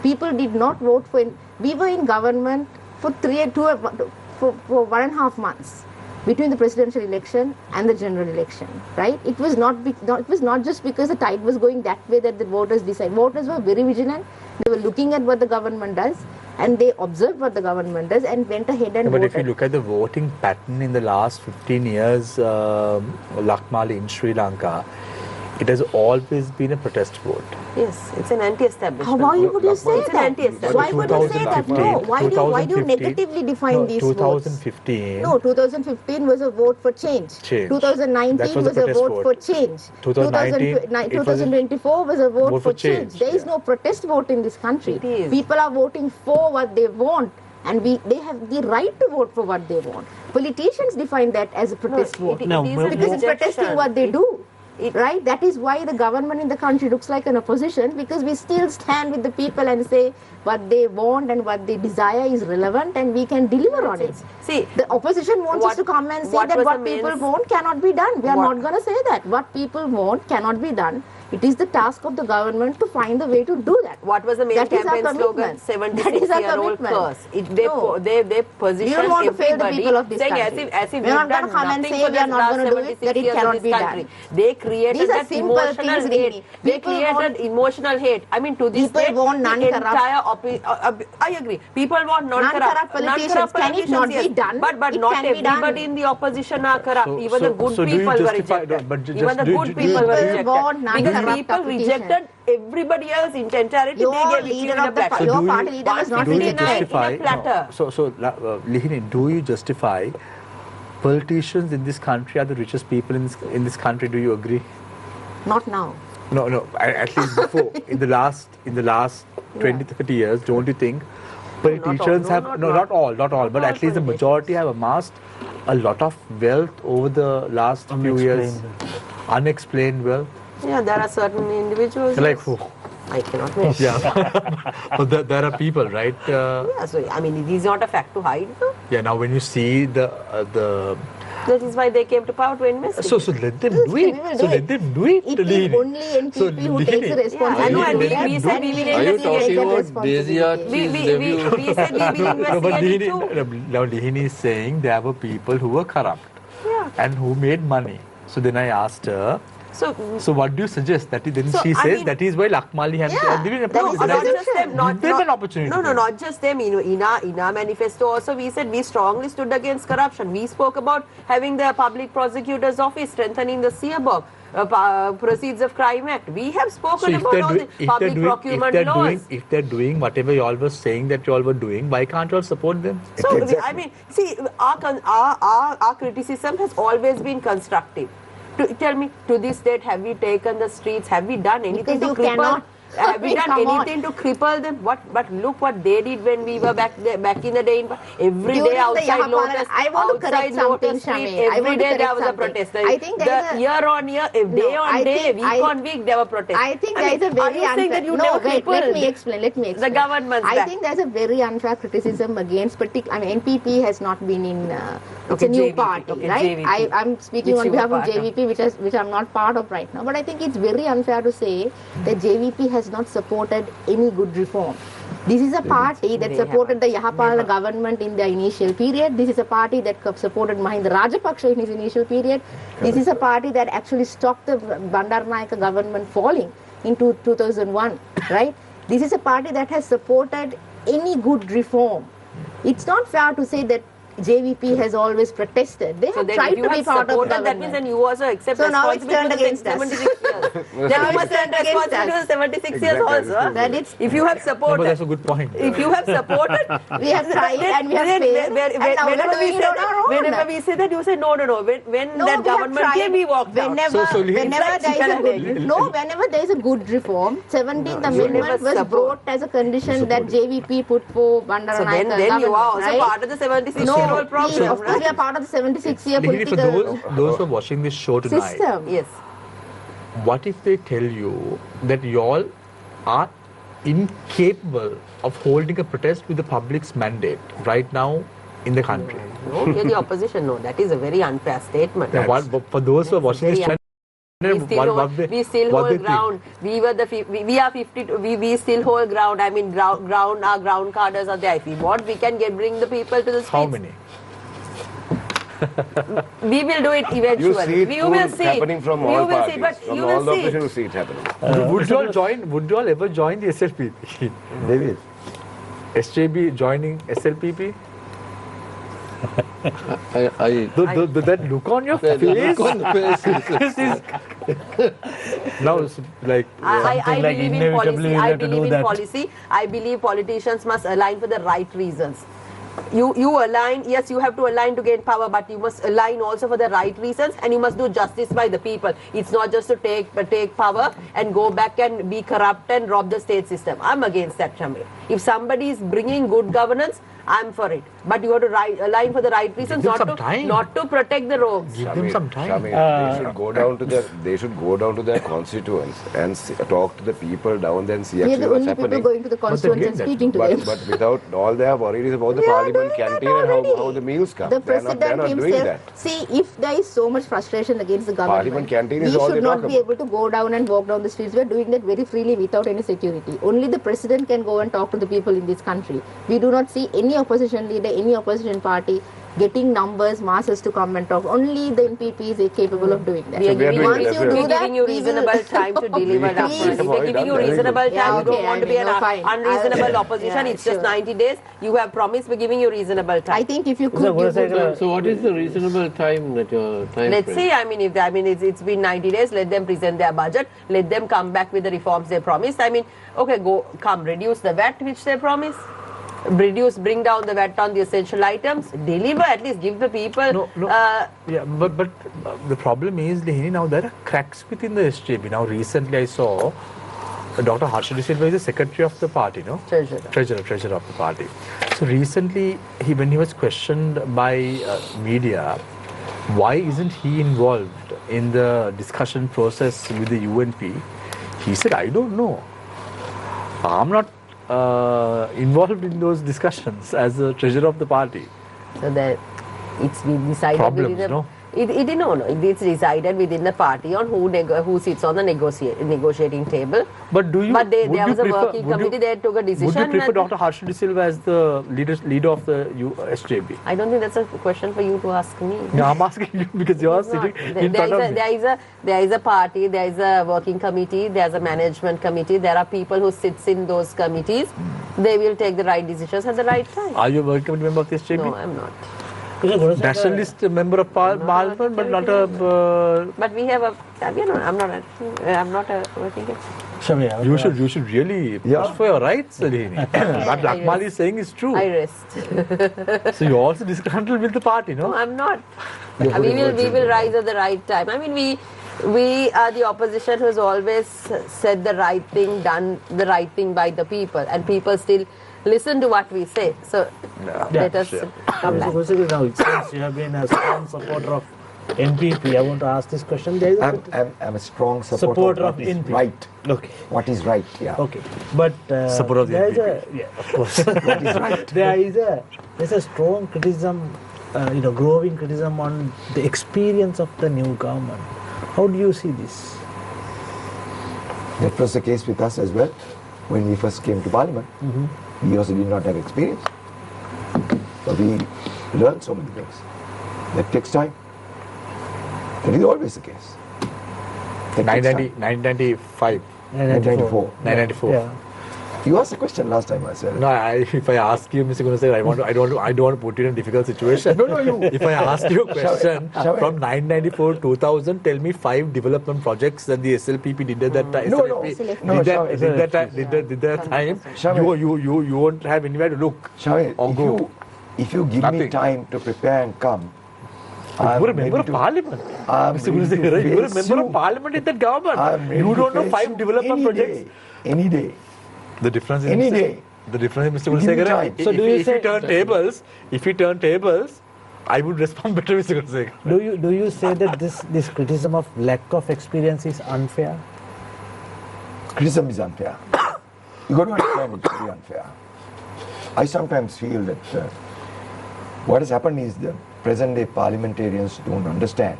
People did not vote for. We were in government for 1.5 months between the presidential election and the general election, right? It was not just because the tide was going that way that the voters decided. Voters were very vigilant. They were looking at what the government does, and they observed what the government does and went ahead and But voted. if you look at the voting pattern in the last 15 years, Lakmali in Sri Lanka, it has always been a protest vote. Yes, it's an anti-establishment Why vote. would you say It's an that? anti-establishment Why would you say that? No. Why do you negatively define these votes? 2015. No, 2015 was a vote for change. 2019 That was was a a protest vote vote. for change. 2024 was a vote for change. There is no protest vote in this country. It is. People are voting for what they want, and they have the right to vote for what they want. Politicians define that as a protest vote. It No, is a Because it's rejection. protesting what they do. Right? That is why the government in the country looks like an opposition, because we still stand with the people and say what they want and what they desire is relevant and we can deliver on it. See, The opposition wants us to come and say that was what the people main- want cannot be done. We are What- not going to say that. What people want cannot be done. It is the task of the government to find a way to do that. what was the main That is our campaign slogan? commitment. That is our 76-year-old commitment. curse. No. They position We don't want to fail the everybody people of this saying country. as if We are not we've done going to come and nothing say for we are this not last going to do it, 76 that it years of cannot this be country. done. They created These are that simple emotional things, hate. Lihini. They People created want- emotional hate. I mean, to this People day, want the non-corrupt- entire I agree. People want Non-corrupt politicians. Can it not be done? But It not can be done. everybody in the opposition are corrupt. So- Even the so- good so do you people were justify- rejected. but just- Even the do- good do- people do- were People rejected. want Because non-corrupt people politicians. rejected everybody else in entirety. Your They gave it leader in a of the platter. your do you- party leader was not Do you 159 rejected. justify? in a platter. Lihini, do you justify politicians in this country are the richest people in this country? Do you agree? Not now. No. At least before, in the last 20, 30 years, don't you think politicians have not all, but all at least the majority have amassed a lot of wealth over the last few years, unexplained wealth. Yeah, there are certain individuals. Like yes. who? I cannot mention. Yeah, but there are people, right? Yeah, so I mean, it is not a fact to hide. No? Yeah. Now, when you see the That is why they came to power to invest. So let them do it. So let them do it. It is only NPP who takes the responsibility. Yeah, we said we will Are you investigate. talking about Desia's We said we will investigate it too. Now Lihini is saying there were people who were corrupt and who made money. So then I asked her, so what do you suggest? That then she says that is why Lakmali Hemachandra MP not an opportunity. No, not just them. In our manifesto also we said we strongly stood against corruption. We spoke about having the public prosecutor's office, strengthening the CBOC, Proceeds of Crime Act. We have spoken about all the public procurement laws. If they're doing whatever you all were saying that you all were doing, why can't you all support them? So I mean, see, our criticism has always been constructive. Tell me, to this date, have we taken the streets? Have we done anything to cripple? Have we done anything to cripple them? But look what they did when we were back in the day. Every day outside Lotus, I want to correct something, Shami. Every day there was a protest. I think year on year, day on day, week on week, there were protests. I think there is a very unfair. No, wait. Let me explain. The government's I think there's a very unfair criticism against NPP has not been in. It's a new party, right? I'm speaking on behalf of JVP, which I'm not part of right now. But I think it's very unfair to say that JVP has not supported any good reform. This is a party that supported the Yahapalana government in the initial period. This is a party that supported Mahinda Rajapaksa in his initial period. This is a party that actually stopped the Bandaranaike government falling in 2001, right? This is a party that has supported any good reform. It's not fair to say that JVP has always protested. They have tried to be part of government. That means then you also accept responsibility for the 76 years. Then you must stand responsible for 76 years also. That it's, if you have supported, no, that's a good point. If you have supported, we have tried and we have failed. Whenever we say that, you say no. When that government came, we walked out. Whenever there is a good reform, 17th Amendment was brought as a condition that JVP put for Bandaranaike government. Then you are also part of the 76 year old problem. Of course, we are part of the 76-year political for those who are watching this show tonight, system. Yes. What if they tell you that you all are incapable of holding a protest with the public's mandate right now in the country? No, you're the opposition. No, that is a very unfair statement. For those who are watching this channel, we still hold ground. We are 52. We still hold ground. I mean, our ground cadres are there. If we want, we can bring the people to the streets. How many? We will do it eventually. We will see happening from all parties. From all the opposition, you see it happening. Would you all join? Would you all ever join the SLPP? They will. SJB joining SLPP? That look on your face. Look on the face. Now it's like I like believe in inevitably policy. we I have to believe do in that. policy. I believe politicians must align for the right reasons. You align, yes, you have to align to gain power, but you must align also for the right reasons, and you must do justice by the people. It's not just to take power and go back and be corrupt and rob the state system. I'm against that, Shamri. If somebody is bringing good governance, I'm for it. But you have to align for the right reasons, not to protect the rogues. Give them some time. They should go down to their constituents and talk to the people down there and see actually what's happening. We are the only people going to the constituents and speaking to them. But without all they are worried is about the parliament canteen and how the meals come. The They're president not doing that. See, if there is so much frustration against the government, Parliament canteen we is all should they not talk be about. able to go down and walk down the streets. We are doing that very freely without any security. Only the president can go and talk to the people in this country. We do not see any opposition leader, any opposition party getting numbers, masses to come and talk. Only the NPP is capable of doing that. We are giving you reasonable time to deliver that. We are giving you reasonable time. You don't want to be an unreasonable opposition. It's just 90 days. You have promised. We're giving you reasonable time. I think if you could give So what is the reasonable time that your time Let's frame? see. I mean, it's been 90 days. Let them present their budget. Let them come back with the reforms they promised. I mean, okay, reduce the VAT which they promised. Bring down the VAT on the essential items. Deliver, at least give the people. But the problem is, Lihini, now there are cracks within the SJB. Now recently I saw Dr. Harshad is the secretary of the party, no? Treasurer of the party. So recently, when he was questioned by media, why isn't he involved in the discussion process with the UNP? He said, I don't know. I'm not involved in those discussions as the treasurer of the party. So that It's been decided Problems, within the... no? It's decided within the party on who sits on the negotiating table. But do you? But there would was you a prefer- working would you- committee. They took a decision. Would you prefer and- Dr. Harshad De Silva as the leader of the SJB? I don't think that's a question for you to ask me. No, I'm asking you because you are It's not. sitting in front of me. There is a party, there is a working committee, there is a management committee. There are people who sits in those committees. They will take the right decisions at the right time. Are you a working committee member of the SJB? No, I'm not. Nationalist member of Parliament, but not a. But we have a. I'm not a working committee. You should really push for your rights, Lihini. What Lakmali is saying is true. I rest. So you're also disgruntled with the party, no? No, I'm not. We will rise at the right time. I mean, we are the opposition who's always said the right thing, done the right thing by the people, and people still listen to what we say. So let us come back. Now, since you have been a strong supporter of NPP, I want to ask this question. There is I'm a strong supporter of what is NPP. right. Okay. What is right, yeah. Okay, but Supporter of the there is NPP. yeah, of course. What is right? There's a strong criticism, growing criticism on the experience of the new government. How do you see this? That was the case with us as well. When we first came to Parliament, we also did not have experience. But we learned so many things. That takes time. That is always the case. That takes time. 1995. 1994. 1994. Yeah. You asked a question last time, I said. No, if I ask you, Mr. Gunasekera, I don't want to put you in a difficult situation. No, you. If I ask you a question Shall I? from 1994 2000, tell me 5 development projects that the SLPP did at that time. No, SLPP did that time. You won't have anywhere to look. Shamir, if you give me Nothing. time to prepare and come, You're a member of Parliament. Mr. Gunasekera, you're a member of Parliament in that government. You don't know 5 development projects. Any day. The difference is Any day. The difference is, Mr. Give me Gunasekera, time. if you turn tables, I would respond better, Mr. Gunasekera. Do you say that this criticism of lack of experience is unfair? Criticism is unfair. You got to understand it's very unfair. I sometimes feel that what has happened is the present day parliamentarians don't understand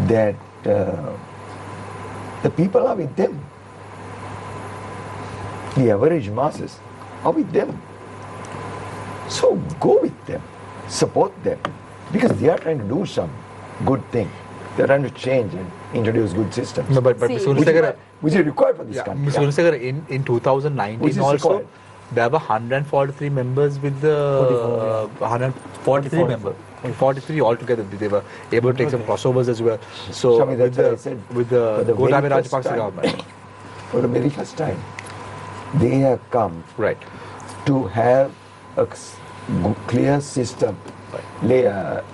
that the people are with them. The average masses are with them. So go with them, support them, because they are trying to do some good thing. They are trying to change and introduce good systems. No, but See, Mr. Gunasekera, which is required for this country. Mr. Gunasekera, in Which 2019 is also, required. there were 143 members with the 143 members. 43 altogether. They were able to take some crossovers as well. So Shami, that's what I said. with the For the Gotabaya very first Rajapaksa time. government. For the very first time, they have come Right. to have a clear system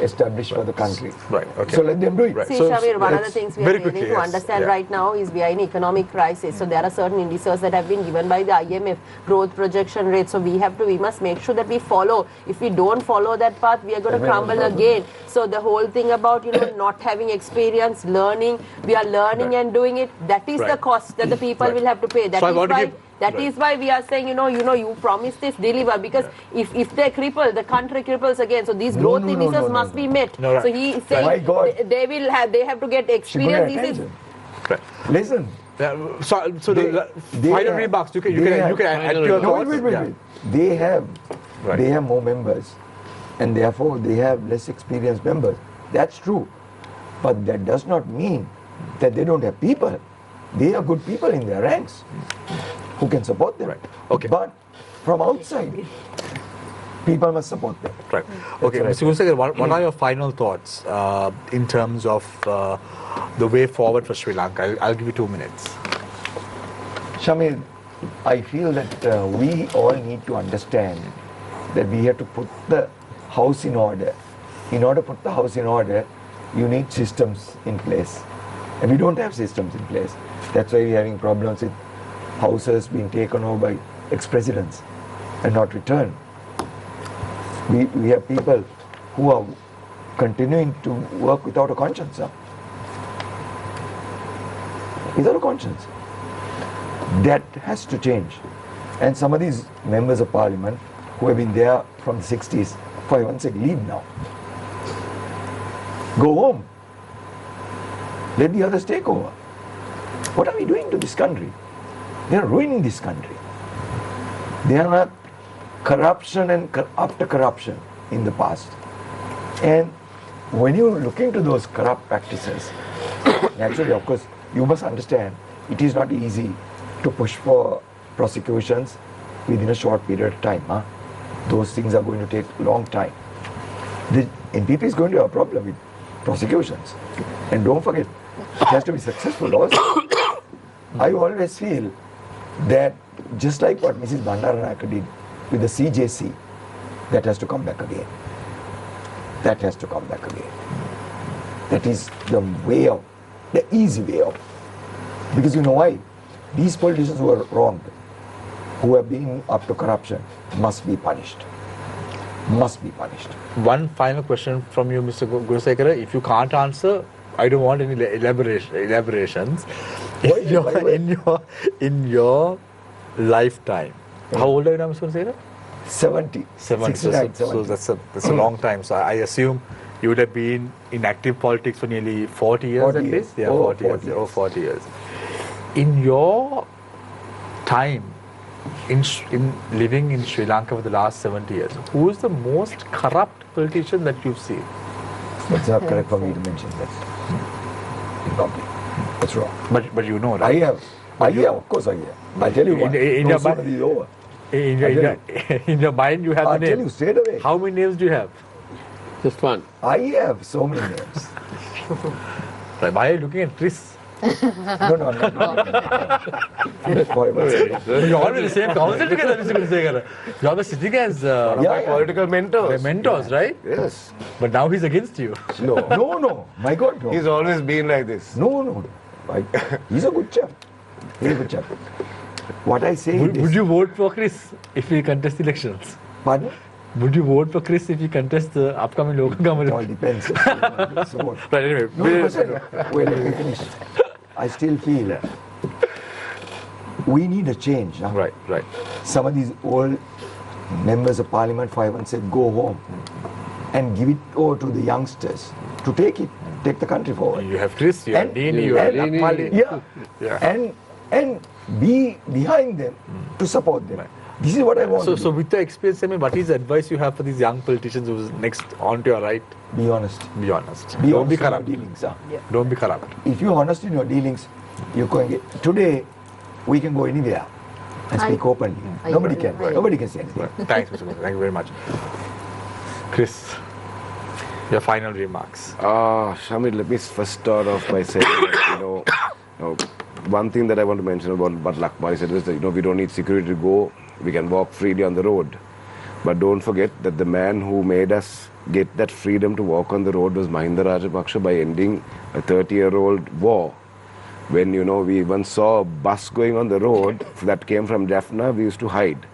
established for the country. Right. Okay. So let them do it. Right. See, So, Shamir, one of the let's things we are very needing quickly, to yes. understand Yeah. right now is we are in economic crisis. So there are certain indices that have been given by the IMF, growth projection rate. So we must make sure that we follow. If we don't follow that path, we are going to crumble again. So the whole thing about not having experience, learning, we are learning and doing it. That is the cost that the people will have to pay. That So I is want to why. give- That is why we are saying, you promise this, deliver. Because if they cripple, the country cripples again. So these growth indices must be met. No, right. So he is saying My God. they have to get experience. This is Right. Listen. So They final have- remarks. You they can have- add to your No, thoughts. wait. Yeah. They have more members, and therefore they have less experienced members. That's true, but that does not mean that they don't have people. They are good people in their ranks who can support them. Right. Okay. But from outside, people must support them. Right. Okay, Mr. Gunasekera, what are your final thoughts in terms of the way forward for Sri Lanka? I'll give you 2 minutes. Shamir, I feel that we all need to understand that we have to put the house in order. In order to put the house in order, you need systems in place. And we don't have systems in place. That's why we're having problems with houses being taken over by ex-presidents and not returned. We have people who are continuing to work without a conscience. Without a conscience. That has to change. And some of these members of parliament who have been there from the 60s, for heaven's sake, leave now. Go home. Let the others take over. What are we doing to this country? They are ruining this country. They are not corruption and after corruption in the past. And when you look into those corrupt practices, naturally, of course, you must understand it is not easy to push for prosecutions within a short period of time. Those things are going to take a long time. The NPP is going to have a problem with prosecutions. And don't forget, it has to be successful also. I always feel that just like what Mrs. Bandaranayake did with the CJC, that has to come back again. That has to come back again. That is the way out, the easy way out. Because you know why? These politicians who are wronged, who have been up to corruption, must be punished. Must be punished. One final question from you, Mr. Gunasekera. If you can't answer, I don't want any elaborations. In your lifetime, how old are you now, Mr. Gunasekera? 70. 70. 69, so that's a long time. So I assume you would have been in active politics for nearly 40 years 40 at years. least? Yeah, Over 40 years. 40 years. Over 40 years. In your time in living in Sri Lanka for the last 70 years, who is the most corrupt politician that you've seen? It's not correct for me to mention that in public. That's wrong. But you know, right? I have, of course I have. I tell you what, in no your sooner mind- it is over. In your mind, you have I'll the tell name. you straight away. How many names do you have? Just one. I have so many names. Right, why are you looking at Kris? No. You're all in the same council together, Mr. Gunasekera. You're the sitting as Yeah. Political mentors. their mentors, right? Yes. But now he's against you. No. My God, no. He's always been like this. No. He's a good chap. He's a good chap. What I say Would is... you vote for Kris if he contests the elections? Pardon? Would you vote for Kris if he contests the upcoming local It all government? depends. So, Right, anyway. wait, let me finish. I still feel we need a change. Huh? Right. Some of these old members of parliament, for heaven's sake, go home and give it over to the youngsters to take the country forward. You have Kris, you have And- Lihini, you have and- Lakmali. Yeah. And be behind them to support them. Right. This is what I want to So do. with the experience, I mean, what is the advice you have for these young politicians who's next on to your right? Be honest. Be honest. Be Don't be honest in your corrupt. dealings. Huh? Don't be corrupt. If you're honest in your dealings, you can get... Today, we can go anywhere and speak openly. I Nobody agree. can. Nobody can say anything. Thanks, Mr. Gunasekera. Thank you very much. Kris, your final remarks. Shamir, let me first start off by saying that, one thing that I want to mention about what Lakmali said is that, we don't need security to go. We can walk freely on the road. But don't forget that the man who made us get that freedom to walk on the road was Mahinda Rajapaksa by ending a 30-year-old war. When, we once saw a bus going on the road that came from Jaffna, we used to hide.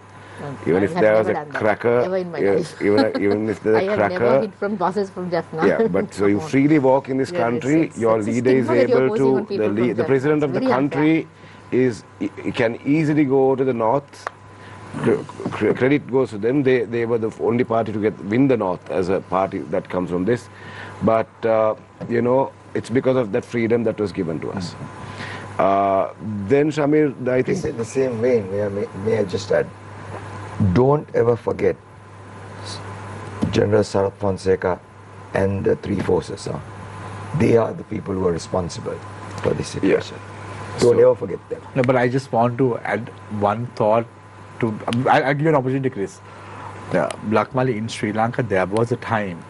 Even if there was a cracker, Never in my life. even if there's I a have never cracker, hid from buses from Jaffna. yeah, but so you freely walk in this Yeah, country, it's your a leader is stigma that you're able imposing on to, people from the Jaffna. president of It's the very country can easily go to the north. Credit goes to them. They were the only party to win the north as a party that comes from this. But, it's because of that freedom that was given to us. Then, Shamir, I think... In the same vein, may I just add, don't ever forget General Sarath Fonseca and the three forces. They are the people who are responsible for this situation. Don't ever forget them. No, but I just want to add one thought to... I'll give you an opportunity, Kris. Lakmali, in Sri Lanka, there was a time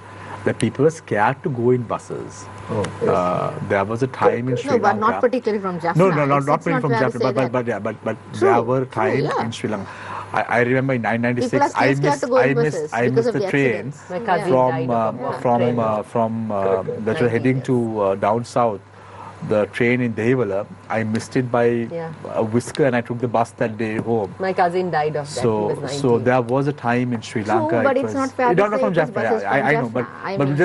that people were scared to go in buses. Oh, yes. There was a time in Sri No, Lanka... but not particularly from Jaffna. No, not It's particularly from fair to Jaffna, say that. but True, there were true, times yeah. in Sri Lanka. I remember in 1996, People are still scared to go in buses I because missed of the the train accidents. My cousin died that were heading to down south. The train in Dehiwala, I missed it by a whisker, and I took the bus that day home. My cousin died of that. He was 19. So there was a time in Sri Lanka. but it's not fair to not say from it was Jaffna. buses I from know, Jaffna. I but mean-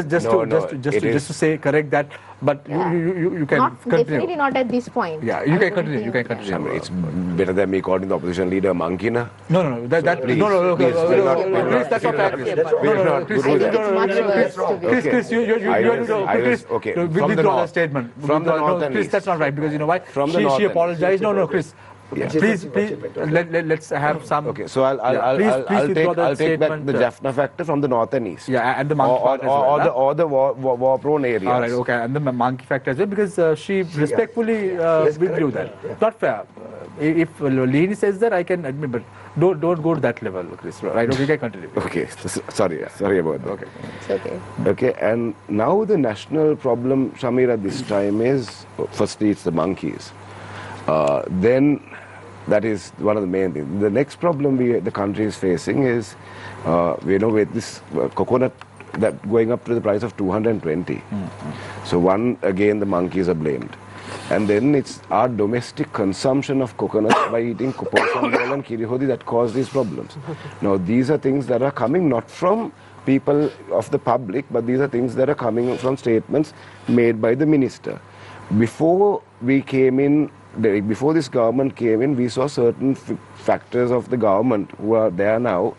just to say correct that But you can not, continue. definitely not at this point. Yeah, you can continue. You can continue. I mean, it's better than me calling the opposition leader a monkey, na? No. Please, No. please, Chris, that's not fair. Chris. No, Chris. I think it's much worse, to be honest. Chris, Chris, okay. we From the withdraw north. that statement. From the north and Chris, east. that's not right, because you know why? From the north She and apologized. No, Chris. Yeah. Please, let's have some. Okay, so I'll withdraw that take back statement. the Jaffna factor from the north and east. Yeah, and the monkey part as well. Or the war-prone areas. All right, okay, and the monkey factor as well, because she respectfully withdrew that. Not fair. If Lihini says that, I can admit, but don't go to that level, Chris. Right? Okay, we can continue. Okay, sorry about that. Okay. It's okay. Okay, and now the national problem, Shamir, at this time is, firstly, it's the monkeys. Then, that is one of the main things. The next problem the country is facing is, with this coconut that going up to the price of 220. So again, the monkeys are blamed. And then it's our domestic consumption of coconuts by eating Kuposambol and Kirihodi that cause these problems. Now, these are things that are coming not from people of the public, but these are things that are coming from statements made by the minister. Before this government came in, we saw certain factors of the government who are there now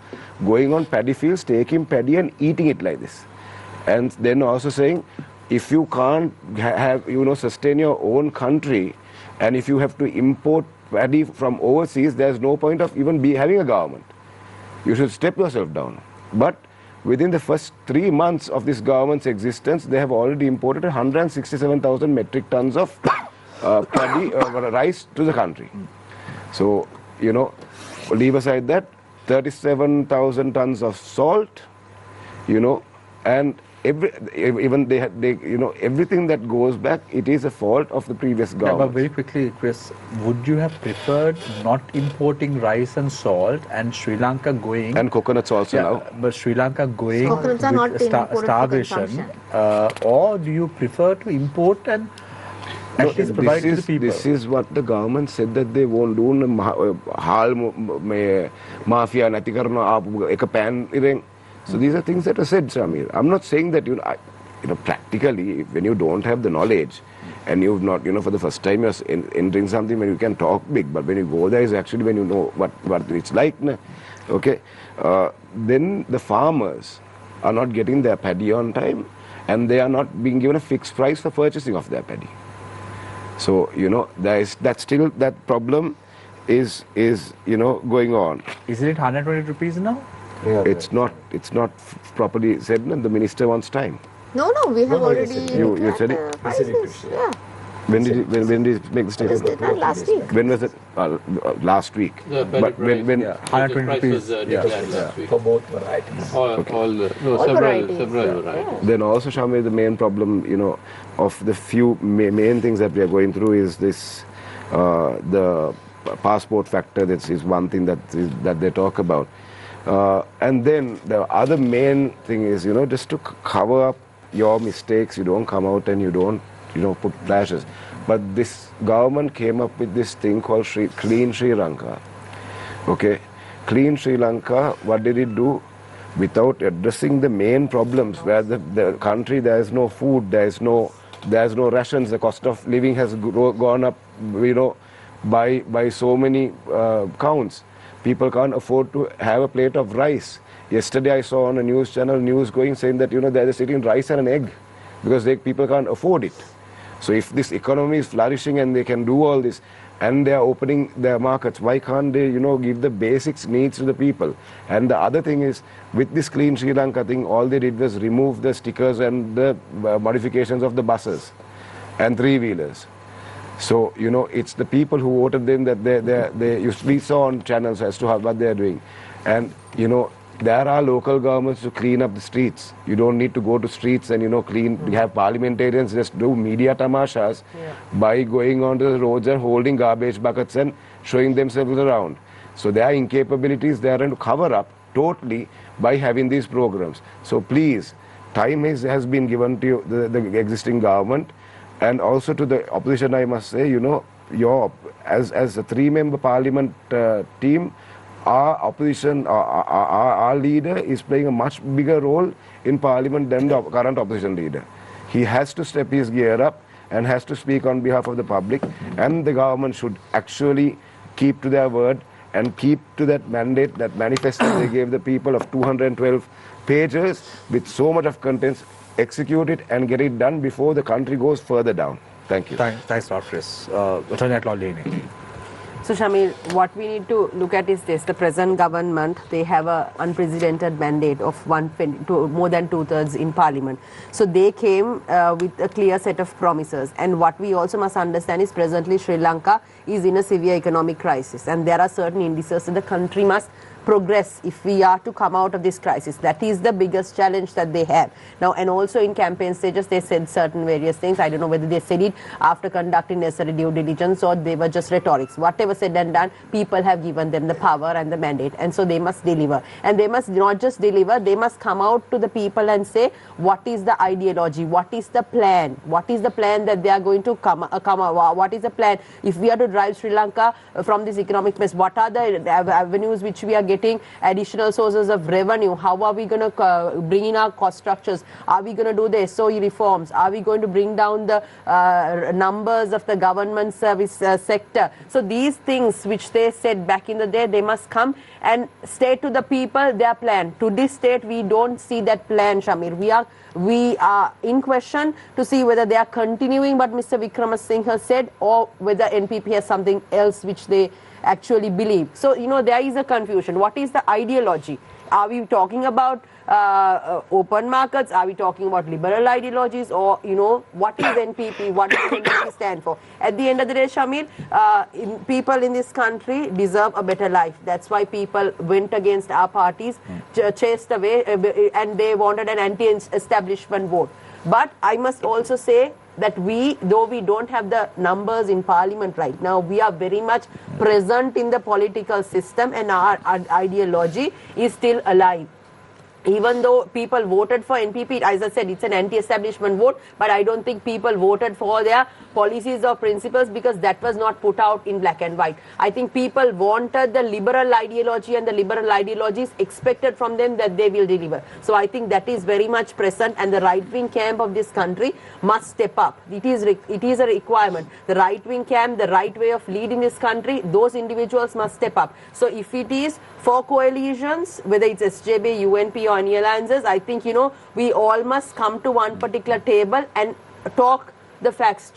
going on paddy fields, taking paddy and eating it like this. And then also saying, if you can't sustain your own country, and if you have to import paddy from overseas, there's no point of even having a government. You should step yourself down. But within the first 3 months of this government's existence, they have already imported 167,000 metric tons of paddy rice to the country. So, leave aside that, 37,000 tons of salt, and everything that goes back, it is a fault of the previous government. Yeah, but very quickly, Chris, would you have preferred not importing rice and salt and Sri Lanka going... And coconuts also now. But Sri Lanka going Coconuts are not with imported for starvation, consumption. or do you prefer to import and at least provide to the people? This is what the government said that they won't do. Mafia, nati karna, ek pan ireng. So these are things that are said, Shamir. I'm not saying that, practically, when you don't have the knowledge and you've not, for the first time you're entering something when you can talk big, but when you go there is actually when you know what it's like. Okay? Then the farmers are not getting their paddy on time, and they are not being given a fixed price for purchasing of their paddy. So, that problem is going on. Isn't it 120 rupees now? Yeah, It's not properly said, and the minister wants time. No, we have already... You said it? prices. Yeah. When did he make the statement? Last week. When was it? Last week. The paddy But when price, 120 the price rupees. was declared last week. For both varieties. Several varieties. Then also, Shamir, the main problem, of the few main things that we are going through is this, the passport factor. That is one thing that they talk about. And then the other main thing is, just to cover up your mistakes, you don't come out and you don't, put flashes. But this government came up with this thing called Clean Sri Lanka. Okay? Clean Sri Lanka, what did it do? Without addressing the main problems, where the country, there is no food, there is no rations, the cost of living has gone up, by so many counts. People can't afford to have a plate of rice. Yesterday I saw on a news channel saying that they're just eating rice and an egg because people can't afford it. So if this economy is flourishing and they can do all this and they are opening their markets, why can't they give the basics needs to the people? And the other thing is, with this Clean Sri Lanka thing, all they did was remove the stickers and the modifications of the buses and three-wheelers. So, it's the people who voted them that we saw on channels as to what they are doing. And, there are local governments to clean up the streets. You don't need to go to streets and, clean. You have parliamentarians just do media tamashas by going onto the roads and holding garbage buckets and showing themselves around. So their incapabilities they are to cover up totally by having these programs. So please, time has been given to the existing government. And also to the opposition, I must say, as a 3-member parliament team, our opposition, our leader is playing a much bigger role in parliament than the current opposition leader. He has to step his gear up and has to speak on behalf of the public, and the government should actually keep to their word and keep to that mandate, that manifesto they gave the people of 212 pages with so much of contents. Execute it and get it done before the country goes further down. Thank you. Thanks a lot, Kris. Attorney at Law Lihini. So Shamil, what we need to look at is this: the present government, they have an unprecedented mandate of more than 2/3 in Parliament. So they came with a clear set of promises. And what we also must understand is presently Sri Lanka is in a severe economic crisis, and there are certain indices that the country must progress if we are to come out of this crisis. That is the biggest challenge that they have now. And also in campaign stages they said certain various things. I don't know whether they said it after conducting necessary due diligence or they were just rhetorics. Whatever said and done, people have given them the power and the mandate, and so they must deliver. And they must not just deliver, they must come out to the people and say what is the ideology, what is the plan, what is the plan that they are going to come out, what is the plan if we are to drive Sri Lanka from this economic mess, what are the avenues which we are getting additional sources of revenue, how are we going to bring in our cost structures, are we going to do the SOE reforms, are we going to bring down the numbers of the government service sector. So these things which they said back in the day, they must come and state to the people their plan. To this state we don't see that plan, Shamir. We are in question to see whether they are continuing what Mr. Wickramasinghe said or whether NPP has something else which they actually believe. So, there is a confusion. What is the ideology? Are we talking about open markets? Are we talking about liberal ideologies? Or, what is NPP? What does NPP stand for? At the end of the day, Shamil, people in this country deserve a better life. That's why people went against our parties, chased away, and they wanted an anti-establishment vote. But I must also say that though we don't have the numbers in Parliament right now, we are very much present in the political system, and our ideology is still alive. Even though people voted for NPP, as I said, it's an anti-establishment vote, but I don't think people voted for their policies or principles because that was not put out in black and white. I think people wanted the liberal ideology, and the liberal ideologies expected from them that they will deliver. So I think that is very much present, and the right-wing camp of this country must step up. It is a requirement. The right-wing camp, the right way of leading this country, those individuals must step up. So if it is for coalitions, whether it's SJB, UNP or any alliances, I think, we all must come to one particular table and talk the facts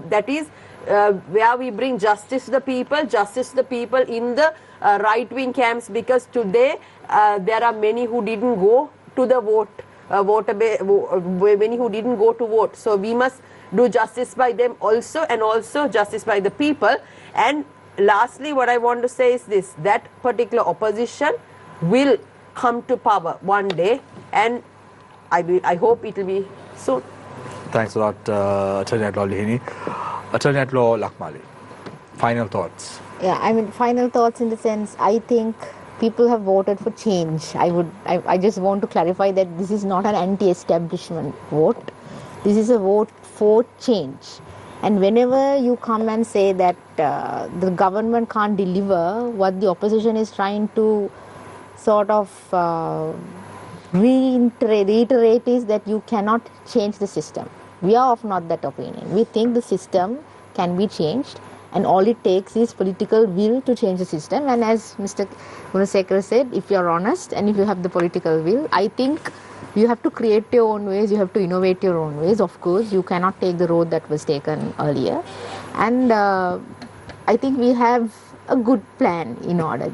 that is where we bring justice to the people in the right-wing camps, because today there are many who didn't go to the many who didn't go to vote. So we must do justice by them also, and also justice by the people. And lastly, what I want to say is this, that particular opposition will come to power one day, and I hope it will be soon. Thanks a lot, Attorney at Law Lihini. Attorney at Law Lakmali, final thoughts. Yeah, final thoughts in the sense, I think people have voted for change. I just want to clarify that this is not an anti-establishment vote. This is a vote for change. And whenever you come and say that the government can't deliver, what the opposition is trying to sort of reiterate is that you cannot change the system. We are of not that opinion. We think the system can be changed, and all it takes is political will to change the system. And as Mr. Gunasekera said, if you are honest and if you have the political will, I think you have to create your own ways, you have to innovate your own ways. Of course, you cannot take the road that was taken earlier. And I think we have a good plan in order.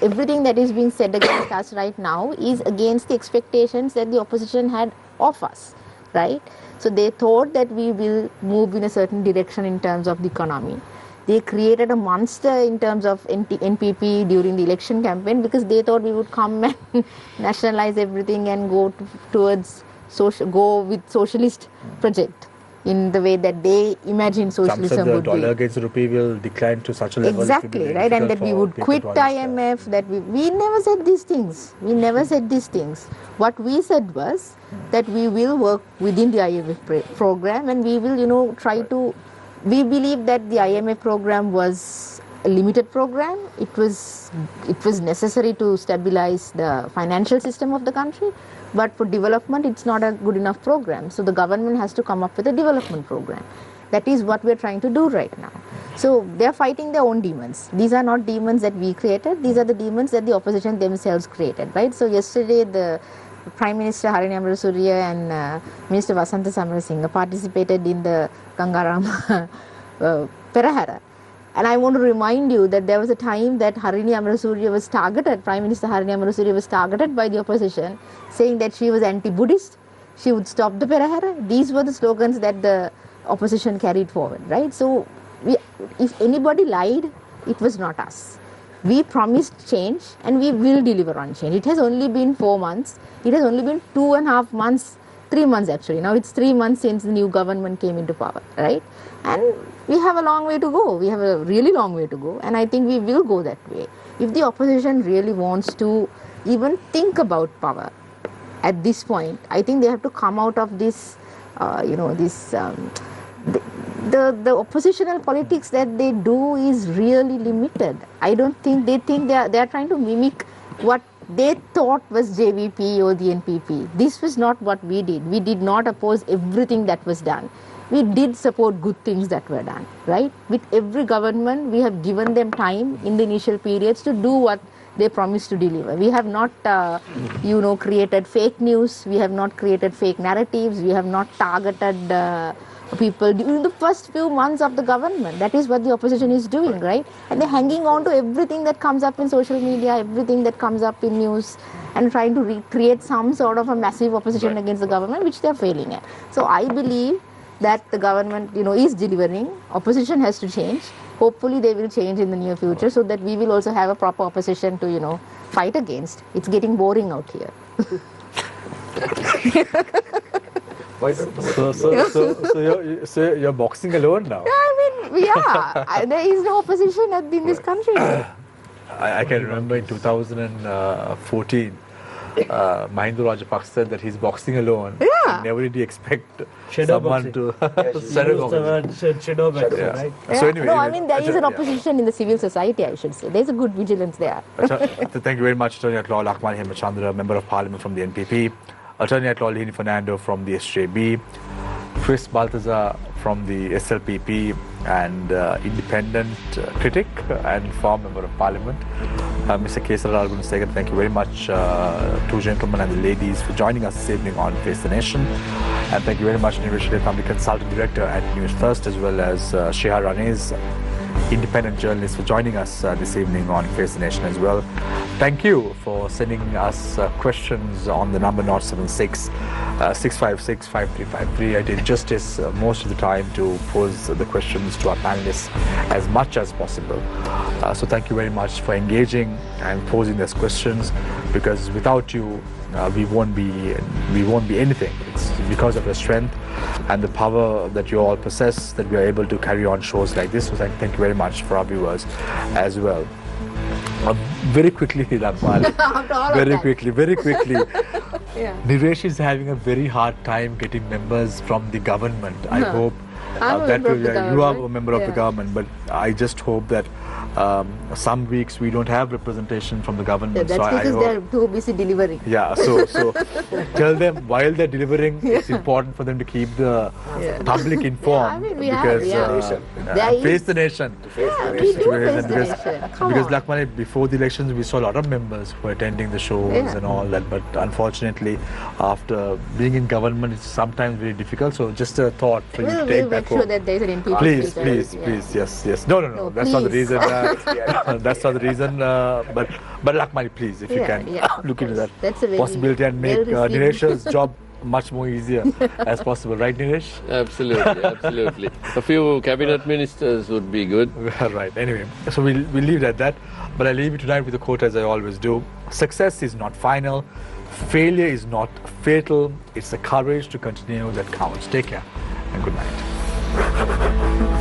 Everything that is being said against us right now is against the expectations that the opposition had of us, right? So they thought that we will move in a certain direction in terms of the economy. They created a monster in terms of NPP during the election campaign because they thought we would come and nationalize everything and go with socialist project in the way that they imagine socialism would be. The dollar against the rupee will decline to such a level. Exactly, right? And that we would quit IMF, that we never said these things. We never said these things. What we said was that we will work within the IMF program, and we will, try to... We believe that the IMF program was a limited program. It was necessary to stabilize the financial system of the country, but for development it's not a good enough program. So the government has to come up with a development program. That is what we're trying to do right now. So they're fighting their own demons. These are not demons that we created. These are the demons that the opposition themselves created, right? So yesterday the Prime Minister Harini Amarasuriya and Minister Vasantha Samarasinga participated in the Gangaram Perahara. And I want to remind you that there was a time that Harini Amarasuriya was targeted, Prime Minister Harini Amarasuriya was targeted by the opposition, saying that she was anti-Buddhist, she would stop the Perahara. These were the slogans that the opposition carried forward, right? So if anybody lied, it was not us. We promised change and we will deliver on change. It has only been 4 months. It has only been 2.5 months, 3 months actually. Now it's 3 months since the new government came into power, right? And we have a long way to go. We have a really long way to go, and I think we will go that way. If the opposition really wants to even think about power at this point, I think they have to come out of this, the oppositional politics that they do is really limited. I don't think they are trying to mimic what they thought was JVP or the NPP. This was not what we did. We did not oppose everything that was done. We did support good things that were done, right? With every government, we have given them time in the initial periods to do what they promised to deliver. We have not, created fake news. We have not created fake narratives. We have not targeted people during the first few months of the government. That is what the opposition is doing, right? And they're hanging on to everything that comes up in social media, everything that comes up in news, and trying to recreate some sort of a massive opposition against the government, which they're failing at. So I believe that the government, is delivering. Opposition has to change. Hopefully they will change in the near future so that we will also have a proper opposition to, fight against. It's getting boring out here. So you're boxing alone now? There is no opposition in this country. I can remember in 2014, Mahinda Rajapaksa said that he's boxing alone. Yeah. Never did he expect Shadow someone boxing. to Shadow boxing, right? So anyway, there is an opposition in the civil society, I should say. There's a good vigilance there. Thank you very much, Attorney at Law Lakmali Hemachandra, Member of Parliament from the NPP, Attorney at Law Lihini Fernando from the SJB, Kris Balthazaar from the SLPP, and independent critic and former Member of Parliament, Mr. Kesarralal, Gunasekera. Thank you very much, two gentlemen and the ladies, for joining us this evening on Face the Nation. And thank you very much, Newsfirst Public Consultant Director at Newsfirst, as well as Shehar Ranez, independent journalist, for joining us this evening on Face the Nation as well. Thank you for sending us questions on the number 076 656 5353. I did justice most of the time to pose the questions to our panelists as much as possible. So thank you very much for engaging and posing those questions, because without you, we won't be anything. It's because of your strength and the power that you all possess that we are able to carry on shows like this. So thank you very much for our viewers as well. Very quickly, Lakmali. Very quickly. Yeah. Niresh is having a very hard time getting members from the government. I hope that you are a member of the government, but I just hope that some weeks we don't have representation from the government. That's because they're too busy delivering. Yeah, so tell them while they're delivering, it's important for them to keep the public informed. Face the nation. We do face the nation. Because Lakmali, before the elections, we saw a lot of members who were attending the shows and all that, but unfortunately, after being in government, it's sometimes very difficult. So just a thought for you to take back home. Sure that there is an NPP. Please, yes. No, that's not the reason. That's not the reason. But Lakmali, please, if you can look into that possibility and make Niresh's job much more easier as possible, right, Niresh? Absolutely. A few cabinet ministers would be good. Right. Anyway, so we'll leave it at that. But I leave you tonight with a quote, as I always do. Success is not final. Failure is not fatal. It's the courage to continue that counts. Take care and good night.